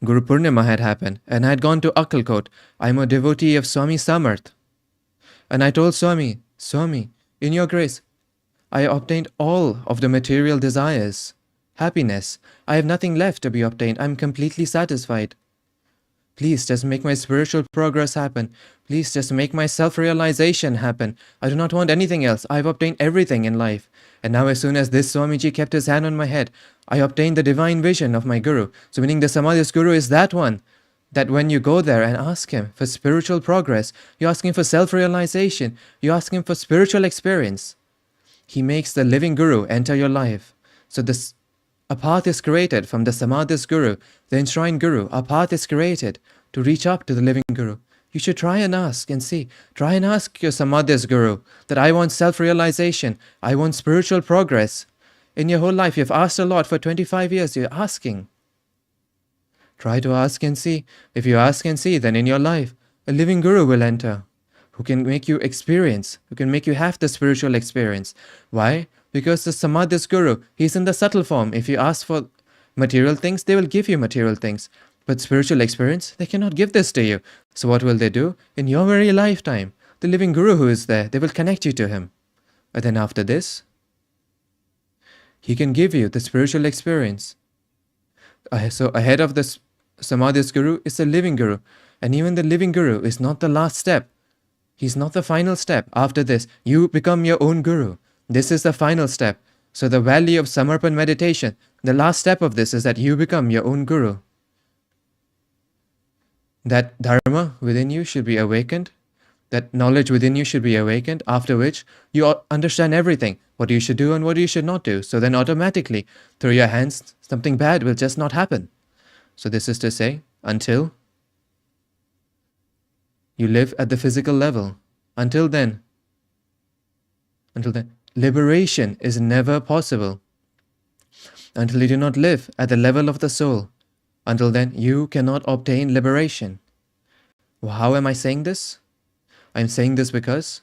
Guru Purnima had happened, and I had gone to Akkalkot. I am a devotee of Swami Samarth. And I told Swami, "Swami, in your grace, I obtained all of the material desires, happiness. I have nothing left to be obtained. I am completely satisfied. Please just make my spiritual progress happen. Please just make my self-realization happen. I do not want anything else. I've obtained everything in life. And now as soon as this Swamiji kept his hand on my head, I obtained the divine vision of my Guru. So meaning the Samadhis Guru is that one, that when you go there and ask him for spiritual progress, you're asking for self-realization, you're asking for spiritual experience. He makes the living Guru enter your life. So a path is created from the Samadhis Guru, the enshrined Guru. A path is created to reach up to the living Guru. You should try and ask and see. Try and ask your Samadhis Guru that I want self-realization, I want spiritual progress. In your whole life, you've asked a lot for 25 years, you're asking. Try to ask and see. If you ask and see, then in your life, a living Guru will enter, who can make you experience, who can make you have the spiritual experience. Why? Because the Samadhis Guru, he's in the subtle form. If you ask for material things, they will give you material things. But spiritual experience, they cannot give this to you. So what will they do? In your very lifetime, the living Guru who is there, they will connect you to him. And then after this, he can give you the spiritual experience. So ahead of this Samadhis Guru is the living Guru. And even the living Guru is not the last step. He's not the final step. After this, you become your own Guru. This is the final step. So the value of Samarpan meditation, the last step of this is that you become your own Guru. That Dharma within you should be awakened. That knowledge within you should be awakened, after which you understand everything, what you should do and what you should not do. So then automatically, through your hands, something bad will just not happen. So this is to say, until you live at the physical level, until then, liberation is never possible. Until you do not live at the level of the soul, until then, you cannot obtain liberation. Well, how am I saying this? I'm saying this because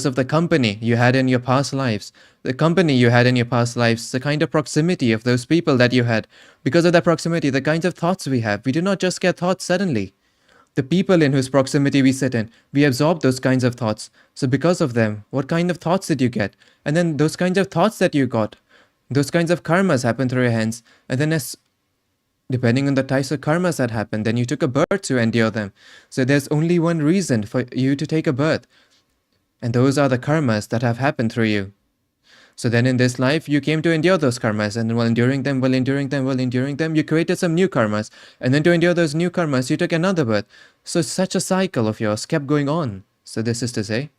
of the company you had in your past lives. The company you had in your past lives, the kind of proximity of those people that you had. Because of that proximity, the kinds of thoughts we have. We do not just get thoughts suddenly. The people in whose proximity we sit in, we absorb those kinds of thoughts. So because of them, what kind of thoughts did you get? And then those kinds of thoughts that you got, those kinds of karmas happen through your hands. And then depending on the types of karmas that happen, then you took a birth to endure them. So there's only one reason for you to take a birth. And those are the karmas that have happened through you. So then in this life, you came to endure those karmas. And while enduring them, you created some new karmas. And then to endure those new karmas, you took another birth. So such a cycle of yours kept going on. So this is to say,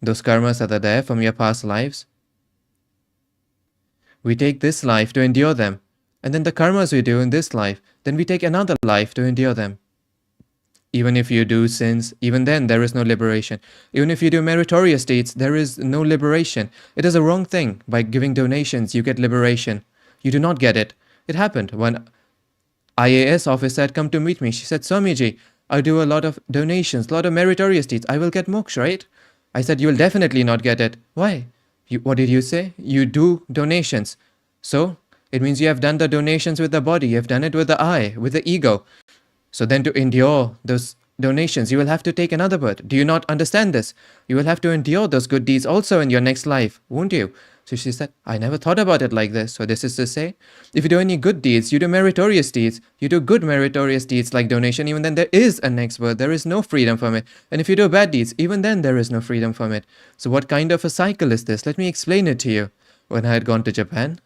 those karmas that are there from your past lives, we take this life to endure them. And then the karmas we do in this life, then we take another life to endure them. Even if you do sins, even then there is no liberation. Even if you do meritorious deeds, there is no liberation. It is a wrong thing. By giving donations, you get liberation. You do not get it. It happened when IAS officer had come to meet me. She said, Swamiji, I do a lot of donations, a lot of meritorious deeds. I will get moksha, right? I said, you will definitely not get it. Why? What did you say? You do donations. So, it means you have done the donations with the body, you have done it with the I, with the ego. So then to endure those donations, you will have to take another birth. Do you not understand this? You will have to endure those good deeds also in your next life, won't you? So she said, I never thought about it like this. So this is to say, if you do any good deeds, you do meritorious deeds, you do good meritorious deeds like donation, even then there is a next birth, there is no freedom from it. And if you do bad deeds, even then there is no freedom from it. So what kind of a cycle is this? Let me explain it to you. When I had gone to Japan,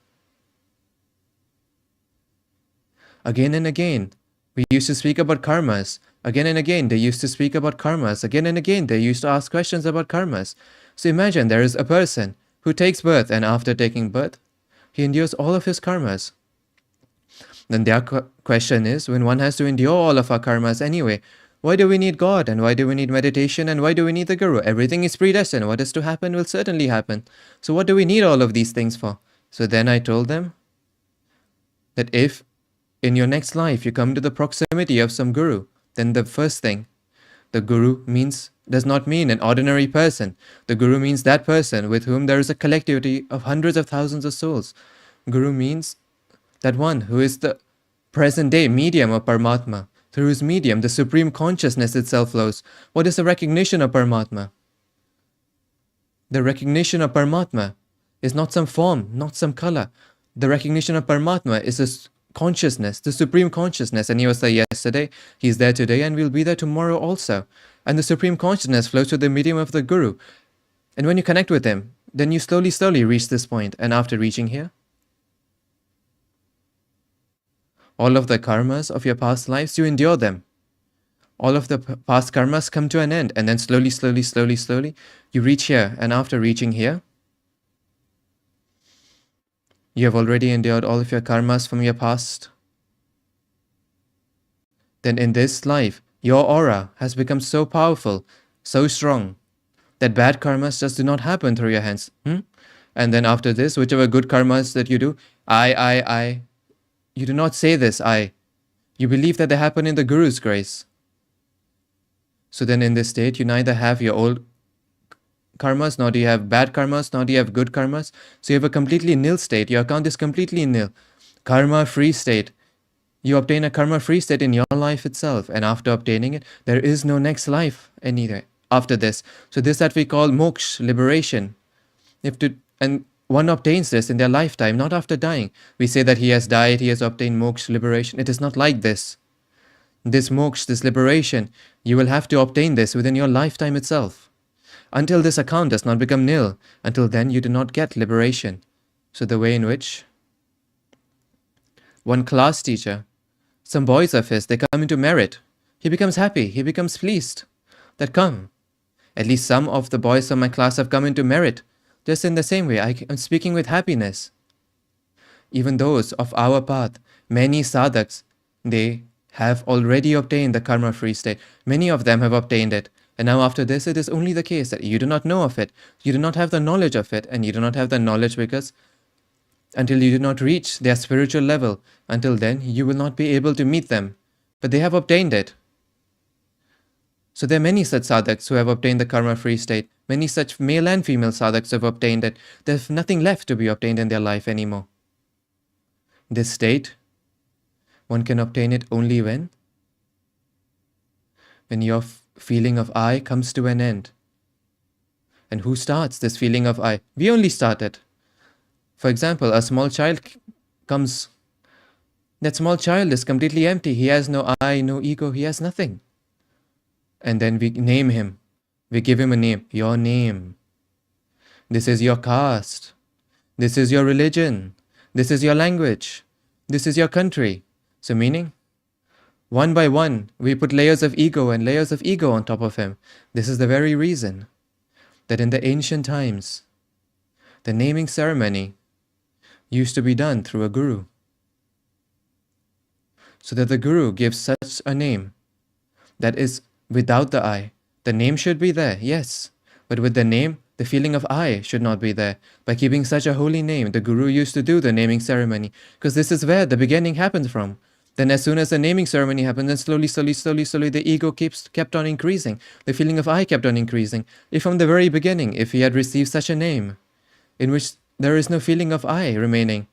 again and again, we used to speak about karmas. Again and again, they used to speak about karmas. Again and again, they used to ask questions about karmas. So imagine there is a person who takes birth, and after taking birth, he endures all of his karmas. Then their question is, when one has to endure all of our karmas anyway, why do we need God? And why do we need meditation? And why do we need the Guru? Everything is predestined. What is to happen will certainly happen. So what do we need all of these things for? So then I told them that if in your next life you come to the proximity of some Guru, then the first thing, the Guru does not mean an ordinary person. The Guru means that person with whom there is a collectivity of hundreds of thousands of souls. Guru means that one who is the present day medium of Paramatma, through whose medium the supreme consciousness itself flows. What is the recognition of Paramatma? The recognition of Paramatma is not some form, not some color. The recognition of Paramatma is a consciousness, the supreme consciousness, and he was there yesterday, he's there today, and will be there tomorrow also. And the supreme consciousness flows through the medium of the Guru. And when you connect with him, then you slowly reach this point. And after reaching here, all of the karmas of your past lives, you endure them. All of the past karmas come to an end, and then slowly, you reach here. And after reaching here, you have already endured all of your karmas from your past. Then in this life, your aura has become so powerful, so strong, that bad karmas just do not happen through your hands. And then after this, whichever good karmas that you do, I, you do not say this, I. You believe that they happen in the Guru's grace. So then in this state, you neither have your old karmas, nor do you have bad karmas, nor do you have good karmas. So you have a completely nil state. Your account is completely nil. Karma-free state. You obtain a karma-free state in your life itself. And after obtaining it, there is no next life anywhere after this. So this that we call moksha, liberation. And one obtains this in their lifetime, not after dying. We say that he has died, he has obtained moksha, liberation. It is not like this. This moksha, this liberation, you will have to obtain this within your lifetime itself. Until this account does not become nil, until then you do not get liberation. So the way in which one class teacher, some boys of his, they come into merit. He becomes happy, he becomes pleased. That come. At least some of the boys of my class have come into merit. Just in the same way, I am speaking with happiness. Even those of our path, many sadhaks, they have already obtained the karma-free state. Many of them have obtained it. And now after this, it is only the case that you do not know of it. You do not have the knowledge of it. And you do not have the knowledge because until you do not reach their spiritual level, until then, you will not be able to meet them. But they have obtained it. So there are many such sadhaks who have obtained the karma-free state. Many such male and female sadhaks have obtained it. There's nothing left to be obtained in their life anymore. This state, one can obtain it only when your feeling of I comes to an end. And who starts this feeling of I? We only start it. For example, a small child comes. That small child is completely empty. He has no I, no ego, he has nothing. And then we name him. We give him a name. Your name. This is your caste. This is your religion. This is your language. This is your country. So meaning, one by one, we put layers of ego and layers of ego on top of him. This is the very reason that in the ancient times, the naming ceremony used to be done through a guru. So that the guru gives such a name that is without the I. The name should be there, yes. But with the name, the feeling of I should not be there. By keeping such a holy name, the guru used to do the naming ceremony. Because this is where the beginning happens from. Then as soon as the naming ceremony happened, then slowly, the ego kept on increasing. The feeling of I kept on increasing. If from the very beginning, if he had received such a name, in which there is no feeling of I remaining,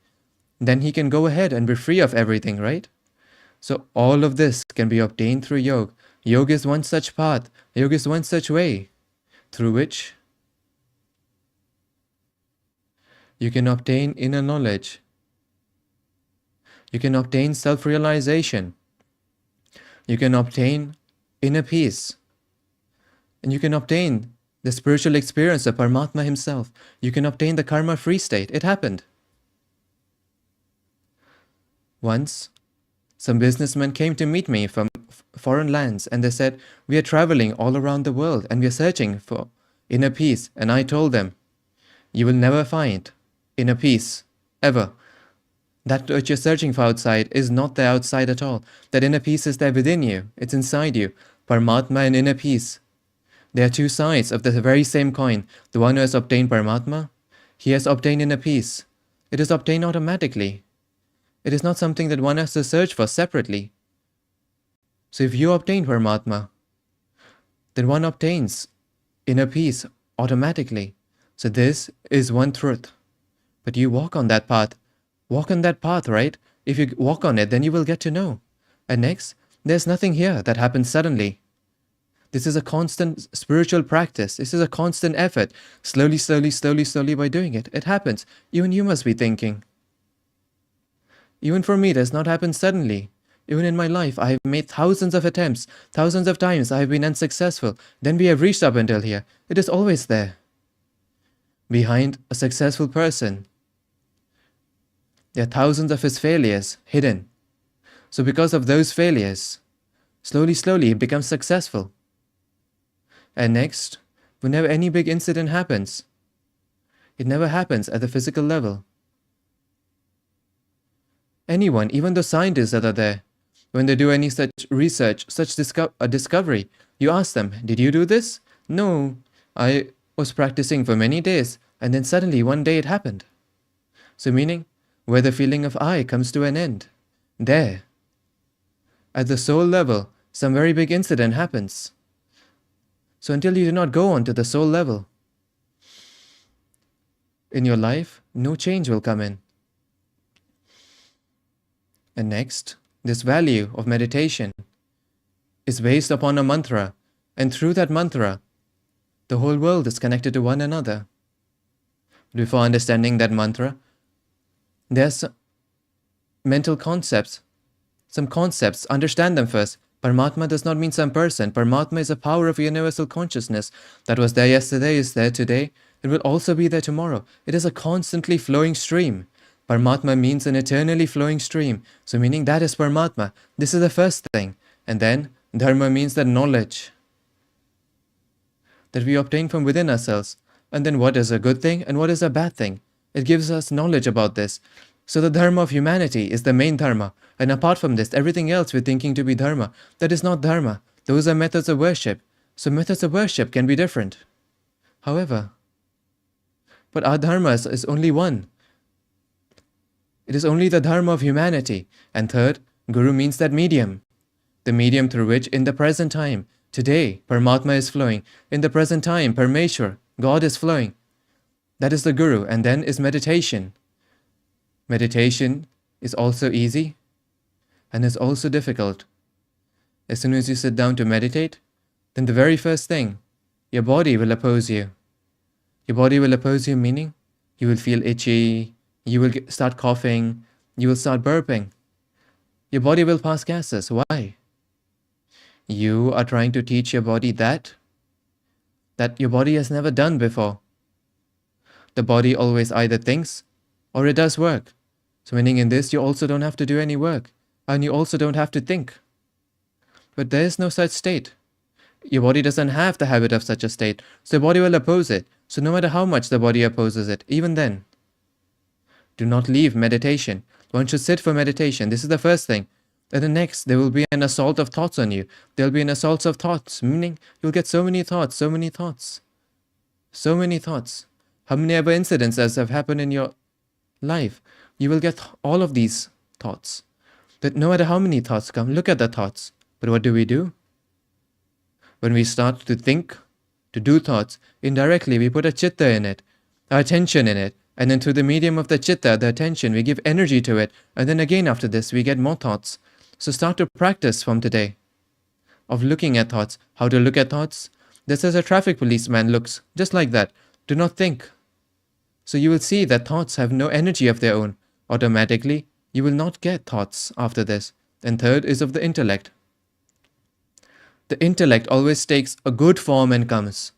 then he can go ahead and be free of everything, right? So all of this can be obtained through yoga. Yoga is one such path. Yoga is one such way through which you can obtain inner knowledge. You can obtain self-realization. You can obtain inner peace. And you can obtain the spiritual experience of Paramatma himself. You can obtain the karma-free state. It happened. Once, some businessmen came to meet me from foreign lands and they said, we are traveling all around the world and we are searching for inner peace. And I told them, you will never find inner peace, ever. That which you're searching for outside is not there outside at all. That inner peace is there within you. It's inside you. Paramatma and inner peace. They are two sides of the very same coin. The one who has obtained Paramatma, he has obtained inner peace. It is obtained automatically. It is not something that one has to search for separately. So if you obtain Paramatma, then one obtains inner peace automatically. So this is one truth. But you walk on that path. Walk on that path, right? If you walk on it, then you will get to know. And next, there's nothing here that happens suddenly. This is a constant spiritual practice. This is a constant effort. Slowly by doing it, it happens. Even you must be thinking. Even for me, it has not happened suddenly. Even in my life, I have made thousands of attempts, thousands of times I have been unsuccessful. Then we have reached up until here. It is always there. Behind a successful person, there are thousands of his failures hidden. So because of those failures, slowly, he becomes successful. And next, whenever any big incident happens, it never happens at the physical level. Anyone, even the scientists that are there, when they do any such research, such discovery, you ask them, did you do this? No, I was practicing for many days, and then suddenly one day it happened. So meaning, where the feeling of I comes to an end, there, at the soul level, some very big incident happens. So until you do not go on to the soul level, in your life, no change will come in. And next, this value of meditation is based upon a mantra, and through that mantra, the whole world is connected to one another. Before understanding that mantra, there's mental concepts. Some concepts, understand them first. Paramatma does not mean some person. Paramatma is a power of universal consciousness that was there yesterday, is there today. It will also be there tomorrow. It is a constantly flowing stream. Paramatma means an eternally flowing stream. So meaning that is Paramatma. This is the first thing. And then Dharma means the knowledge that we obtain from within ourselves. And then what is a good thing and what is a bad thing? It gives us knowledge about this. So the Dharma of humanity is the main Dharma. And apart from this, everything else we're thinking to be Dharma, that is not Dharma. Those are methods of worship. So methods of worship can be different. However, but our Dharma is only one. It is only the Dharma of humanity. And third, Guru means that medium. The medium through which in the present time, today, Paramatma is flowing. In the present time, Parameshwar, God is flowing. That is the Guru. And then is meditation. Meditation is also easy and is also difficult. As soon as you sit down to meditate, then the very first thing, your body will oppose you. Your body will oppose you, meaning you will feel itchy, you will start coughing, you will start burping. Your body will pass gases. Why? You are trying to teach your body that your body has never done before. The body always either thinks or it does work. So meaning in this, you also don't have to do any work. And you also don't have to think. But there is no such state. Your body doesn't have the habit of such a state. So the body will oppose it. So no matter how much the body opposes it, even then, do not leave meditation. One should sit for meditation. This is the first thing. And the next, there will be an assault of thoughts on you. There will be an assault of thoughts, meaning you'll get so many thoughts, so many thoughts. So many thoughts. How many ever incidents as have happened in your life, you will get all of these thoughts. That no matter how many thoughts come, look at the thoughts. But what do? When we start to think, to do thoughts, indirectly we put a chitta in it, our attention in it, and then through the medium of the chitta, the attention, we give energy to it, and then again after this we get more thoughts. So start to practice from today of looking at thoughts. How to look at thoughts? Just as a traffic policeman looks, just like that. Do not think. So you will see that thoughts have no energy of their own. Automatically, you will not get thoughts after this. And third is of the intellect. The intellect always takes a good form and comes.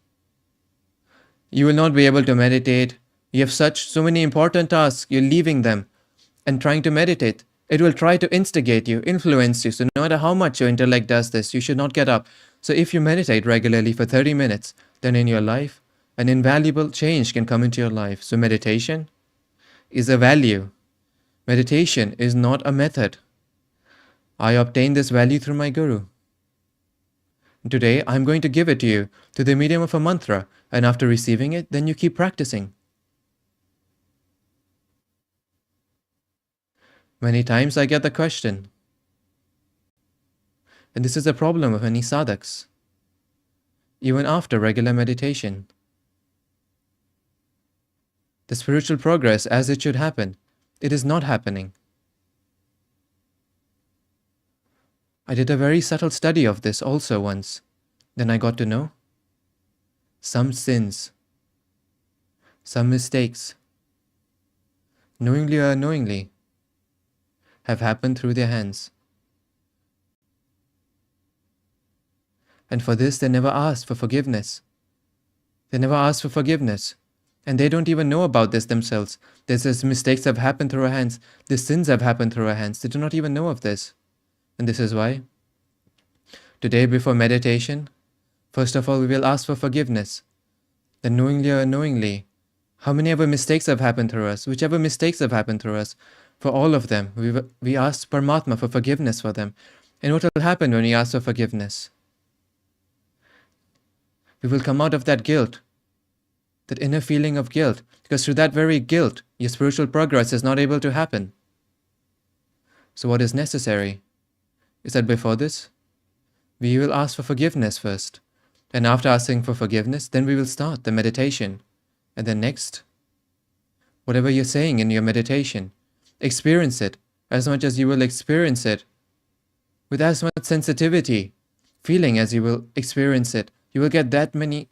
You will not be able to meditate. You have so many important tasks, you're leaving them and trying to meditate. It will try to instigate you, influence you. So no matter how much your intellect does this, you should not get up. So if you meditate regularly for 30 minutes, then in your life, an invaluable change can come into your life. So meditation is a value. Meditation is not a method. I obtained this value through my Guru. Today, I'm going to give it to you through the medium of a mantra. And after receiving it, then you keep practicing. Many times I get the question, and this is a problem of many sadhaks, even after regular meditation. The spiritual progress as it should happen, it is not happening. I did a very subtle study of this also once. Then I got to know some sins, some mistakes, knowingly or unknowingly, have happened through their hands. And for this, they never asked for forgiveness. They never asked for forgiveness. And they don't even know about this themselves. These mistakes have happened through our hands. These sins have happened through our hands. They do not even know of this. And this is why today, before meditation, first of all, we will ask for forgiveness. Then knowingly or unknowingly, how many ever mistakes have happened through us, whichever mistakes have happened through us, for all of them, we ask Paramatma for forgiveness for them. And what will happen when we ask for forgiveness? We will come out of that guilt, that inner feeling of guilt, because through that very guilt, your spiritual progress is not able to happen. So what is necessary is that before this, we will ask for forgiveness first. And after asking for forgiveness, then we will start the meditation. And then next, whatever you're saying in your meditation, experience it as much as you will experience it, with as much sensitivity, feeling as you will experience it. You will get that many,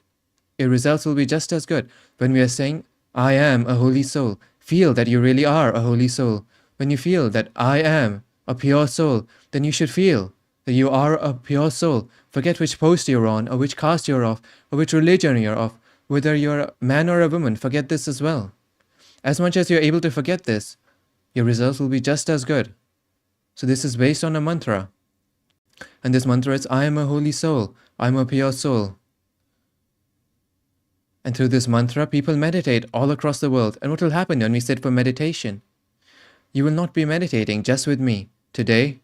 your results will be just as good. When we are saying, I am a holy soul, feel that you really are a holy soul. When you feel that I am a pure soul, then you should feel that you are a pure soul. Forget which post you're on, or which caste you're of, or which religion you're of, whether you're a man or a woman, forget this as well. As much as you're able to forget this, your results will be just as good. So this is based on a mantra. And this mantra is, I am a holy soul, I am a pure soul. And through this mantra, people meditate all across the world. And what will happen when we sit for meditation? You will not be meditating just with me. Today,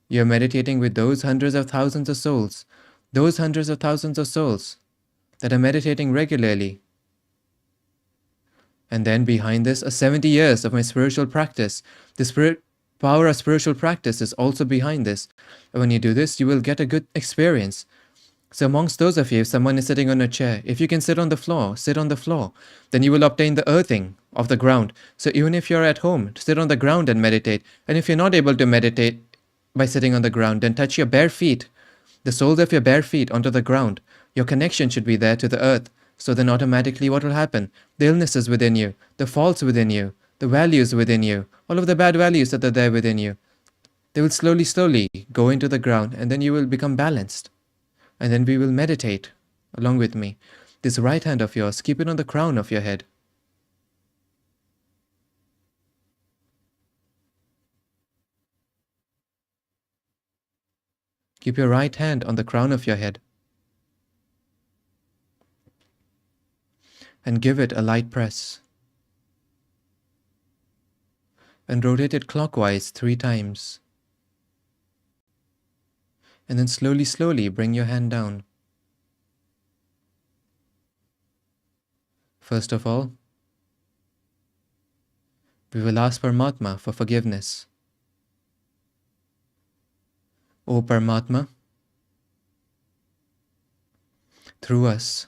you are meditating with those hundreds of thousands of souls. Those hundreds of thousands of souls that are meditating regularly. And then behind this are 70 years of my spiritual practice. The power of spiritual practice is also behind this. And when you do this, you will get a good experience. So amongst those of you, if someone is sitting on a chair, if you can sit on the floor, sit on the floor. Then you will obtain the earthing of the ground. So even if you're at home, sit on the ground and meditate. And if you're not able to meditate by sitting on the ground, then touch your bare feet, the soles of your bare feet onto the ground. Your connection should be there to the earth. So then automatically what will happen? The illnesses within you, the faults within you, the values within you, all of the bad values that are there within you, they will slowly go into the ground, and then you will become balanced. And then we will meditate along with me. This right hand of yours, keep it on the crown of your head. Keep your right hand on the crown of your head. And give it a light press. And rotate it clockwise 3 times. And then slowly bring your hand down. First of all, we will ask Paramatma for forgiveness. O Paramatma, through us,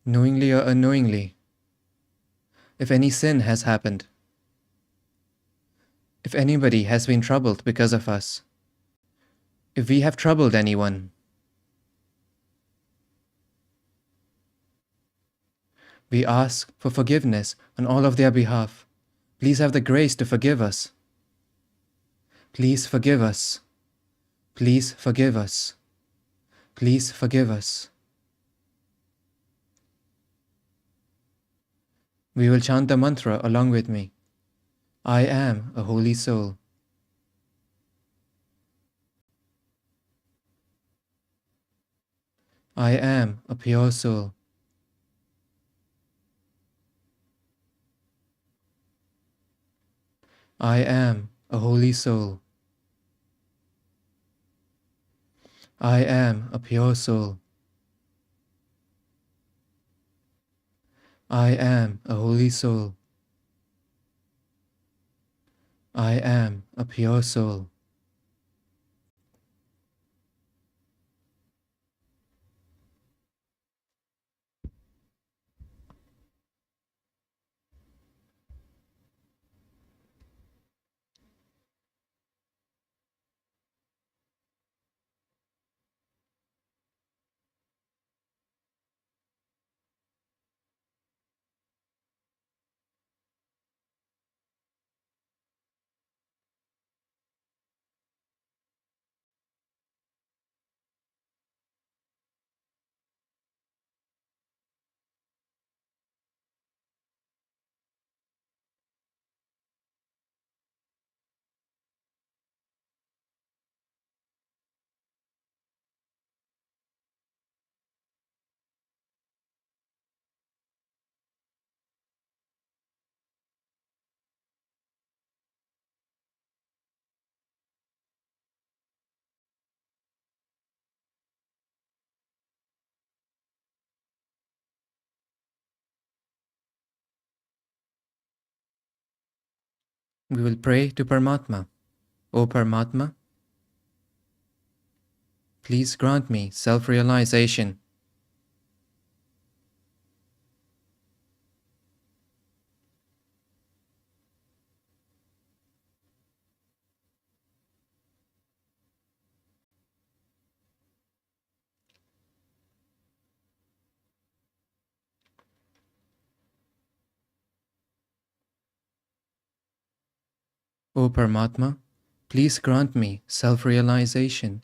knowingly or unknowingly, if any sin has happened, if anybody has been troubled because of us, if we have troubled anyone, we ask for forgiveness on all of their behalf. Please have the grace to forgive us. Please forgive us. Please forgive us. Please forgive us. We will chant the mantra along with me. I am a holy soul. I am a pure soul. I am a holy soul. I am a pure soul. I am a holy soul. I am a pure soul. We will pray to Paramatma. O Paramatma, please grant me self-realization. O Paramatma, please grant me self-realization.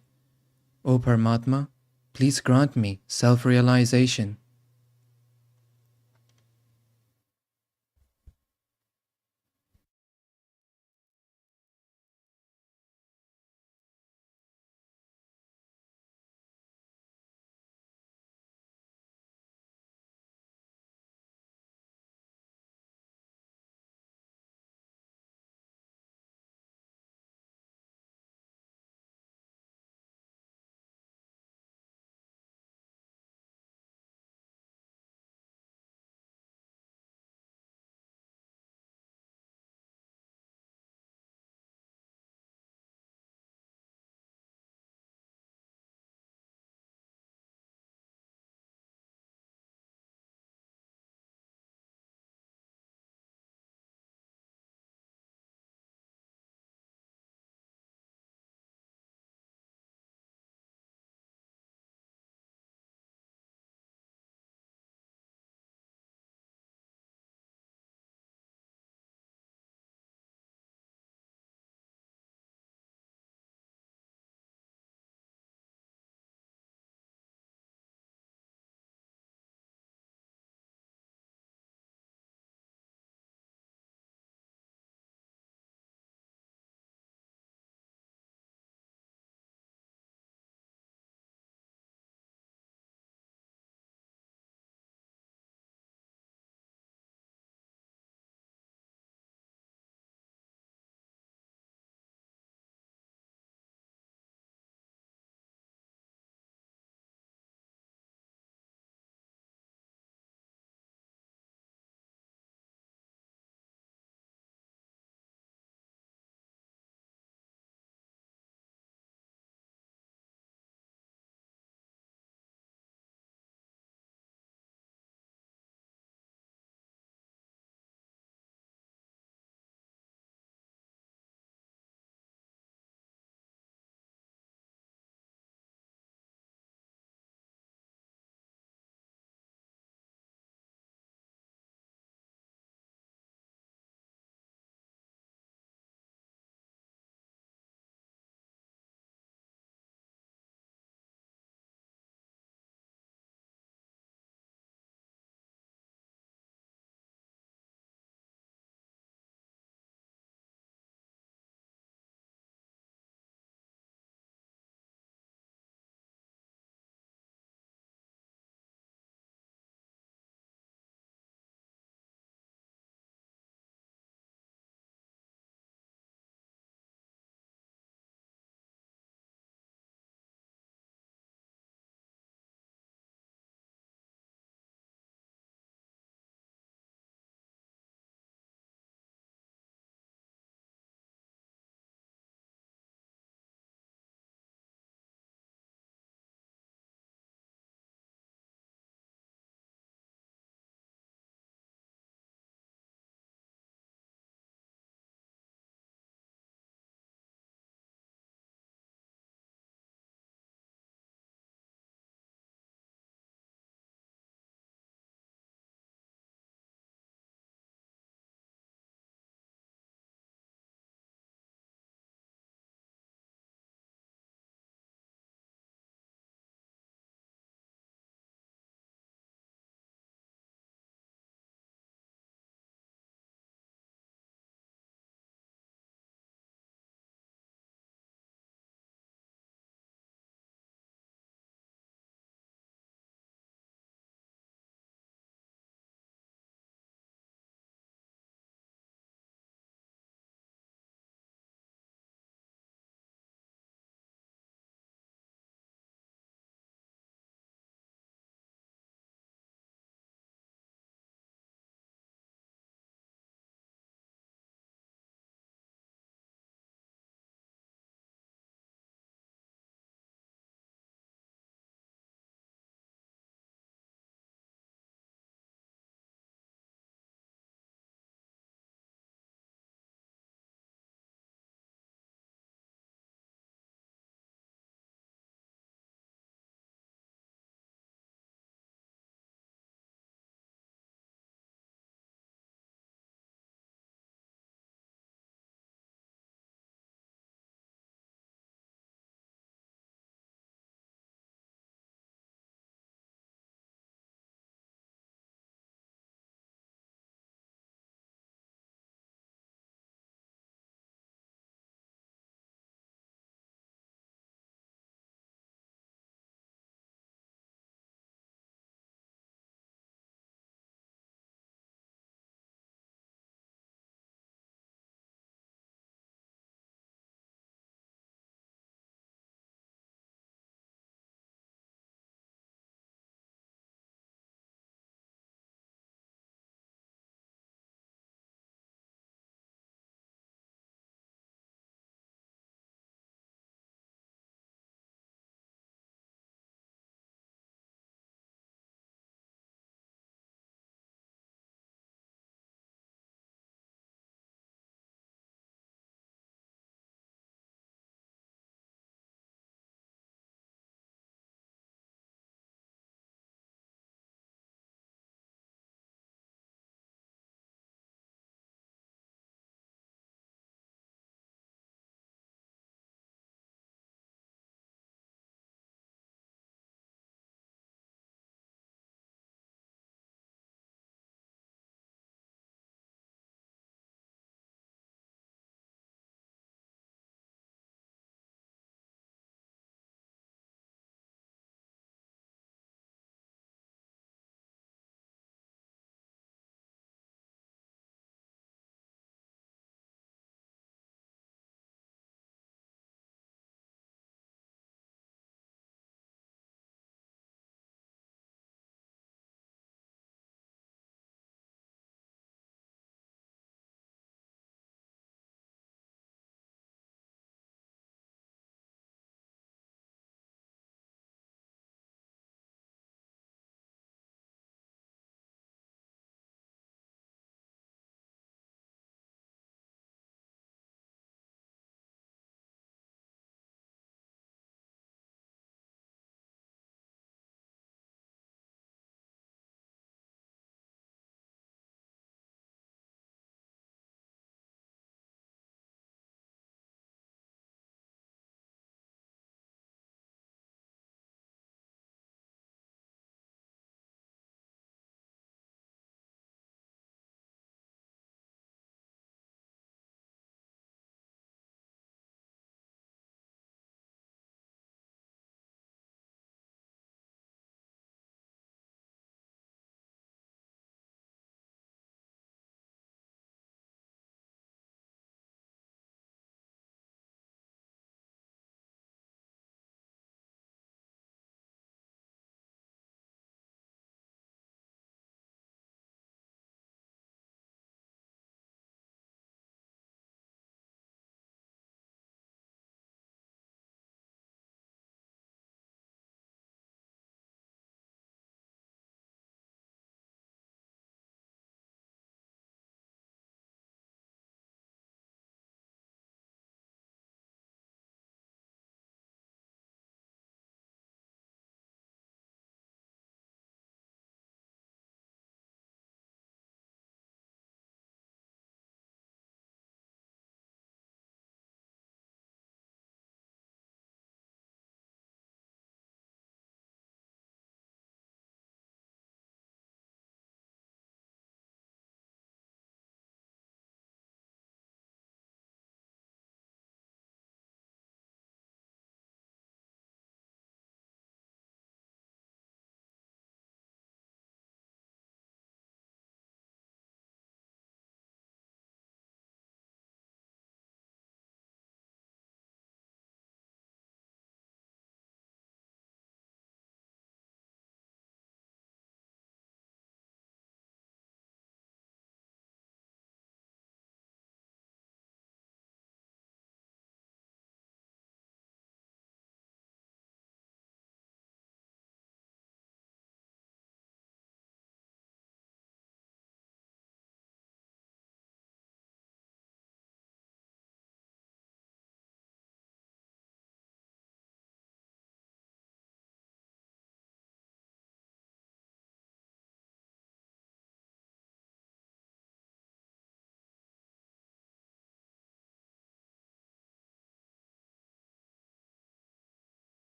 O Paramatma, please grant me self-realization.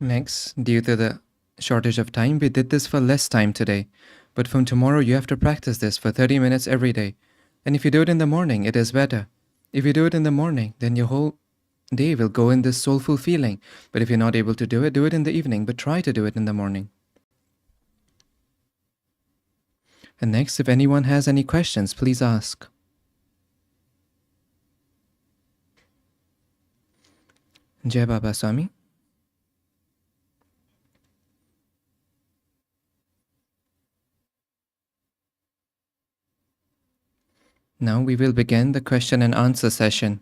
Next, due to the shortage of time, we did this for less time today. But from tomorrow, you have to practice this for 30 minutes every day. And if you do it in the morning, it is better. If you do it in the morning, then your whole day will go in this soulful feeling. But if you're not able to do it in the evening, but try to do it in the morning. And next, if anyone has any questions, please ask. Jai Baba Swami. Now we will begin the question and answer session.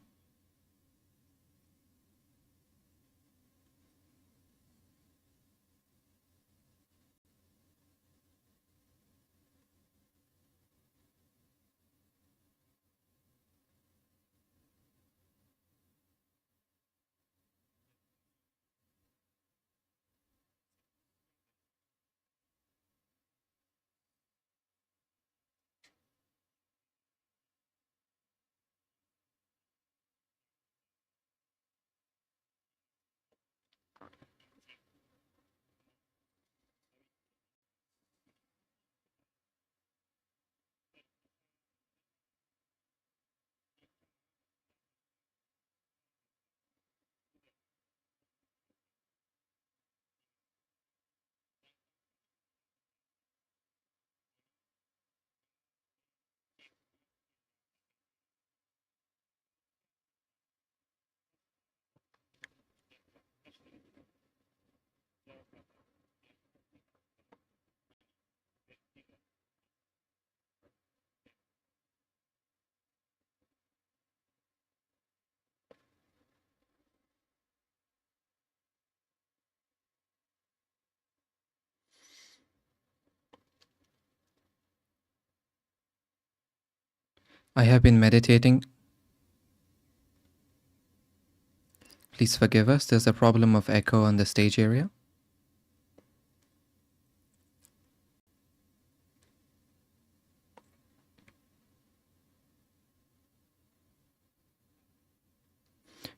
I have been meditating. Please forgive us, there's a problem of echo on the stage area.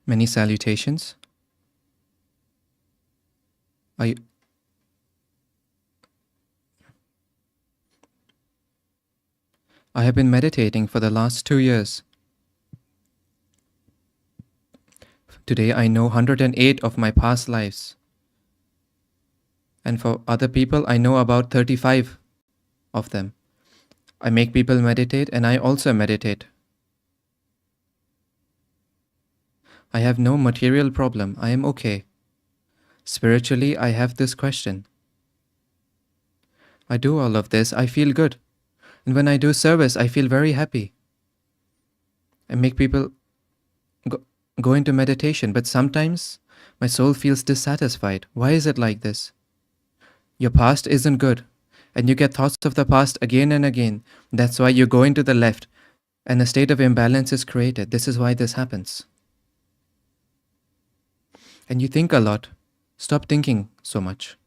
Many salutations. I have been meditating for the last 2 years. Today I know 108 of my past lives. And for other people, I know about 35 of them. I make people meditate and I also meditate. I have no material problem. I am okay. Spiritually, I have this question. I do all of this, I feel good. And when I do service, I feel very happy. I make people go into meditation, but sometimes my soul feels dissatisfied. Why is it like this? Your past isn't good, and you get thoughts of the past again and again. That's why you go into the left, and a state of imbalance is created. This is why this happens. And you think a lot. Stop thinking so much.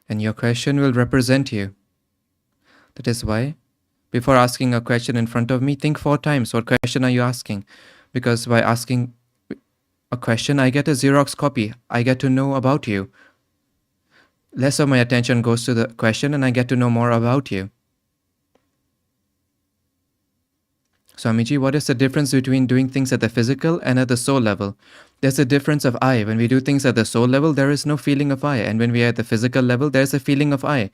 And your question will represent you. That is why, before asking a question in front of me, think 4 times, what question are you asking? Because by asking a question, I get a Xerox copy. I get to know about you. Less of my attention goes to the question and I get to know more about you. Swamiji, what is the difference between doing things at the physical and at the soul level? There's a difference of I. When we do things at the soul level, there is no feeling of I. And when we are at the physical level, there's a feeling of I.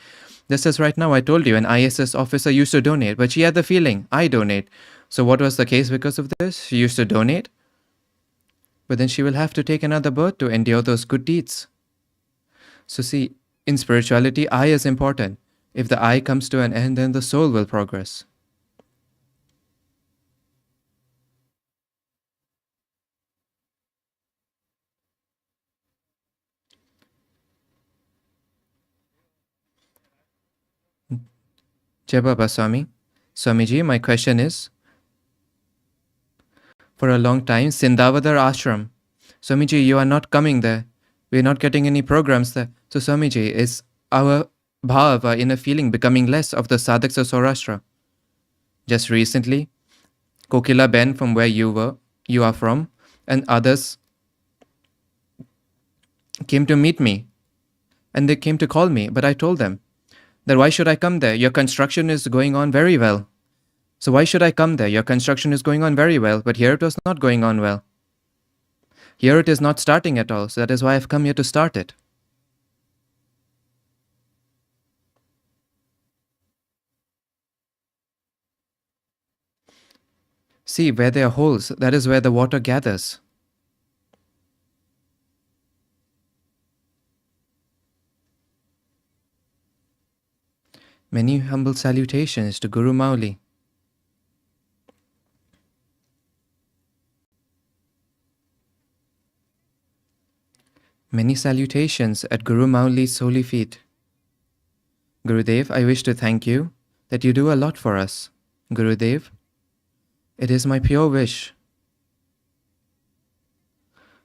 Just as right now, I told you, an ISS officer used to donate, but she had the feeling, I donate. So what was the case because of this? She used to donate, but then she will have to take another birth to endure those good deeds. So see, in spirituality, I is important. If the I comes to an end, then the soul will progress. Jai Baba Swami. Swamiji, my question is, for a long time, Sindhavadar Ashram. Swamiji, you are not coming there. We are not getting any programs there. So Swamiji, is our bhava, inner feeling becoming less of the sadhaks of Saurashtra. Just recently, Kokila Ben from where you are from, and others came to meet me, and they came to call me, but I told them that why should I come there? Your construction is going on very well. So why should I come there? Your construction is going on very well, but here it was not going on well. Here it is not starting at all, so that is why I've come here to start it. See, where there are holes, that is where the water gathers. Many humble salutations to Guru Mauli. Many salutations at Guru Mauli's holy feet. Gurudev, I wish to thank you that you do a lot for us. Gurudev, it is my pure wish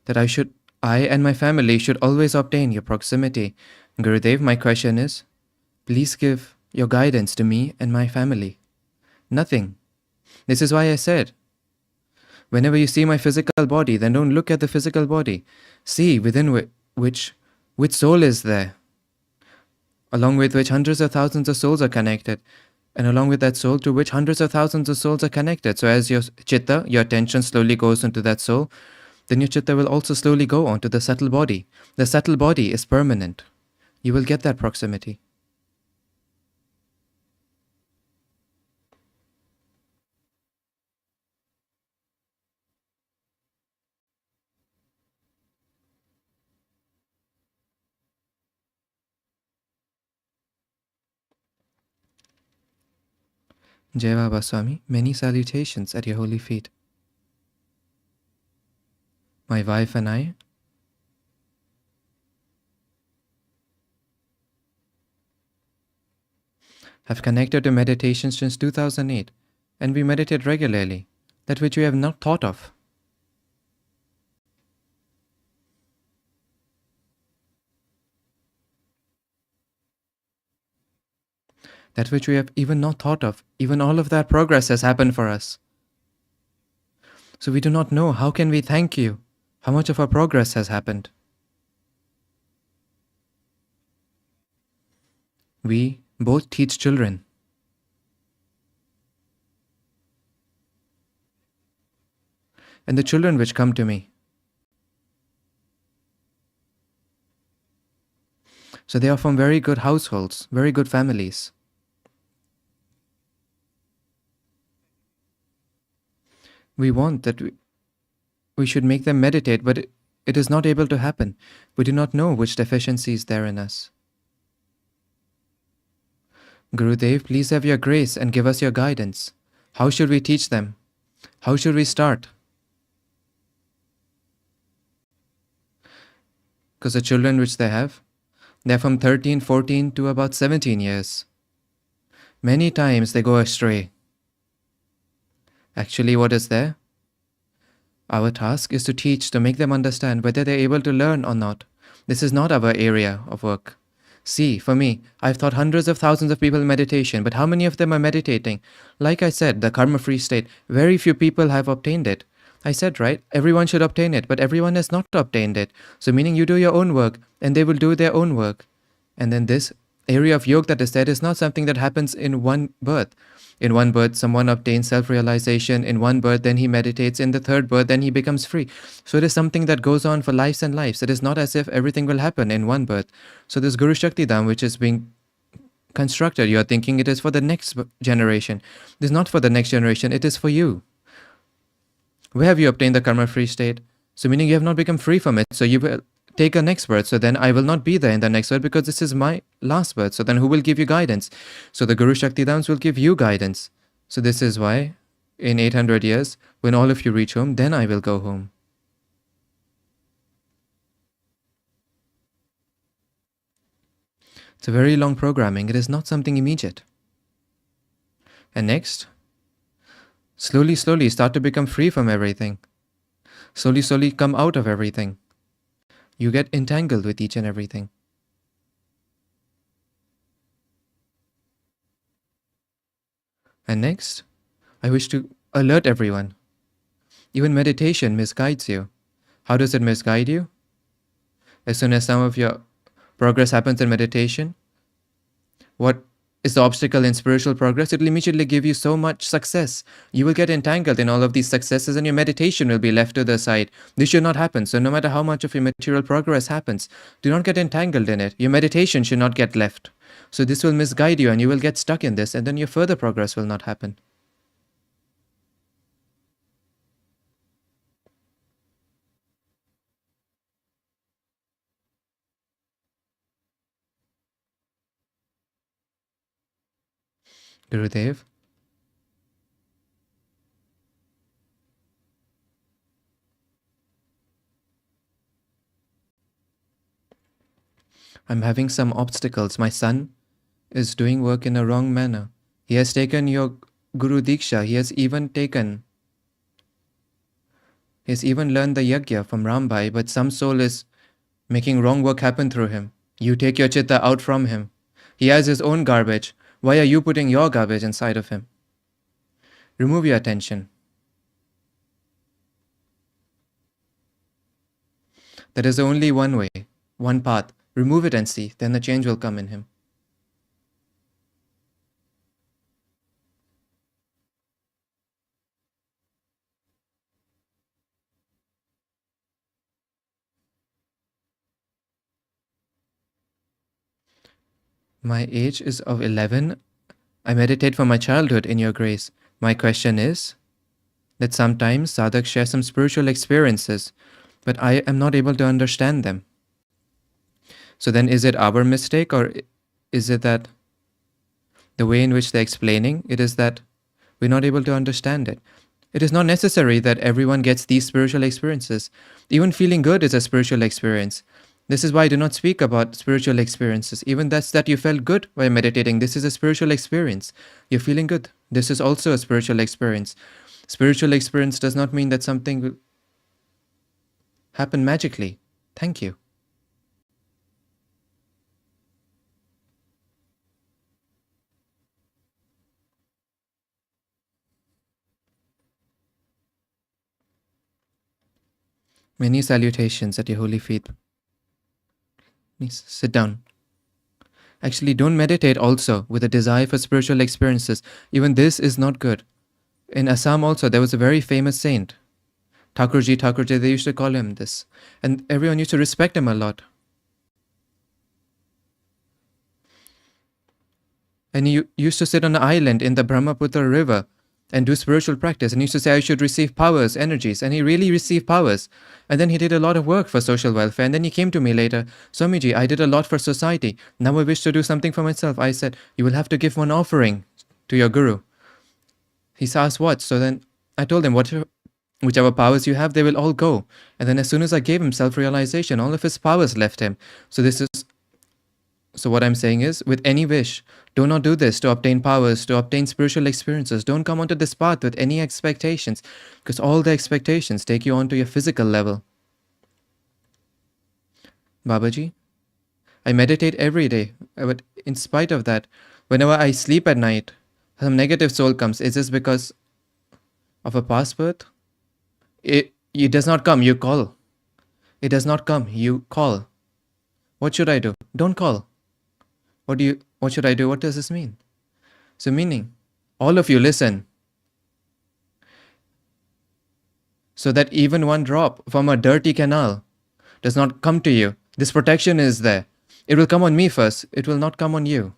that I and my family should always obtain your proximity. Gurudev, my question is, please give your guidance to me and my family. Nothing. This is why I said, whenever you see my physical body, then don't look at the physical body. See within which soul is there, along with which hundreds of thousands of souls are connected, and along with that soul to which hundreds of thousands of souls are connected. So as your chitta, your attention slowly goes into that soul, then your chitta will also slowly go on to the subtle body. The subtle body is permanent. You will get that proximity. Jai Baba Swami, many salutations at your holy feet. My wife and I have connected to meditation since 2008, and we meditate regularly, that which we have not thought of. That which we have even not thought of, even all of that progress has happened for us. So we do not know how can we thank you, how much of our progress has happened. We both teach children. And the children which come to me, so they are from very good households, very good families. We want that we should make them meditate, but it is not able to happen. We do not know which deficiency is there in us. Gurudev, please have your grace and give us your guidance. How should we teach them? How should we start? Because the children which they have, they're from 13, 14 to about 17 years. Many times they go astray. Actually, what is there? Our task is to teach, to make them understand whether they're able to learn or not. This is not our area of work. See, for me, I've taught hundreds of thousands of people meditation, but how many of them are meditating? Like I said, the karma-free state, very few people have obtained it. I said, right, everyone should obtain it, but everyone has not obtained it. So meaning you do your own work, and they will do their own work. And then this area of yoga that is there is not something that happens in one birth. In one birth, someone obtains self-realization. In one birth, then he meditates. In the third birth, then he becomes free. So it is something that goes on for lives and lives. It is not as if everything will happen in one birth. So this Guru Shakti Dham, which is being constructed, you are thinking it is for the next generation. It is not for the next generation. It is for you. Where have you obtained the karma-free state? So meaning you have not become free from it. So you will take a next birth. So then I will not be there in the next birth because this is my last birth. So then who will give you guidance? So the Guru Shakti Dhams will give you guidance. So this is why in 800 years, when all of you reach home, then I will go home. It's a very long programming. It is not something immediate. And next, slowly, slowly start to become free from everything. Slowly, slowly come out of everything. You get entangled with each and everything. And next, I wish to alert everyone. Even meditation misguides you. How does it misguide you? As soon as some of your progress happens in meditation, what is the obstacle in spiritual progress? It will immediately give you so much success. You will get entangled in all of these successes and your meditation will be left to the side. This should not happen. So no matter how much of your material progress happens, do not get entangled in it. Your meditation should not get left. So this will misguide you and you will get stuck in this and then your further progress will not happen. Gurudev, I'm having some obstacles. My son is doing work in a wrong manner. He has taken your Guru Diksha. He has even learned the yajna from Rambai, but some soul is making wrong work happen through him. You take your chitta out from him. He has his own garbage. Why are you putting your garbage inside of him? Remove your attention. There is only one way, one path. Remove it and see, then the change will come in him. My age is of 11. I meditate from my childhood in your grace. My question is that sometimes sadhaks share some spiritual experiences, but I am not able to understand them. So then is it our mistake or is it that the way in which they're explaining it is that we're not able to understand it? It is not necessary that everyone gets these spiritual experiences. Even feeling good is a spiritual experience. This is why I do not speak about spiritual experiences. Even that you felt good while meditating, this is a spiritual experience. You're feeling good. This is also a spiritual experience. Spiritual experience does not mean that something will happen magically. Thank you. Many salutations at your holy feet. Please sit down. Actually, don't meditate also with a desire for spiritual experiences. Even this is not good. In Assam also, there was a very famous saint. Thakurji, they used to call him this. And everyone used to respect him a lot. And he used to sit on an island in the Brahmaputra river and do spiritual practice. And he used to say, I should receive powers, energies. And he really received powers. And then he did a lot of work for social welfare. And then he came to me later, Swamiji, I did a lot for society. Now I wish to do something for myself. I said, you will have to give one offering to your guru. He asked what? So then I told him, whichever powers you have, they will all go. And then as soon as I gave him self-realization, all of his powers left him. So what I'm saying is, with any wish, do not do this to obtain powers, to obtain spiritual experiences. Don't come onto this path with any expectations, because all the expectations take you onto your physical level. Babaji, I meditate every day, but in spite of that, whenever I sleep at night, some negative soul comes. Is this because of a past birth? It does not come, you call. It does not come, you call. What should I do? Don't call. What should I do? What does this mean? So meaning, all of you listen. So that even one drop from a dirty canal does not come to you. This protection is there. It will come on me first. It will not come on you.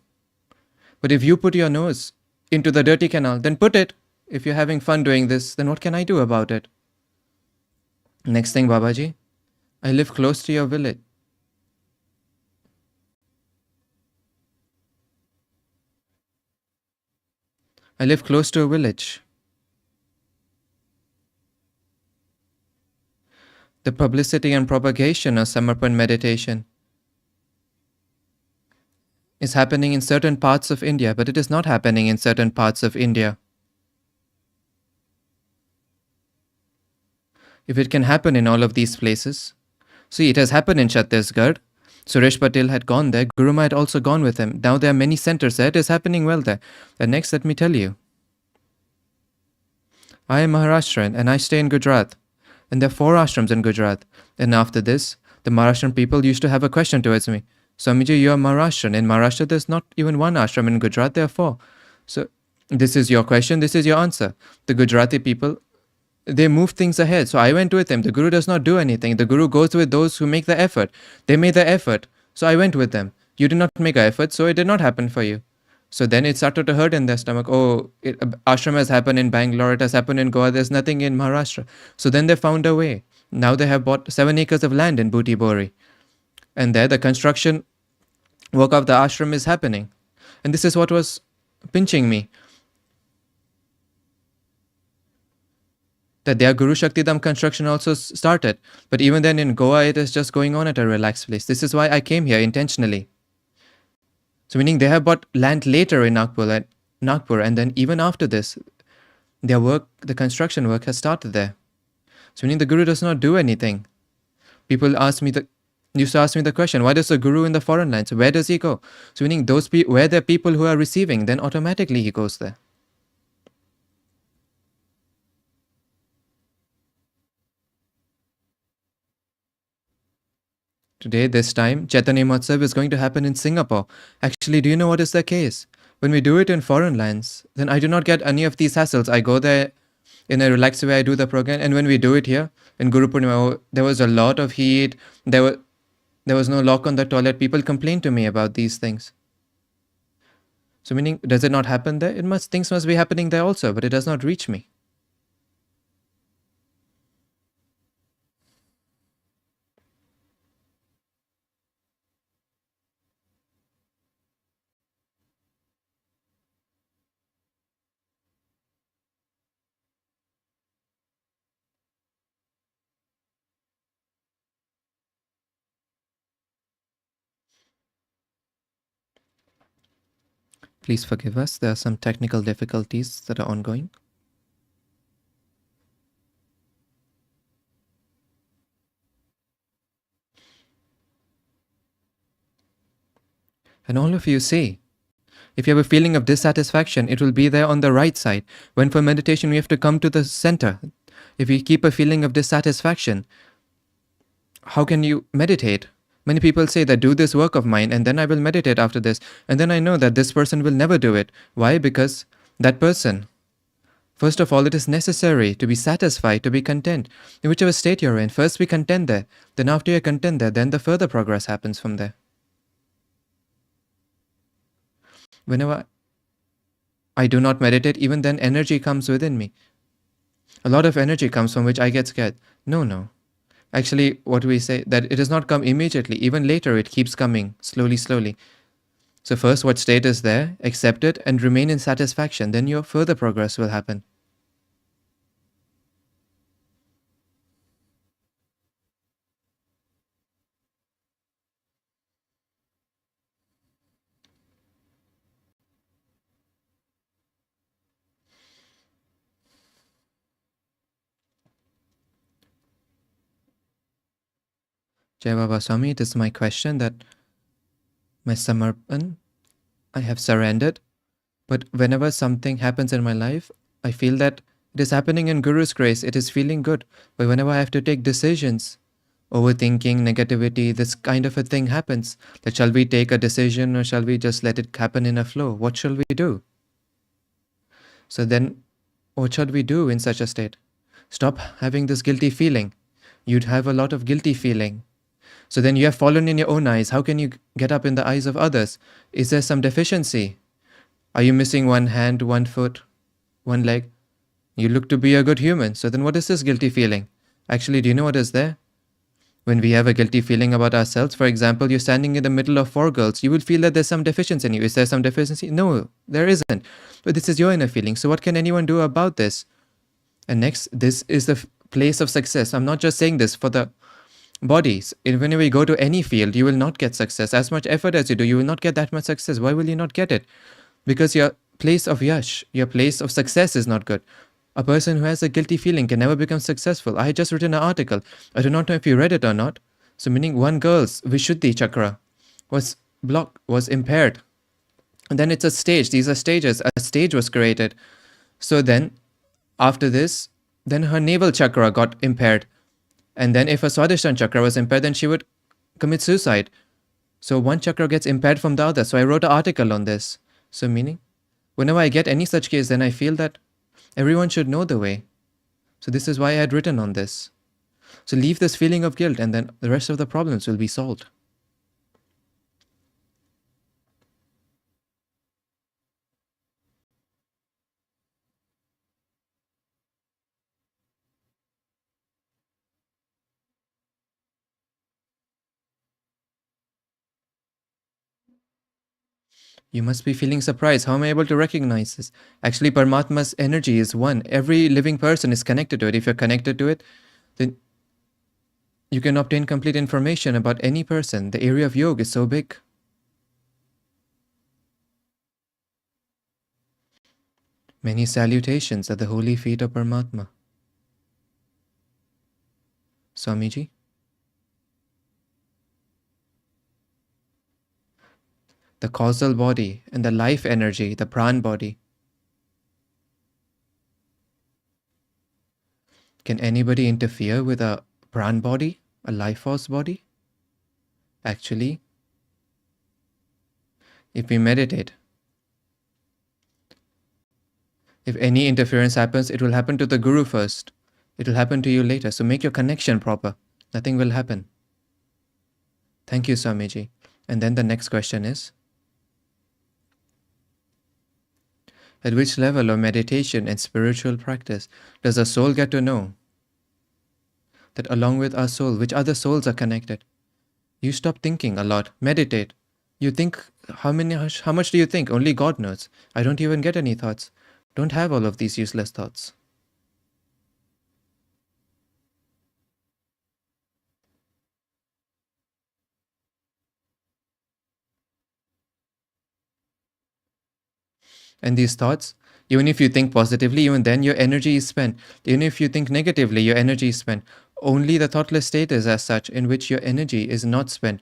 But if you put your nose into the dirty canal, then put it. If you're having fun doing this, then what can I do about it? Next thing, Babaji, I live close to your village. I live close to a village. The publicity and propagation of Samarpan meditation is happening in certain parts of India, but it is not happening in certain parts of India. If it can happen in all of these places, see, it has happened in Chhattisgarh. Suresh Patel had gone there. Guruma had also gone with him. Now there are many centers there. It is happening well there. And next, let me tell you. I am Maharashtrian and I stay in Gujarat. And there are 4 ashrams in Gujarat. And after this, the Maharashtrian people used to have a question towards me. Swamiji, you are Maharashtrian. In Maharashtra, there's not even 1 ashram. In Gujarat, there are 4. So this is your question, this is your answer. The Gujarati people, they move things ahead. So I went with them. The Guru does not do anything. The Guru goes with those who make the effort. They made the effort. So I went with them. You did not make an effort, so it did not happen for you. So then it started to hurt in their stomach. Oh, ashram has happened in Bangalore, it has happened in Goa, there's nothing in Maharashtra. So then they found a way. Now they have bought 7 acres of land in Booty Bori. And there the construction work of the ashram is happening. And this is what was pinching me. That their Guru Shaktidam construction also started. But even then in Goa, it is just going on at a relaxed place. This is why I came here intentionally. So meaning they have bought land later in Nagpur, and then even after this, their work, the construction work has started there. So meaning the Guru does not do anything. People used to ask me the question, why does the Guru in the foreign lands? Where does he go? So meaning where there are people who are receiving, then automatically he goes there. Today, this time, Chaitanya Mahotsav is going to happen in Singapore. Actually, do you know what is the case? When we do it in foreign lands, then I do not get any of these hassles. I go there in a relaxed way, I do the program. And when we do it here, in Guru Purnima, there was a lot of heat. There was no lock on the toilet. People complained to me about these things. So meaning, does it not happen there? Things must be happening there also, but it does not reach me. Please forgive us. There are some technical difficulties that are ongoing. And all of you see, if you have a feeling of dissatisfaction, it will be there on the right side. When for meditation, we have to come to the center. If you keep a feeling of dissatisfaction, how can you meditate? Many people say that do this work of mine and then I will meditate after this. And then I know that this person will never do it. Why? Because that person, first of all, it is necessary to be satisfied, to be content. In whichever state you're in, first be content there. Then after you're content there, then the further progress happens from there. Whenever I do not meditate, even then energy comes within me. A lot of energy comes from which I get scared. No. Actually, what we say, that it does not come immediately. Even later, it keeps coming, slowly. So first, what state is there, accept it and remain in satisfaction. Then your further progress will happen. Jai Baba Swami, it is my question that my samarpan, I have surrendered, but whenever something happens in my life, I feel that it is happening in Guru's grace, it is feeling good. But whenever I have to take decisions, overthinking, negativity, this kind of a thing happens. That shall we take a decision or shall we just let it happen in a flow? What shall we do? So then, what should we do in such a state? Stop having this guilty feeling. You'd have a lot of guilty feeling. So then you have fallen in your own eyes. How can you get up in the eyes of others? Is there some deficiency? Are you missing one hand, one foot, one leg? You look to be a good human. So then what is this guilty feeling? Actually, do you know what is there? When we have a guilty feeling about ourselves, for example, you're standing in the middle of 4 girls, you will feel that there's some deficiency in you. Is there some deficiency? No, there isn't. But this is your inner feeling. So what can anyone do about this? And next, this is the place of success. I'm not just saying this for the bodies. Whenever you go to any field, you will not get success. As much effort as you do, you will not get that much success. Why will you not get it? Because your place of yash, your place of success is not good. A person who has a guilty feeling can never become successful. I had just written an article. I do not know if you read it or not. So meaning one girl's Vishuddhi chakra was blocked, was impaired. And then it's a stage. These are stages. A stage was created. So then After this, then her navel chakra got impaired. And then if her Swadhisthana chakra was impaired, then she would commit suicide. So one chakra gets impaired from the other. So I wrote an article on this. So meaning, whenever I get any such case, then I feel that everyone should know the way. So this is why I had written on this. So leave this feeling of guilt, and then the rest of the problems will be solved. You must be feeling surprised. How am I able to recognize this? Actually, Paramatma's energy is one. Every living person is connected to it. If you're connected to it, then you can obtain complete information about any person. The area of yoga is so big. Many salutations at the holy feet of Paramatma. Swamiji? The causal body and the life energy, the pran body. Can anybody interfere with a pran body, a life force body? Actually, if we meditate, if any interference happens, it will happen to the Guru first. It will happen to you later. So make your connection proper. Nothing will happen. Thank you, Swamiji. And then the next question is, at which level of meditation and spiritual practice does a soul get to know that along with our soul, which other souls are connected? You stop thinking a lot. Meditate. You think, how much do you think? Only God knows. I don't even get any thoughts. Don't have all of these useless thoughts. And these thoughts, even if you think positively, even then your energy is spent. Even if you think negatively, your energy is spent. Only the thoughtless state is as such in which your energy is not spent.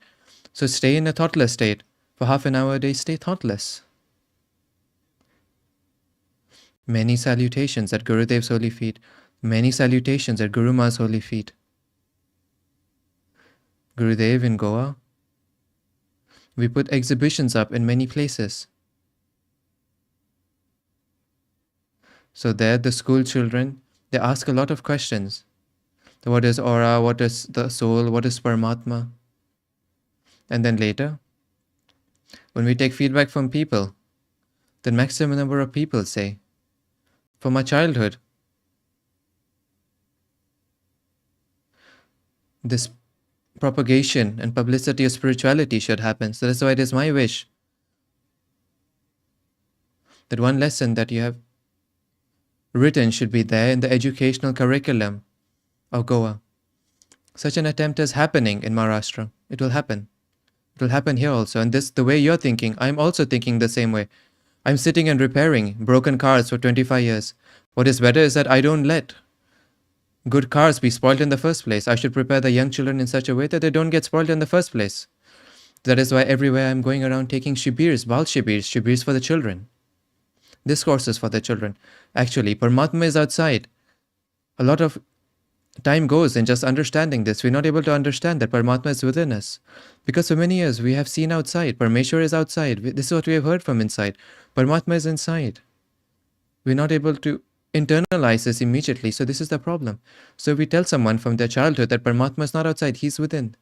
So stay in a thoughtless state. For half an hour a day, stay thoughtless. Many salutations at Gurudev's holy feet. Many salutations at Guru Ma's holy feet. Gurudev in Goa. We put exhibitions up in many places. So there, the school children, they ask a lot of questions. What is aura? What is the soul? What is Paramatma? And then later, when we take feedback from people, the maximum number of people say, from our childhood, this propagation and publicity of spirituality should happen. So that's why it is my wish that one lesson that you have written should be there in the educational curriculum of Goa. Such an attempt is happening in Maharashtra. It will happen. It will happen here also. And this, the way you're thinking, I'm also thinking the same way. I'm sitting and repairing broken cars for 25 years. What is better is that I don't let good cars be spoiled in the first place. I should prepare the young children in such a way that they don't get spoiled in the first place. That is why everywhere I'm going around taking shibirs, Bal shibirs, shibirs for the children. Discourses for the children. Actually, Paramatma is outside. A lot of time goes in just understanding this. We're not able to understand that Paramatma is within us. Because for many years we have seen outside. Parameshwar is outside. This is what we have heard from inside. Paramatma is inside. We're not able to internalize this immediately. So this is the problem. So we tell someone from their childhood that Paramatma is not outside, he's within.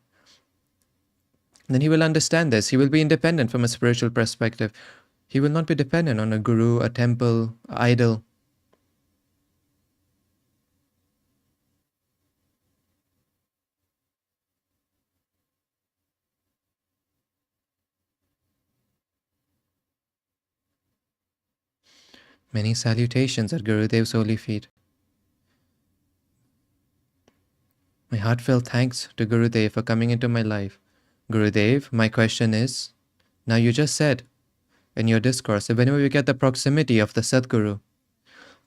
Then he will understand this. He will be independent from a spiritual perspective. He will not be dependent on a guru, a temple, an idol. Many salutations at Gurudev's holy feet. My heartfelt thanks to Gurudev for coming into my life. Gurudev, my question is, now you just said in your discourse that whenever you get the proximity of the Sadguru,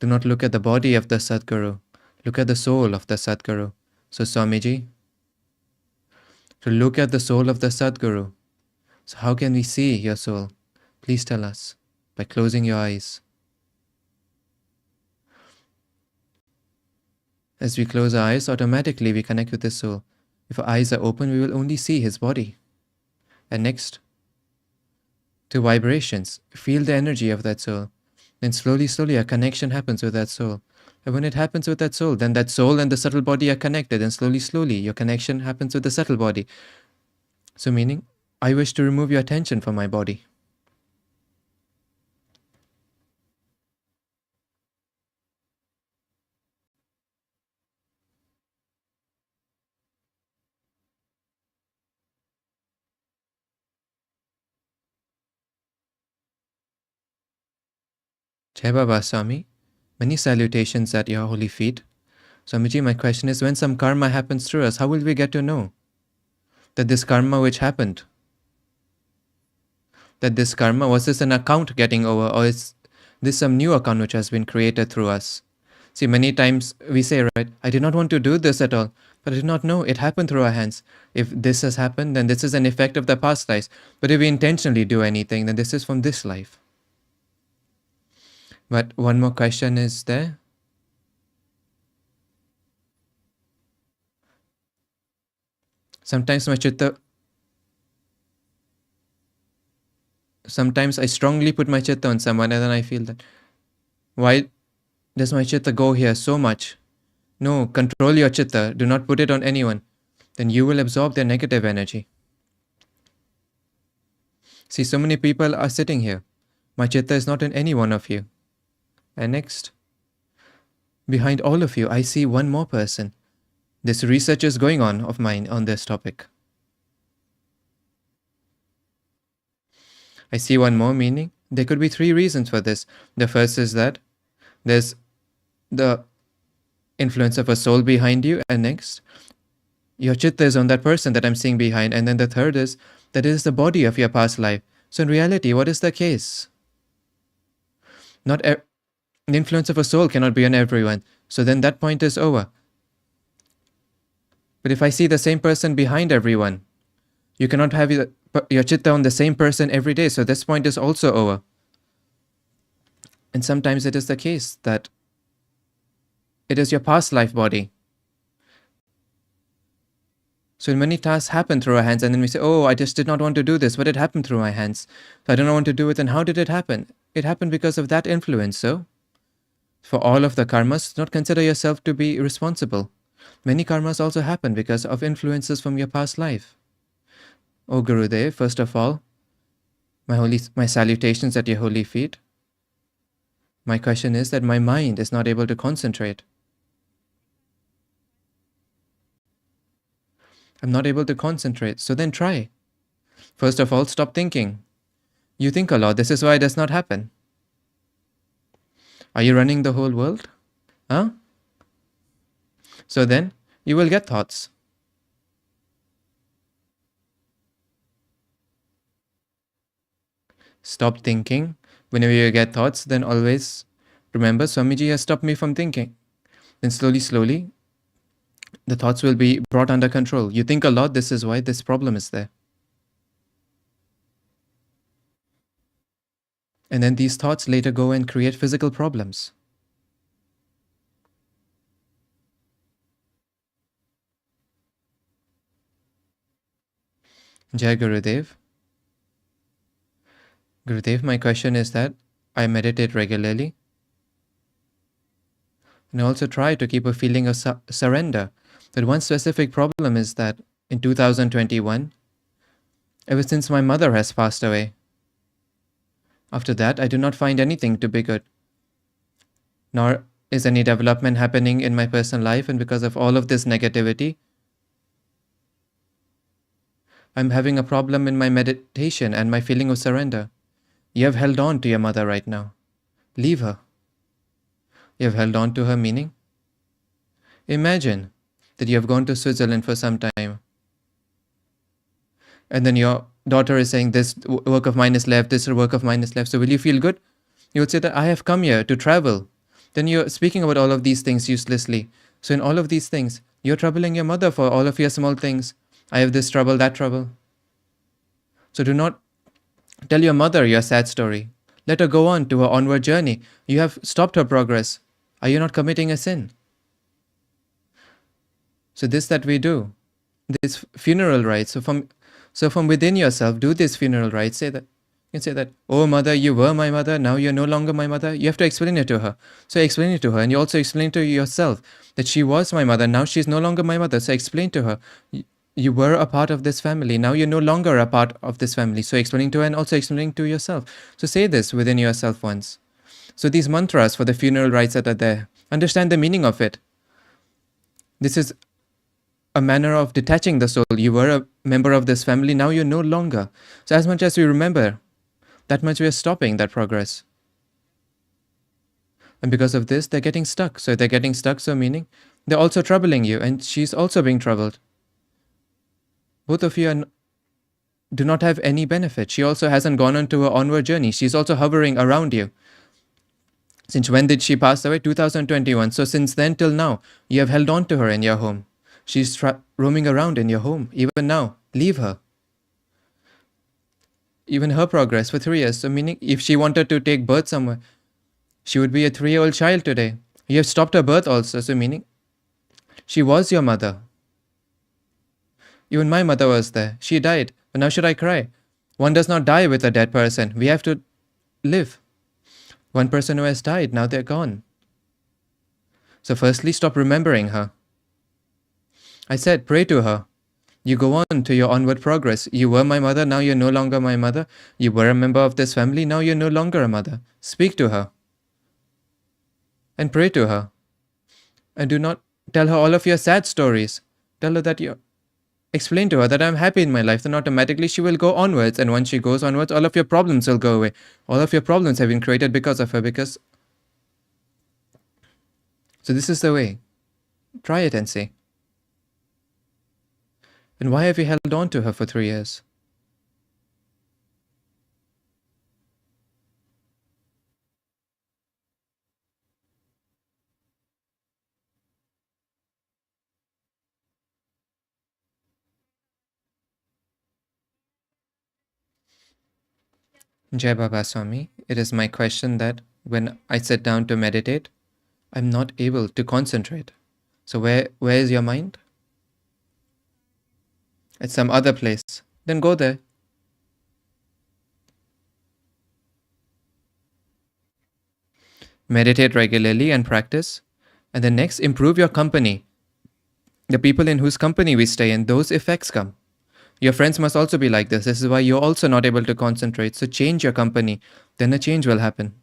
do not look at the body of the Sadguru, look at the soul of the Sadguru. So Swamiji, to look at the soul of the Sadguru. So how can we see your soul? Please tell us by closing your eyes. As we close our eyes, automatically we connect with the soul. If our eyes are open, we will only see his body. And next, to vibrations, feel the energy of that soul. Then slowly, slowly, a connection happens with that soul. And when it happens with that soul, then that soul and the subtle body are connected. And slowly, slowly, your connection happens with the subtle body. So meaning, I wish to remove your attention from my body. Jai Baba Swami, many salutations at your holy feet. Swamiji, my question is, when some karma happens through us, how will we get to know that this karma which happened, was this an account getting over, or is this some new account which has been created through us? See, many times we say, right, I did not want to do this at all, but I did not know it happened through our hands. If this has happened, then this is an effect of the past lives. But if we intentionally do anything, then this is from this life. But one more question is there. Sometimes I strongly put my chitta on someone and then I feel that, why does my chitta go here so much? No, control your chitta. Do not put it on anyone. Then you will absorb their negative energy. See, so many people are sitting here. My chitta is not in any one of you. And next, behind all of you, I see one more person. This research is going on of mine on this topic. I see one more, meaning there could be 3 reasons for this. The first is that there's the influence of a soul behind you, and next, your chitta is on that person that I'm seeing behind, and then the third is that it is the body of your past life. So in reality, what is the case? The influence of a soul cannot be on everyone. So then that point is over. But if I see the same person behind everyone, you cannot have your chitta on the same person every day. So this point is also over. And sometimes it is the case that it is your past life body. So many tasks happen through our hands, and then we say, oh, I just did not want to do this, but it happened through my hands. So I don't want to do it. And how did it happen? It happened because of that influence. So for all of the karmas, do not consider yourself to be responsible. Many karmas also happen because of influences from your past life. O Gurudev, first of all, my salutations at your holy feet. My question is that my mind is not able to concentrate. I'm not able to concentrate. So then try. First of all, stop thinking. You think a lot. This is why it does not happen. Are you running the whole world? Huh? So then, you will get thoughts. Stop thinking. Whenever you get thoughts, then always remember, Swamiji has stopped me from thinking. Then slowly, slowly, the thoughts will be brought under control. You think a lot, this is why this problem is there. And then these thoughts later go and create physical problems. Jai Gurudev. Gurudev, my question is that I meditate regularly and I also try to keep a feeling of surrender. But one specific problem is that in 2021, ever since my mother has passed away, after that, I do not find anything to be good. Nor is any development happening in my personal life, and because of all of this negativity, I'm having a problem in my meditation and my feeling of surrender. You have held on to your mother right now. Leave her. You have held on to her, meaning? Imagine that you have gone to Switzerland for some time, and then your daughter is saying, this work of mine is left, this work of mine is left. So will you feel good? You would say that I have come here to travel. Then you're speaking about all of these things uselessly. So in all of these things, you're troubling your mother for all of your small things. I have this trouble, that trouble. So do not tell your mother your sad story. Let her go on to her onward journey. You have stopped her progress. Are you not committing a sin? So this that we do, this funeral rites. So from within yourself, do this funeral rites. Say that. You can say that, oh mother, you were my mother, now you're no longer my mother. You have to explain it to her. So explain it to her, and you also explain to yourself that she was my mother, now she's no longer my mother. So explain to her, you were a part of this family, now you're no longer a part of this family. So explaining to her and also explaining to yourself. So say this within yourself once. So these mantras for the funeral rites that are there, understand the meaning of it. This is a manner of detaching the soul. You were a member of this family, now you're no longer. So as much as we remember, that much we are stopping that progress. And because of this, they're getting stuck. So they're getting stuck, so meaning they're also troubling you, and she's also being troubled. Both of you do not have any benefit. She also hasn't gone on to her onward journey. She's also hovering around you. Since when did she pass away? 2021. So since then till now, you have held on to her in your home. She's roaming around in your home. Even now, leave her. Even her progress for 3 years. So meaning, if she wanted to take birth somewhere, she would be a 3-year-old child today. You have stopped her birth also. So meaning, she was your mother. Even my mother was there. She died. But now should I cry? One does not die with a dead person. We have to live. One person who has died, now they're gone. So firstly, stop remembering her. I said, pray to her. You go on to your onward progress. You were my mother, now you're no longer my mother. You were a member of this family, now you're no longer a mother. Speak to her. And pray to her. And do not tell her all of your sad stories. Tell her that explain to her that I'm happy in my life. Then automatically she will go onwards. And once she goes onwards, all of your problems will go away. All of your problems have been created because of her. So this is the way. Try it and see. And why have you held on to her for 3 years? Jai Baba Swami, it is my question that when I sit down to meditate, I'm not able to concentrate. So where is your mind? At some other place. Then go there. Meditate regularly and practice. And then next, improve your company. The people in whose company we stay in, those effects come. Your friends must also be like this. This is why you're also not able to concentrate. So change your company. Then a change will happen.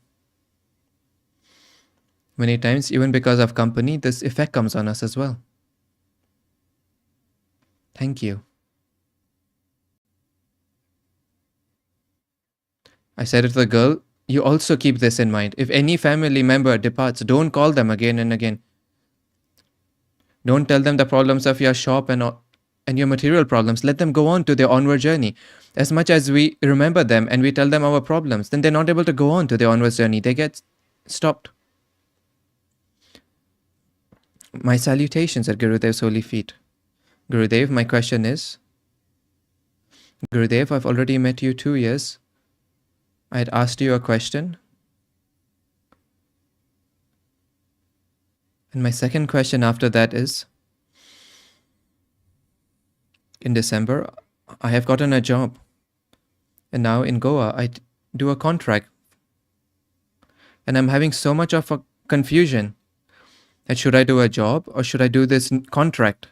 Many times, even because of company, this effect comes on us as well. Thank you. I said to the girl, you also keep this in mind. If any family member departs, don't call them again and again. Don't tell them the problems of your shop and your material problems. Let them go on to their onward journey. As much as we remember them and we tell them our problems, then they're not able to go on to their onward journey. They get stopped. My salutations at Gurudev's holy feet. Gurudev, my question is, Gurudev, I've already met you 2 years. I had asked you a question. And my second question after that is, in December, I have gotten a job. And now in Goa, I do a contract. And I'm having so much of a confusion that should I do a job or should I do this contract?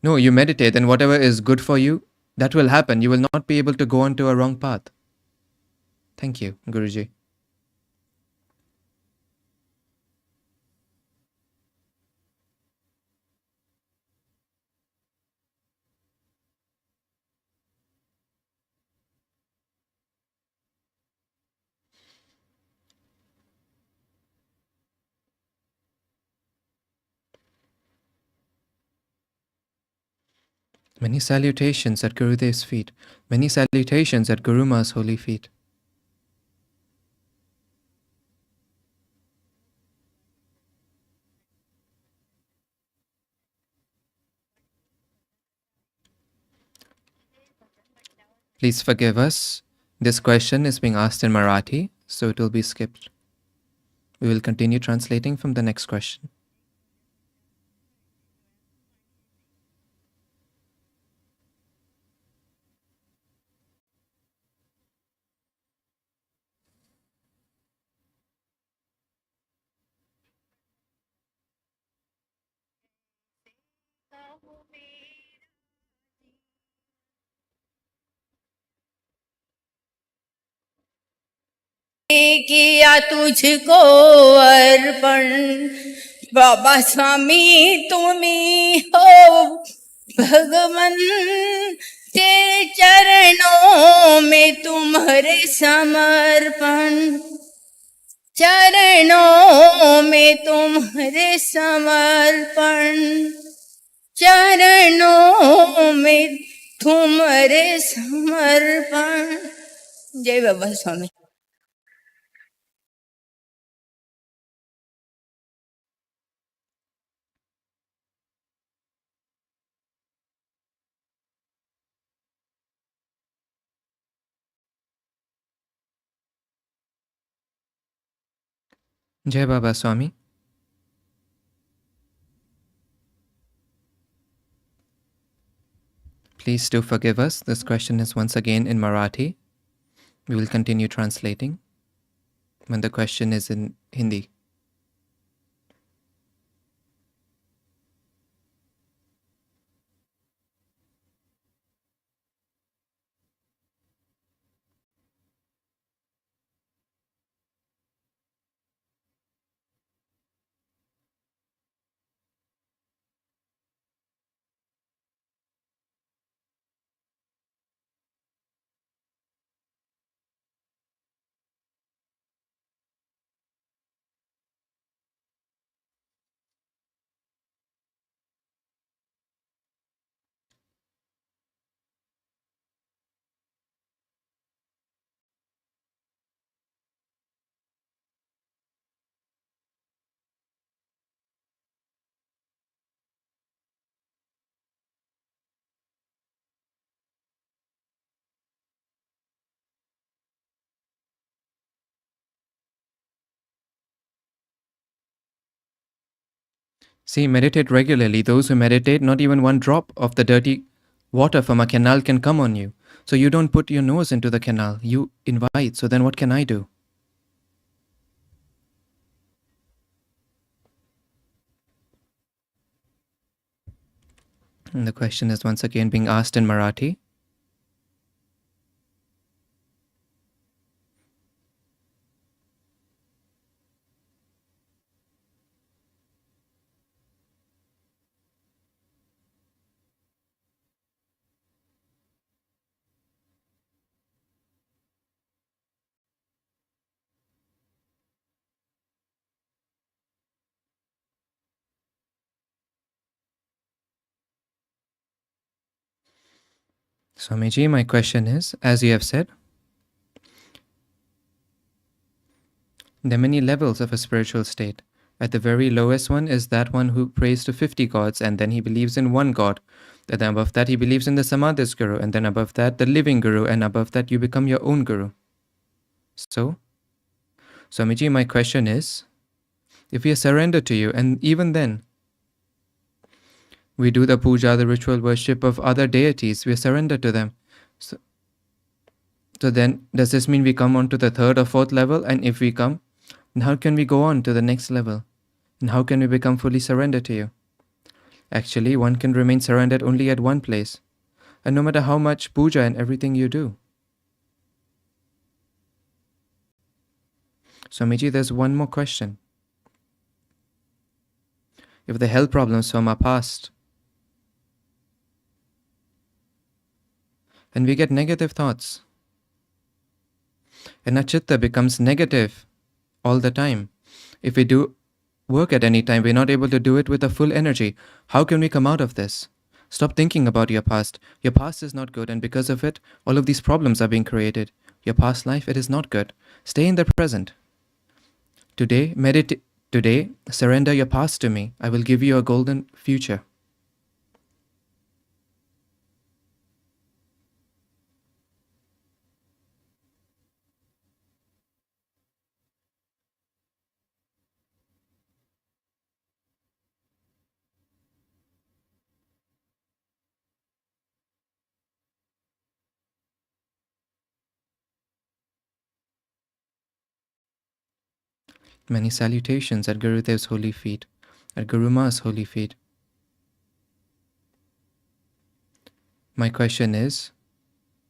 No, you meditate and whatever is good for you, that will happen. You will not be able to go on to a wrong path. Thank you, Guruji. Many salutations at Gurudev's feet. Many salutations at Guru Ma's holy feet. Please forgive us. This question is being asked in Marathi, so it will be skipped. We will continue translating from the next question. किया तुझको अर्पण बाबा स्वामी तुम्ही हो भगवन तेरे चरणों में तुम्हारे समर्पण चरणों में तुम्हारे समर्पण चरणों में तुम्हारे समर्पण। जय बाबा स्वामी। Jai Baba Swami. Please do forgive us. This question is once again in Marathi. We will continue translating when the question is in Hindi. See, meditate regularly. Those who meditate, not even one drop of the dirty water from a canal can come on you. So you don't put your nose into the canal. You invite. So then what can I do? And the question is once again being asked in Marathi. Swamiji, my question is, as you have said, there are many levels of a spiritual state. At the very lowest one is that one who prays to 50 gods and then he believes in one god. And then above that he believes in the Samadhis Guru, and then above that the living Guru, and above that you become your own Guru. So, Swamiji, my question is, if we surrender to you, and even then, we do the puja, the ritual worship of other deities, we surrender to them. So then, does this mean we come on to the third or fourth level? And if we come, then how can we go on to the next level? And how can we become fully surrendered to you? Actually, one can remain surrendered only at one place. And no matter how much puja and everything you do. Swamiji, there's one more question. If the health problems from our past, and we get negative thoughts, and our chitta becomes negative all the time. If we do work at any time, we're not able to do it with a full energy. How can we come out of this? Stop thinking about your past. Your past is not good, and because of it, all of these problems are being created. Your past life, it is not good. Stay in the present. Today, meditate. Today, surrender your past to me. I will give you a golden future. Many salutations at Gurudev's holy feet, at Guru Ma's holy feet. My question is,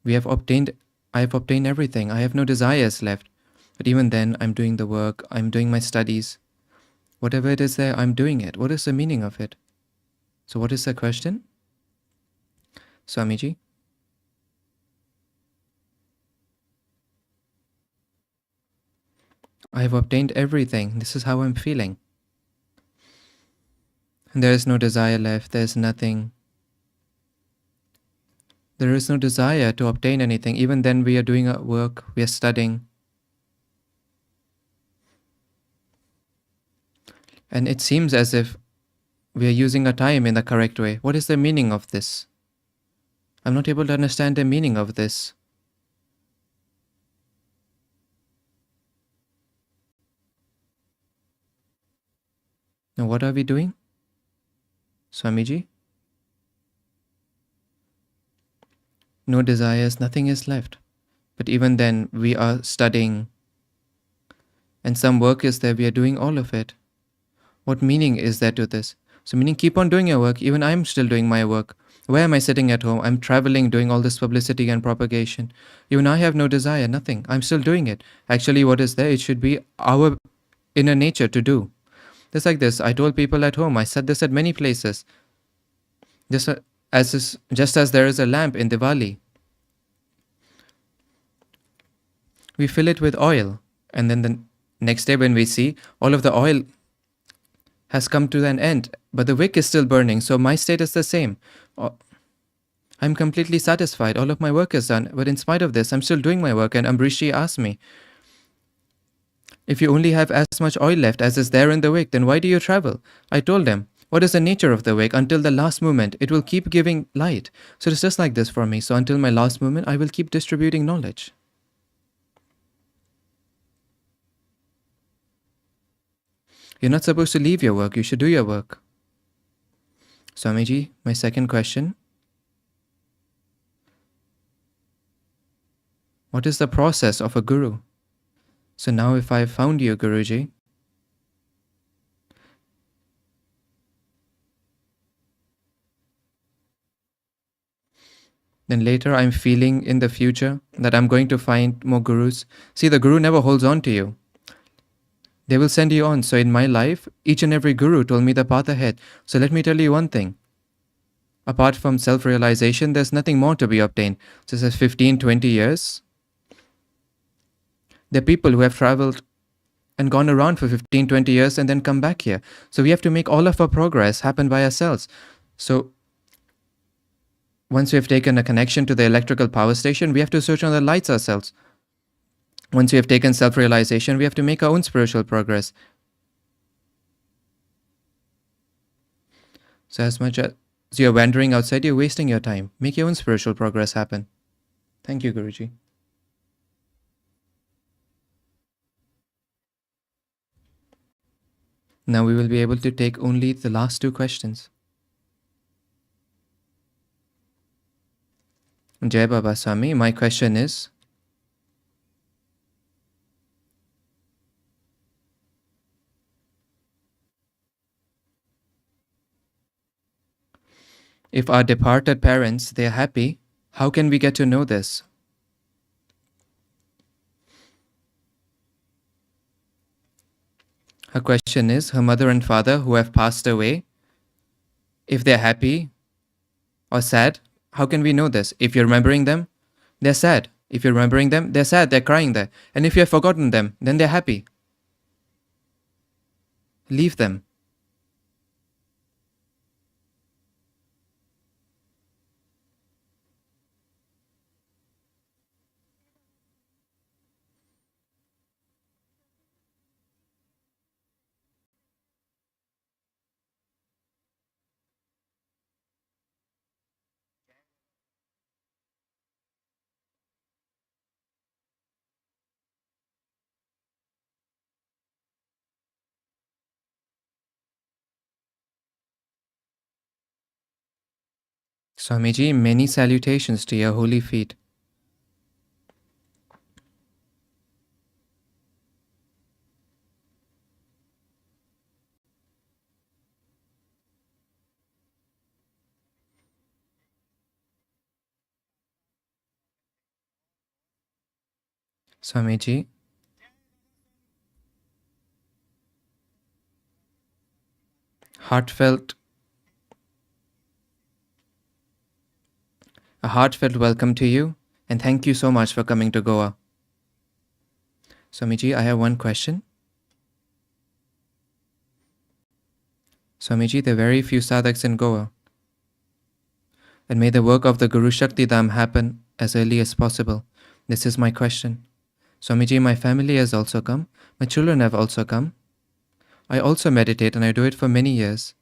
I have obtained everything. I have no desires left. But even then, I'm doing the work, I'm doing my studies. Whatever it is there, I'm doing it. What is the meaning of it? So what is the question? Swamiji? I have obtained everything. This is how I'm feeling. There is no desire left. There is nothing. There is no desire to obtain anything. Even then, we are doing our work, we are studying. And it seems as if we are using our time in the correct way. What is the meaning of this? I'm not able to understand the meaning of this. Now, what are we doing? Swamiji? No desires, nothing is left. But even then, we are studying. And some work is there, we are doing all of it. What meaning is there to this? So meaning keep on doing your work, even I'm still doing my work. Why am I sitting at home? I'm traveling, doing all this publicity and propagation. Even I have no desire, nothing. I'm still doing it. Actually, what is there? It should be our inner nature to do. Just like this, I told people at home, I said this at many places. Just as there is a lamp in Diwali, we fill it with oil, and then the next day when we see all of the oil has come to an end, but the wick is still burning, so my state is the same. I'm completely satisfied, all of my work is done, but in spite of this, I'm still doing my work. And Ambrishi asked me, if you only have as much oil left as is there in the wick, then why do you travel? I told him, what is the nature of the wick? Until the last moment, it will keep giving light. So it's just like this for me. So until my last moment, I will keep distributing knowledge. You're not supposed to leave your work. You should do your work. Swamiji, my second question. What is the process of a guru? So now if I found you, Guruji, then later I'm feeling in the future that I'm going to find more gurus. See, the guru never holds on to you. They will send you on. So in my life, each and every guru told me the path ahead. So let me tell you one thing. Apart from self-realization, there's nothing more to be obtained. So this is 15, 20 years. There are people who have traveled and gone around for 15, 20 years and then come back here. So we have to make all of our progress happen by ourselves. So once we have taken a connection to the electrical power station, we have to switch on the lights ourselves. Once we have taken self-realization, we have to make our own spiritual progress. So as much as you're wandering outside, you're wasting your time. Make your own spiritual progress happen. Thank you, Guruji. Now we will be able to take only the last two questions. Jai Baba Swami, my question is, if our departed parents, they are happy, how can we get to know this? Her question is, her mother and father who have passed away, if they're happy or sad, how can we know this? If you're remembering them, they're sad. If you're remembering them, they're sad, they're crying there. And if you have forgotten them, then they're happy. Leave them. Swamiji, many salutations to your holy feet. Swamiji, a heartfelt welcome to you, and thank you so much for coming to Goa. Swamiji, I have one question. Swamiji, there are very few sadhaks in Goa. And may the work of the Guru Shakti Dham happen as early as possible. This is my question. Swamiji, my family has also come. My children have also come. I also meditate and I do it for many years.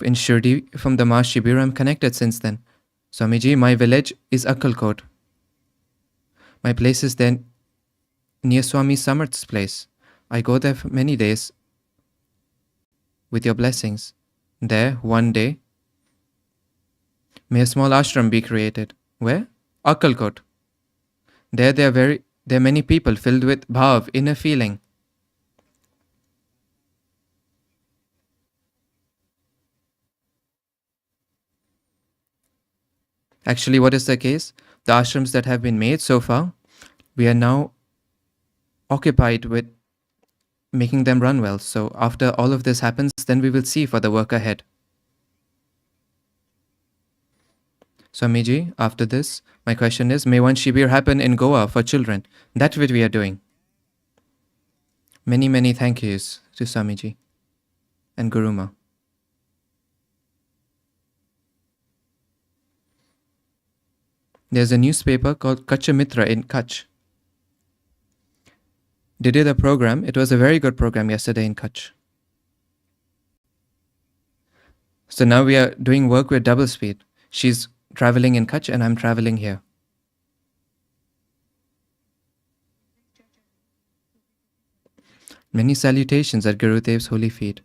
In Shirdi, from the Mass Shivir, I'm connected since then. Swamiji, my village is Akkalkot. My place is then near Swami Samarth's place. I go there for many days with your blessings. There, one day, may a small ashram be created. Where? Akkalkot. There are many people filled with bhav, inner feeling. Actually, what is the case? The ashrams that have been made so far, we are now occupied with making them run well. So after all of this happens, then we will see for the work ahead. Swamiji, after this, my question is, may one Shivir happen in Goa for children? That's what we are doing. Many, many thank yous to Swamiji and Guruma. There's a newspaper called Kachamitra in Kutch. They did a program. It was a very good program yesterday in Kutch. So now we are doing work with double speed. She's traveling in Kutch and I'm traveling here. Many salutations at Gurudev's holy feet.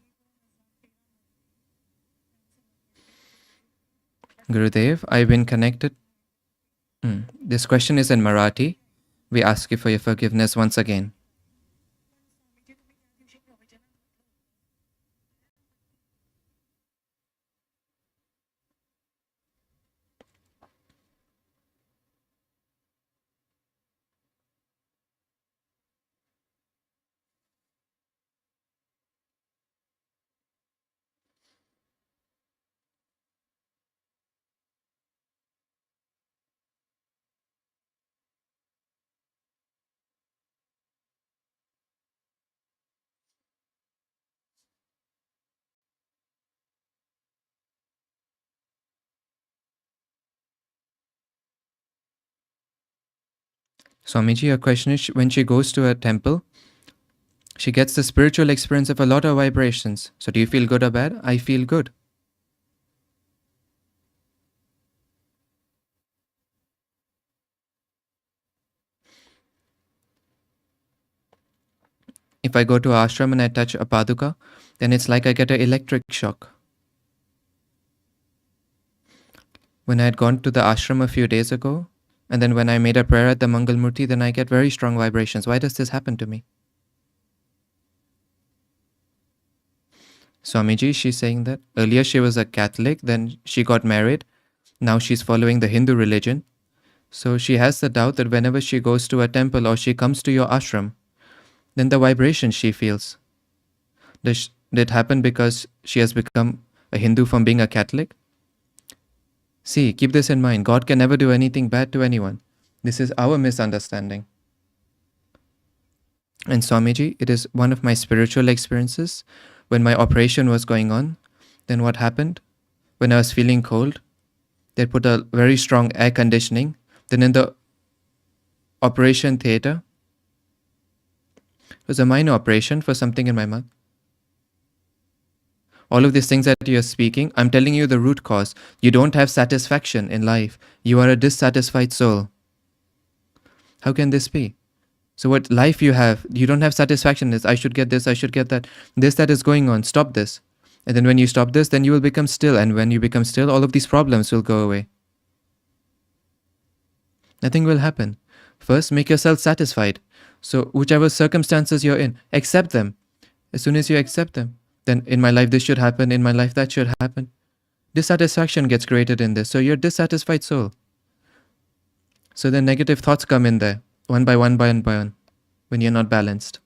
Gurudev, I've been connected. This question is in Marathi. We ask you for your forgiveness once again. Swamiji, your question is, when she goes to a temple, she gets the spiritual experience of a lot of vibrations. So do you feel good or bad? I feel good. If I go to ashram and I touch a paduka, then it's like I get an electric shock. When I had gone to the ashram a few days ago, and then when I made a prayer at the Mangal Murti, then I get very strong vibrations. Why does this happen to me? Swamiji, she's saying that earlier she was a Catholic, then she got married. Now she's following the Hindu religion. So she has the doubt that whenever she goes to a temple or she comes to your ashram, then the vibration she feels. Did it happen because she has become a Hindu from being a Catholic? See, keep this in mind. God can never do anything bad to anyone. This is our misunderstanding. And Swamiji, it is one of my spiritual experiences. When my operation was going on, then what happened? When I was feeling cold, they put a very strong air conditioning. Then in the operation theater, it was a minor operation for something in my mouth. All of these things that you're speaking, I'm telling you the root cause. You don't have satisfaction in life. You are a dissatisfied soul. How can this be? So what life you have, you don't have satisfaction. Is I should get this, I should get that. This that is going on, stop this. And then when you stop this, then you will become still. And when you become still, all of these problems will go away. Nothing will happen. First, make yourself satisfied. So whichever circumstances you're in, accept them. As soon as you accept them, then in my life this should happen, in my life that should happen. Dissatisfaction gets created in this. So you're a dissatisfied soul. So then negative thoughts come in there. one by one, when you're not balanced.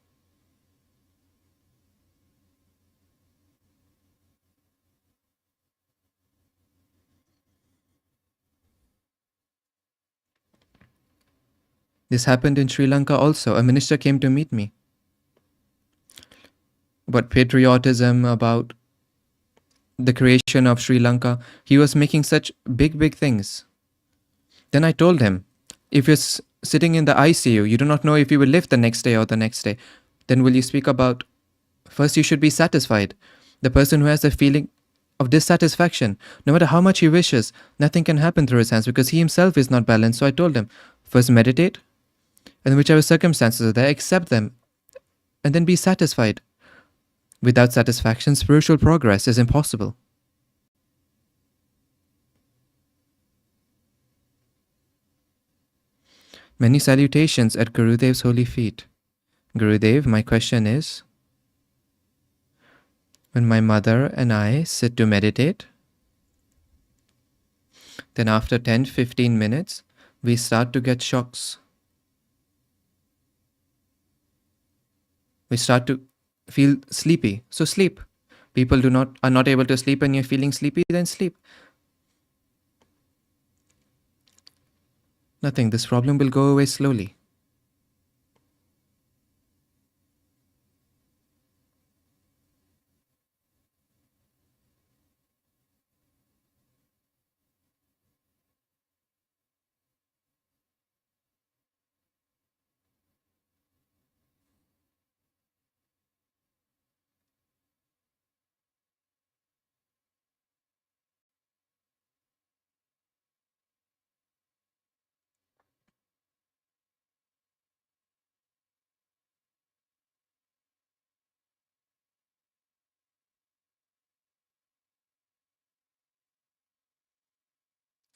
This happened in Sri Lanka also. A minister came to meet me about patriotism, about the creation of Sri Lanka. He was making such big things. Then I told him, if you're sitting in the ICU, you do not know if you will live the next day or the next day, then will you speak about, first you should be satisfied. The person who has the feeling of dissatisfaction, no matter how much he wishes, nothing can happen through his hands because he himself is not balanced. So I told him, first meditate, and whichever circumstances are there, accept them, and then be satisfied. Without satisfaction, spiritual progress is impossible. Many salutations at Gurudev's holy feet. Gurudev, my question is, when my mother and I sit to meditate, then after 10-15 minutes, we start to get shocks. We start to feel sleepy. So sleep. People are not able to sleep and you're feeling sleepy, then sleep. Nothing. This problem will go away slowly.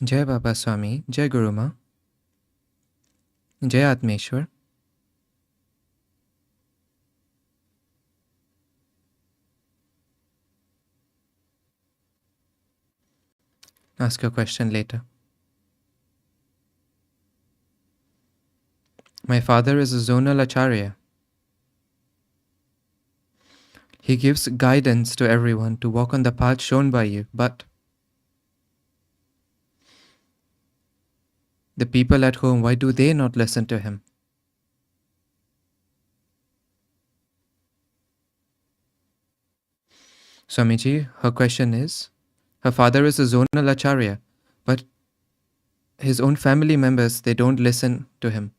Jai Baba Swami, Jai Guru Ma, Jai Atmeshwar. Ask your question later. My father is a zonal acharya. He gives guidance to everyone to walk on the path shown by you, but the people at home, why do they not listen to him? Swamiji, her question is, her father is a zonal acharya, but his own family members, they don't listen to him.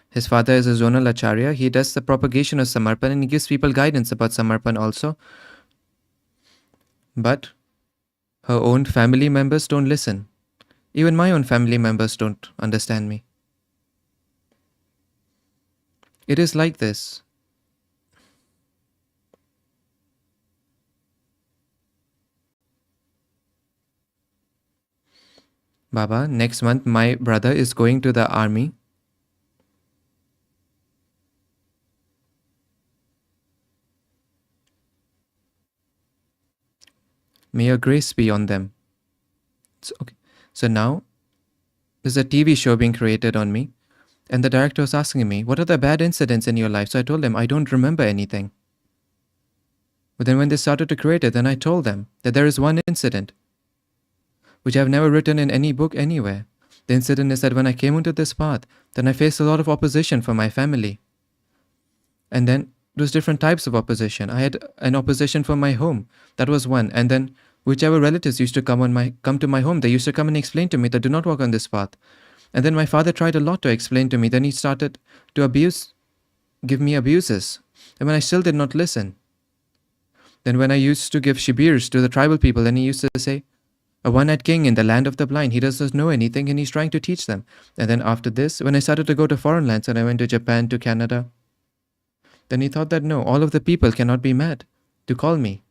His father is a zonal acharya. He does the propagation of Samarpan and he gives people guidance about Samarpan also. But her own family members don't listen. Even my own family members don't understand me. It is like this. Baba, next month my brother is going to the army. May your grace be on them. So now, there's a TV show being created on me, and the director was asking me, what are the bad incidents in your life? So I told them, I don't remember anything. But then when they started to create it, then I told them that there is one incident, which I've never written in any book anywhere. The incident is that when I came onto this path, then I faced a lot of opposition from my family. And then there's different types of opposition. I had an opposition from my home. That was one. And then whichever relatives used to come to my home, they used to come and explain to me that do not walk on this path. And then my father tried a lot to explain to me. Then he started to give me abuses. And when I still did not listen. Then when I used to give shibirs to the tribal people, then he used to say, a one-eyed king in the land of the blind, he doesn't know anything and he's trying to teach them. And then after this, when I started to go to foreign lands and I went to Japan, to Canada, then he thought that no, all of the people cannot be mad to call me.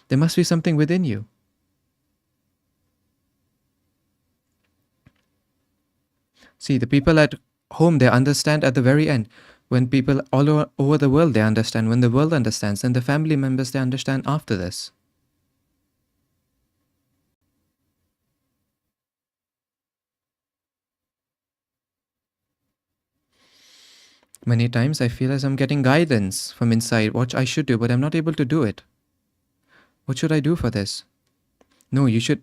There must be something within you. See, the people at home, they understand at the very end. When people all over the world, they understand. When the world understands, then the family members, they understand after this. Many times I feel as I'm getting guidance from inside what I should do, but I'm not able to do it. What should I do for this? No, you should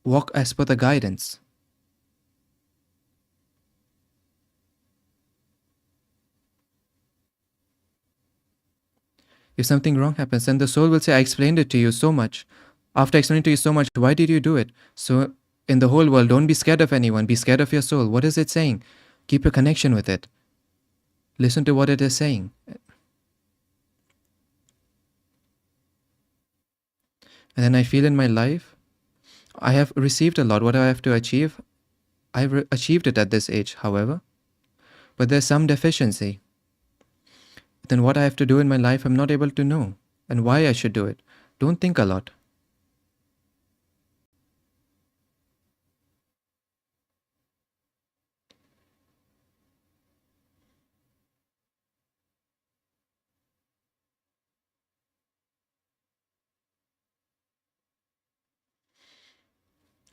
walk as per the guidance. If something wrong happens, then the soul will say, I explained it to you so much. After explaining to you so much, why did you do it? So, in the whole world, don't be scared of anyone. Be scared of your soul. What is it saying? Keep your connection with it. Listen to what it is saying. And then I feel in my life, I have received a lot. What do I have to achieve? I've achieved it at this age, however. But there's some deficiency. Then what I have to do in my life, I'm not able to know. And why I should do it. Don't think a lot.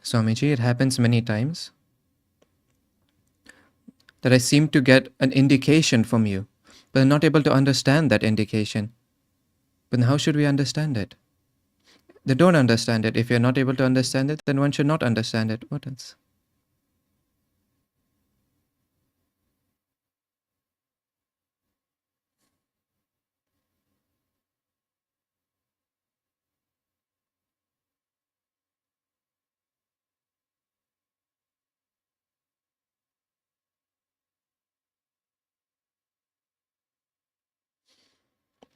Swamiji, it happens many times that I seem to get an indication from you, but I'm not able to understand that indication. But how should we understand it? They don't understand it. If you're not able to understand it, then one should not understand it. What else?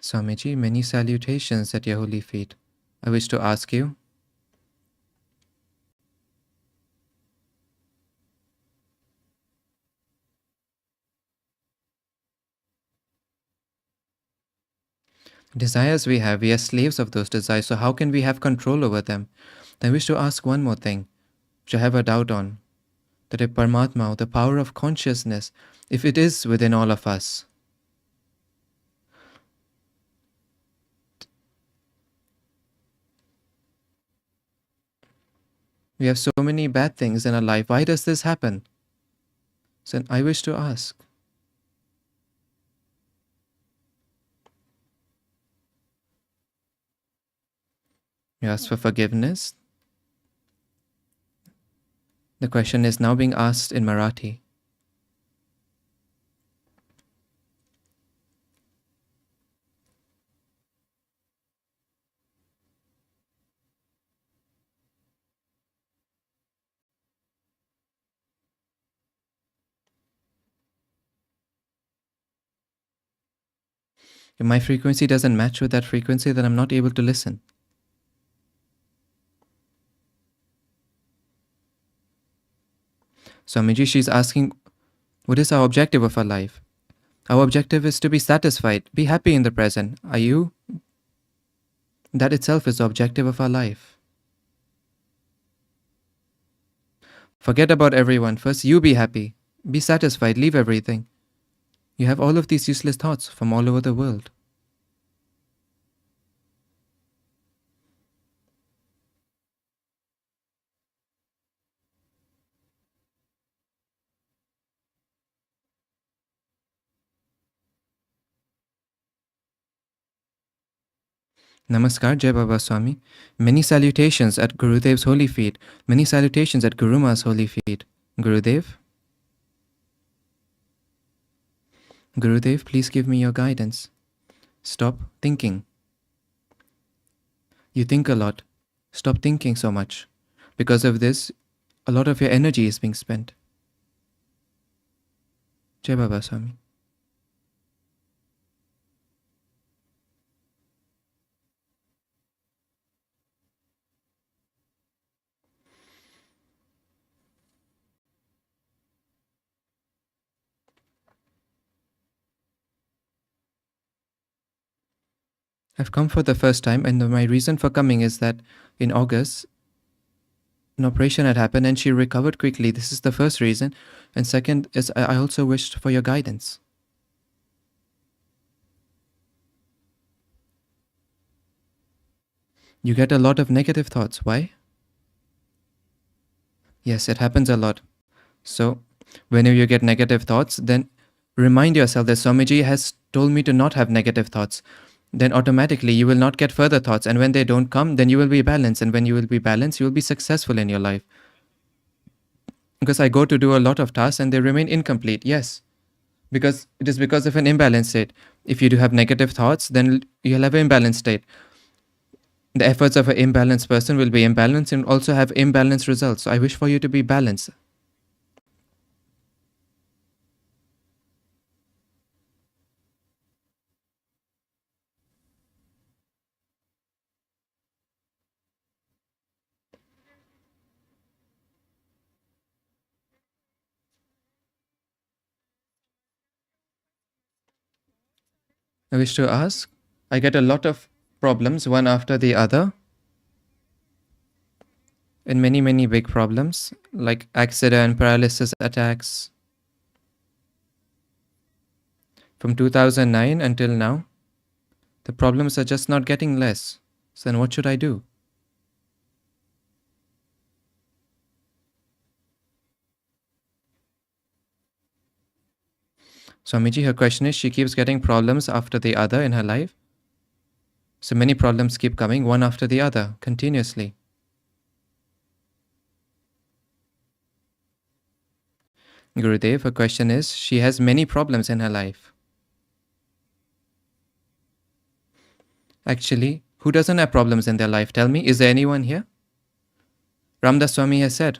Swamiji, many salutations at your holy feet. I wish to ask you, desires we are slaves of those desires, so how can we have control over them? I wish to ask one more thing, which I have a doubt on, that if Paramatma, the power of consciousness, if it is within all of us, we have so many bad things in our life. Why does this happen? So I wish to ask. You ask for forgiveness. The question is now being asked in Marathi. If my frequency doesn't match with that frequency, then I'm not able to listen. Swamiji, she's asking, what is our objective of our life? Our objective is to be satisfied, be happy in the present. Are you? That itself is the objective of our life. Forget about everyone. First, you be happy. Be satisfied. Leave everything. You have all of these useless thoughts from all over the world. Namaskar, Jai Baba Swami. Many salutations at Gurudev's holy feet. Many salutations at Guru Ma's holy feet. Gurudev? Gurudev, please give me your guidance. Stop thinking. You think a lot. Stop thinking so much. Because of this, a lot of your energy is being spent. Jai Baba Swami. I've come for the first time, and my reason for coming is that in August, an operation had happened and she recovered quickly. This is the first reason. And second is I also wished for your guidance. You get a lot of negative thoughts. Why? Yes, it happens a lot. So, whenever you get negative thoughts, then remind yourself that Swamiji has told me to not have negative thoughts, then automatically you will not get further thoughts. And when they don't come, then you will be balanced. And when you will be balanced, you will be successful in your life. Because I go to do a lot of tasks and they remain incomplete. Yes. Because it is because of an imbalanced state. If you do have negative thoughts, then you'll have an imbalanced state. The efforts of an imbalanced person will be imbalanced and also have imbalanced results. So I wish for you to be balanced. I wish to ask, I get a lot of problems one after the other, and many big problems like accident, paralysis attacks. From 2009 until now, the problems are just not getting less. So then what should I do? Swamiji, her question is, she keeps getting problems after the other in her life. So many problems keep coming one after the other, continuously. Gurudev, her question is, she has many problems in her life. Actually, who doesn't have problems in their life? Tell me, is there anyone here? Ramdas Swami has said,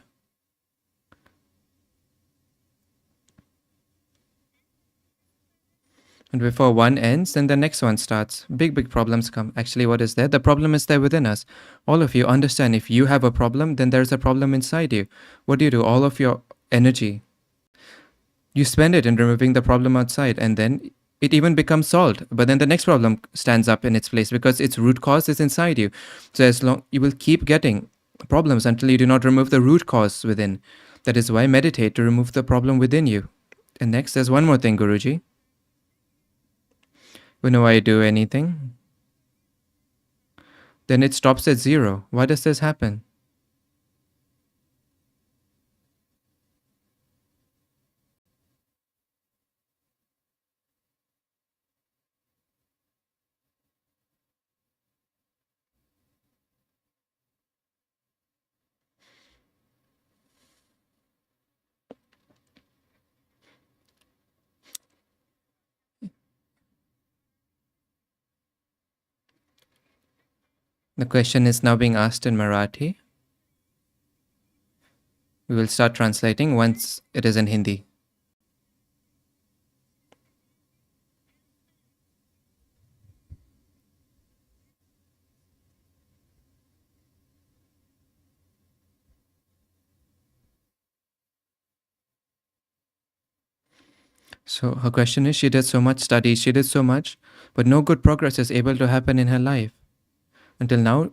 and before one ends, then the next one starts. Big problems come. Actually, what is there? The problem is there within us. All of you understand, if you have a problem, then there's a problem inside you. What do? All of your energy, you spend it in removing the problem outside, and then it even becomes solved. But then the next problem stands up in its place because its root cause is inside you. So as long you will keep getting problems until you do not remove the root cause within. That is why meditate to remove the problem within you. And next, there's one more thing, Guruji. Whenever I do anything, then it stops at zero. Why does this happen? The question is now being asked in Marathi. We will start translating once it is in Hindi. So her question is, she did so much study, she did so much, but no good progress is able to happen in her life. Until now,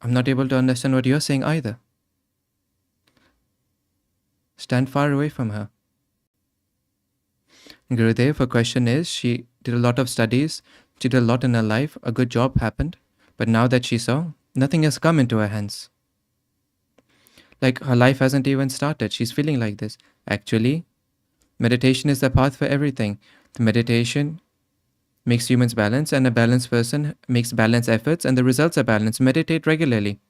I'm not able to understand what you're saying either. Stand far away from her. Gurudev, her question is, she did a lot of studies, she did a lot in her life, a good job happened, but now that she saw, nothing has come into her hands. Like her life hasn't even started. She's feeling like this. Actually, meditation is the path for everything. The meditation makes humans balance, and a balanced person makes balanced efforts, and the results are balanced. Meditate regularly.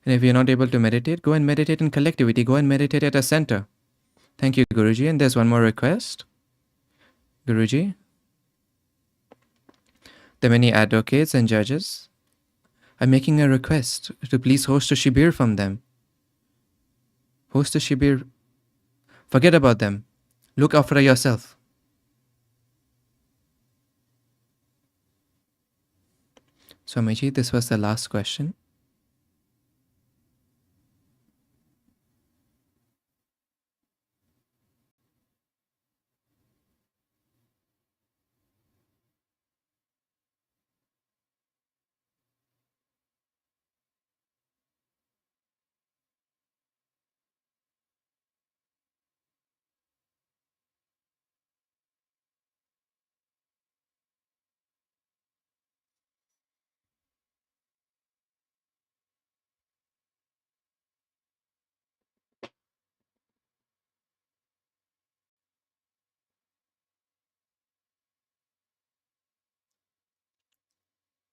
And if you're not able to meditate, go and meditate in collectivity. Go and meditate at a center. Thank you, Guruji. And there's one more request. Guruji, there are many advocates and judges. I'm making a request to please host a Shivir from them. Host a Shivir. Forget about them. Look after yourself. Swamiji, this was the last question.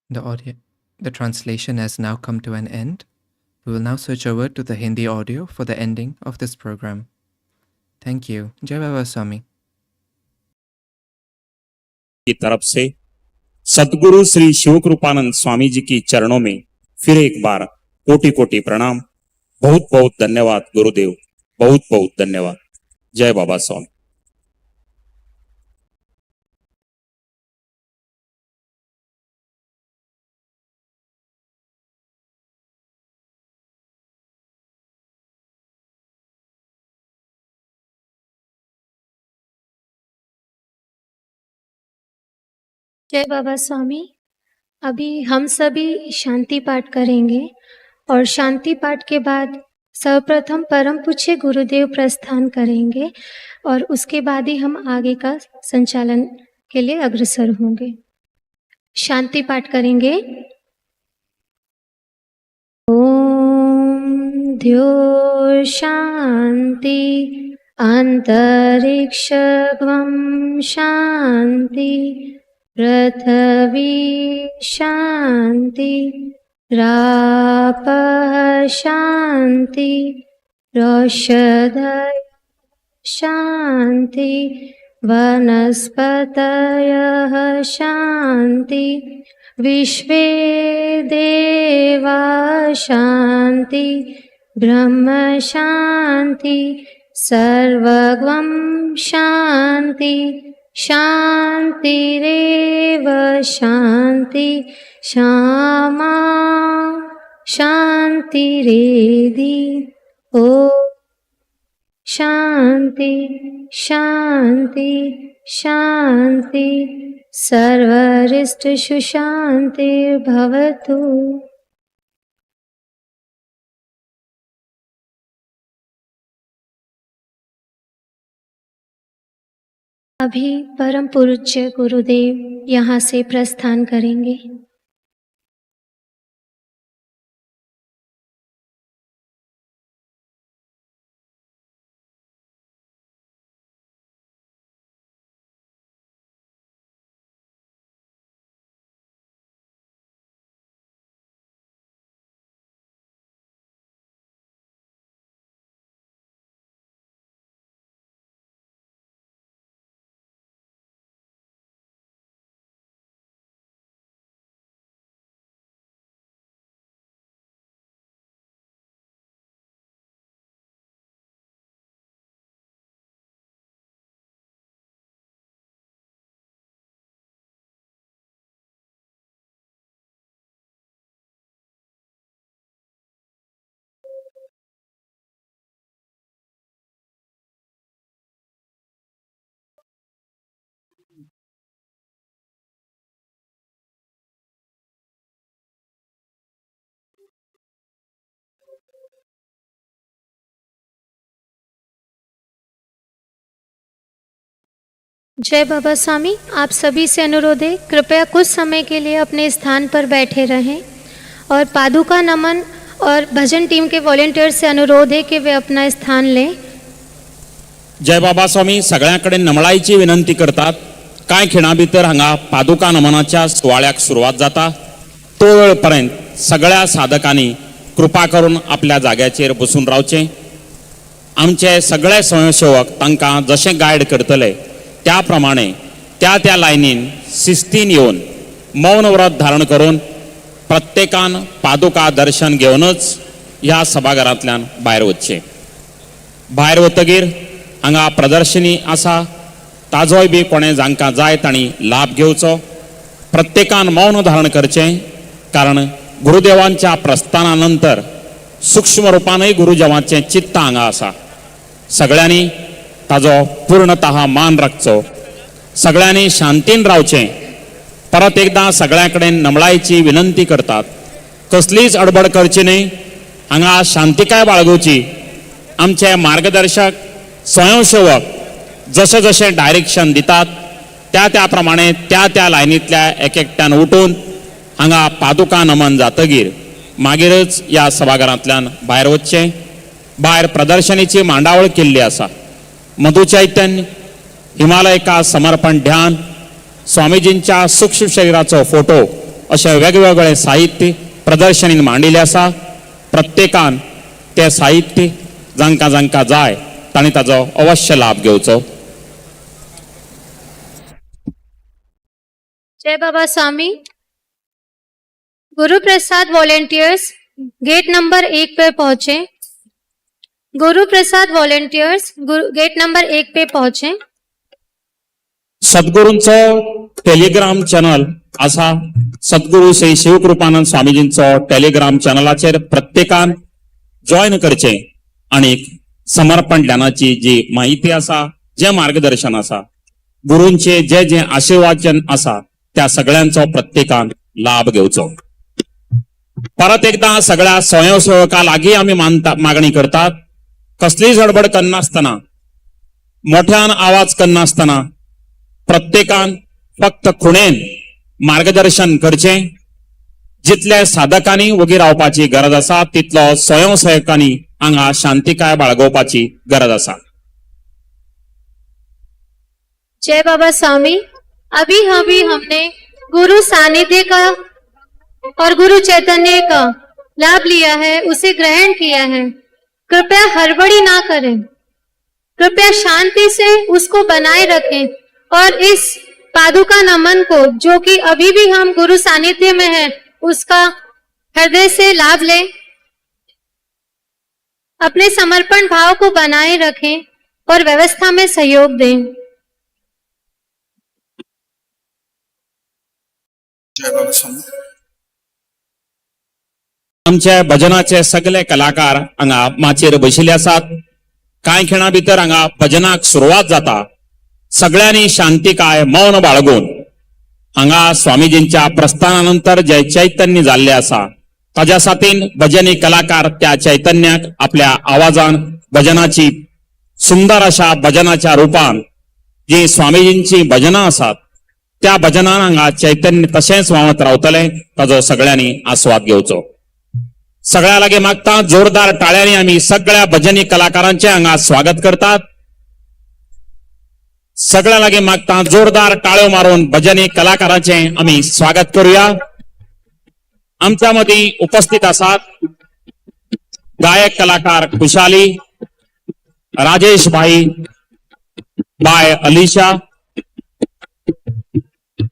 The translation has now come to an end. We will now switch over to the Hindi audio for the ending of this program. Thank you. Jai Baba Swami. की तरफ से सद्गुरु श्री शिवकृपानंद स्वामी जी की चरणों में फिर एक बार कोटि कोटि प्रणाम। बहुत बहुत धन्यवाद गुरुदेव, बहुत बहुत धन्यवाद। जय बाबा स्वामी। जय बाबा स्वामी। अभी हम सभी शांति पाठ करेंगे और शांति पाठ के बाद सर्वप्रथम परम पूज्य गुरुदेव प्रस्थान करेंगे और उसके बाद ही हम आगे का संचालन के लिए अग्रसर होंगे। शांति पाठ करेंगे। ओम द्यो शांति अंतरिक्षं शांति पृथ्वी शांति रापः शांति रोषधय शांति वनस्पतयः शांति विश्वे देवा शांति ब्रह्म शांति सर्वगं शांति शांतिरेव शांति क्षमा शांतिरेधि। ओ शांति शांति शांति सर्वरिष्ट सुशांतिर्भवतु। अभी परम पूज्य गुरुदेव यहाँ से प्रस्थान करेंगे। जय बाबा स्वामी। आप सभी से अनुरोध है, कृपया कुछ समय के लिए अपने स्थान पर बैठे रहें और पादुका नमन और भजन टीम के वॉलंटियर से अनुरोध है कि वे अपना स्थान लें। जय बाबा स्वामी सगळ्यांकडे नमळायची विनंती करतात। काय खिणा भितर हांगा पादुका नमनाच्या सुवाळ्याक सुरुवात जाता तो वेळपर्यंत सगळ्या साधकांनी कृपा करून आपल्या जाग्याचेर बसून रावचे। आमचे सगळे स्वयंसेवक तांकां जशें गायड करतले त्या प्रमाणे त्या लायनीन शिस्तीन येवन मौन व्रत धारण करून प्रत्येकान पादुका दर्शन घेवनच ह्या सभाघरांतल्यान भायर वचचें। भायर वतगीर हांगा प्रदर्शनी आसा, ताजोय बी कोणे जांकां जाय तांणी लाभ घेवचो। प्रत्येकान मौन धारण करचें, कारण गुरुदेवांच्या प्रस्थाना नंतर सूक्ष्म रुपानय गुरुदेवांचें चित्त हांगा आसा। सगळ्यांनी ताजो पूर्णतः मान राखचो, सगळ्यांनी शांतीन रावचें। परत एकदां सगळ्यां कडेन नमळायची विनंती करतात, कसलीच अडबड करची न्ही, हांगा शांतिकाय बाळगुची। आमचे मार्गदर्शक स्वयंसेवक जशें जशें डायरेक्शन दितात त्या प्रमाणे त्या लायनींतल्या एक एकट्यान उठून हांगा पादुका नमन जातगीर मागीरच ह्या सभाघरांतल्यान भायर वचचें। भायर प्रदर्शनीची मांडावळ केल्ली आसा। मधुचैतन्य, हिमालय का समर्पण ध्यान, स्वामीजींच्या सूक्ष्म शरीराचो फोटो अशें वेगवेगळे साहित्य प्रदर्शनीन मांडिल्लें आसा. प्रत्येकान तें साहित्य जांकां जांकां जाय तांणी ताजो अवश्य लाभ घेवचो. जय बाबा स्वामी. Guru Prasad volunteers gate number 1 पे पहुंचे. Guru Prasad volunteers gate number 1 पे पहुंचे. सद्गुरूंचो टेलिग्राम चॅनल आसा. सद्गुरू श्री शिवकृपानंद स्वामीजींचो टेलिग्राम चॅनलाचेर प्रत्येकान जॉइन करचें आणि समर्पण ज्ञानाची जी माहिती आसा, जे मार्गदर्शन आसा, गुरूंचे जे जे आशीर्वादन आसा त्या सगळ्यांचो प्रत्येकान लाभ घेवचो. परत एकदा सगळ्या स्वयंसेवका लागीं आमी मागणी करतात, कसलीय झडबड करनासतना, मोठ्यान आवाज करनासतना प्रत्येकान फक्त खुणेन मार्गदर्शन करचें. जितले साधकांनी वगी रावपाची गरज आसा तितलो स्वयंसेवकांनी हांगा शांतिकाय बाळगोवपाची गरज आसा. जय बाबा स्वामी. अभी हमने गुरु सानिध्य का और गुरु चैतन्य का लाभ लिया है, उसे ग्रहण किया है. कृपया हड़बड़ी ना करें, कृपया शांति से उसको बनाए रखें और इस पादुका नमन को, जो कि अभी भी हम गुरु सानिध्य में हैं, उसका हृदय से लाभ लें. अपने समर्पण भाव को बनाए रखें और व्यवस्था में सहयोग दें. जय बाबा स्वामी. आमचे भजनाचे सगळे कलाकार हांगा माचयेर बशिल्ले आसात. कांय खिणा भितर हांगा भजनाक सुरवात जाता. सगळ्यांनी शांतिकाय मौन बाळगून हांगा स्वामीजींच्या प्रस्थानानंतर जे चैतन्य जाल्ले आसा ताज्या साथीन भजनी कलाकार त्या चैतन्याक आपल्या आवाजान भजनाची सुंदर अशा भजनाच्या रूपान जी स्वामीजींची भजनां आसात त्या भजनान हांगा चैतन्य तशेंच वावत रावतले ताजो सगळ्यांनी आस्वाद घेवचो. सगळ्या लागीं मागता जोरदार टाळ्यांनी आमी सगळ्या भजनी कलाकारांचे हांगा स्वागत करतात. सगळ्या लागीं मागता जोरदार टाळ्यो मारून भजनी कलाकारांचे आमी स्वागत करूया. आमच्या मदीं उपस्थित आसात गायक कलाकार खुशाली, राजेश भाई, बाय अलिशा,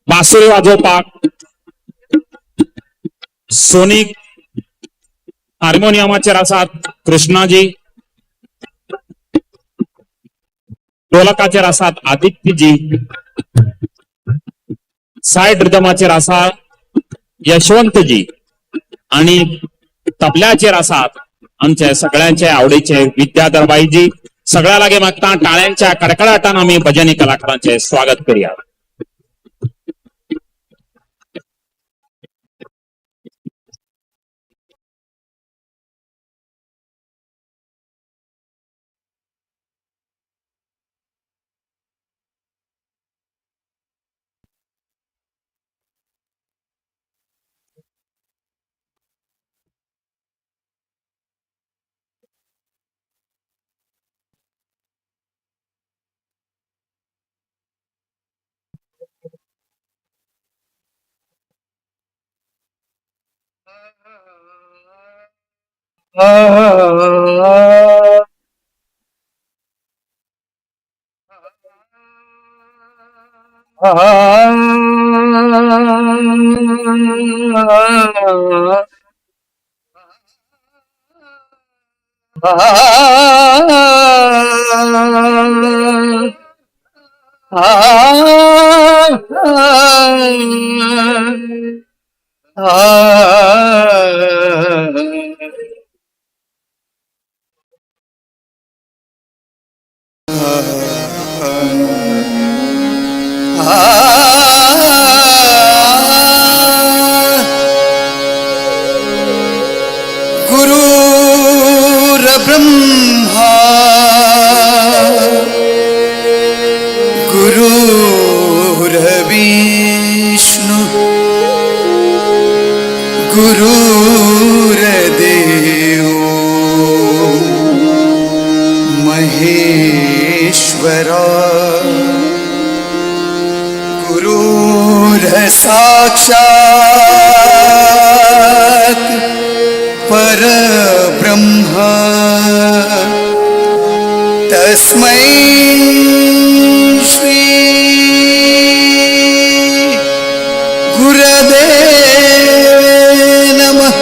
बासुरी वाजोवपाक सोनीक, हार्मोनियमाचेर आसात कृष्णाजी, ढोलकाचेर आसात आदित्यजी, सायड रिदमाचेर आसा यशवंतजी आणि तबल्याचेर आसात आमचे सगळ्यांचे आवडीचे विद्याधरबाईजी. सगळ्या लागीं मागता टाळ्यांच्या कडकडाटान आमी भजनी कलाकारांचे स्वागत करूया. ब्रह्मा गुरुर्विष्णु गुरुर्देव महेश्वरा गुरु गुर साक्षात पर ब्रह्म तस्मै श्री गुरवे नमः।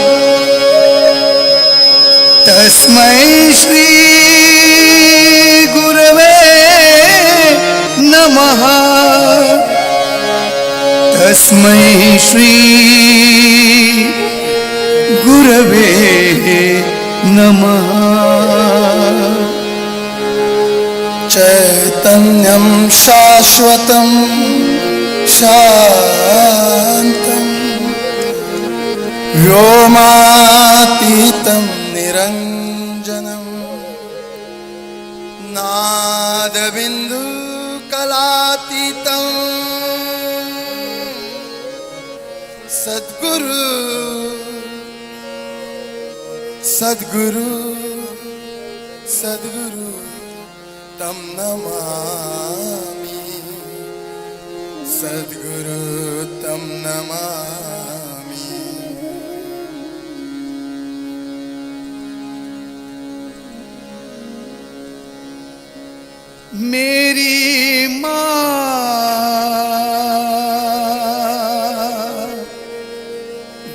तस्मै श्री गुरवे नमः। तस्मै श्री गुरवे नमः। चैतन्यं शाश्वतं शान्तं व्योमातीतं निरञ्जनं नादबिन्दुकलातीतं सद्गुरु सद्गुरु सद्गुरु तं नमामि। सद्गुरु तं नमामि। मेरी माँ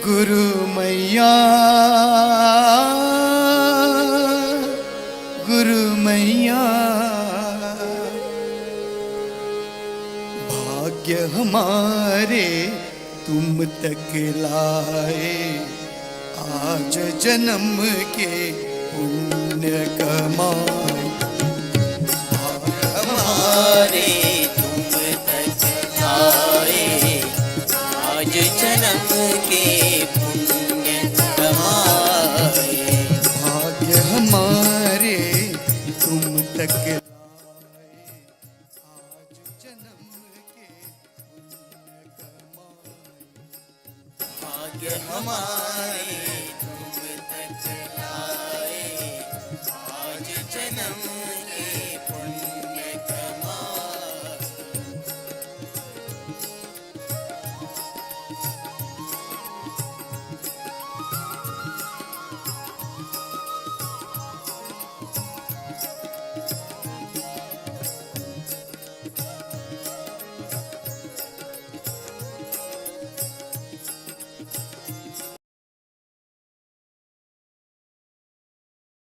गुरु मैया गुरु मैया भाग्य हमारे तुम तक लाए आज जन्म के पुण्य कमाए। हमारे तुम तक आए आज जन्म के पुण्य कमाए। भाग्य हमारे तुम तक लाए आज जन्म के पुण्य कमाए। भाग्य हमारे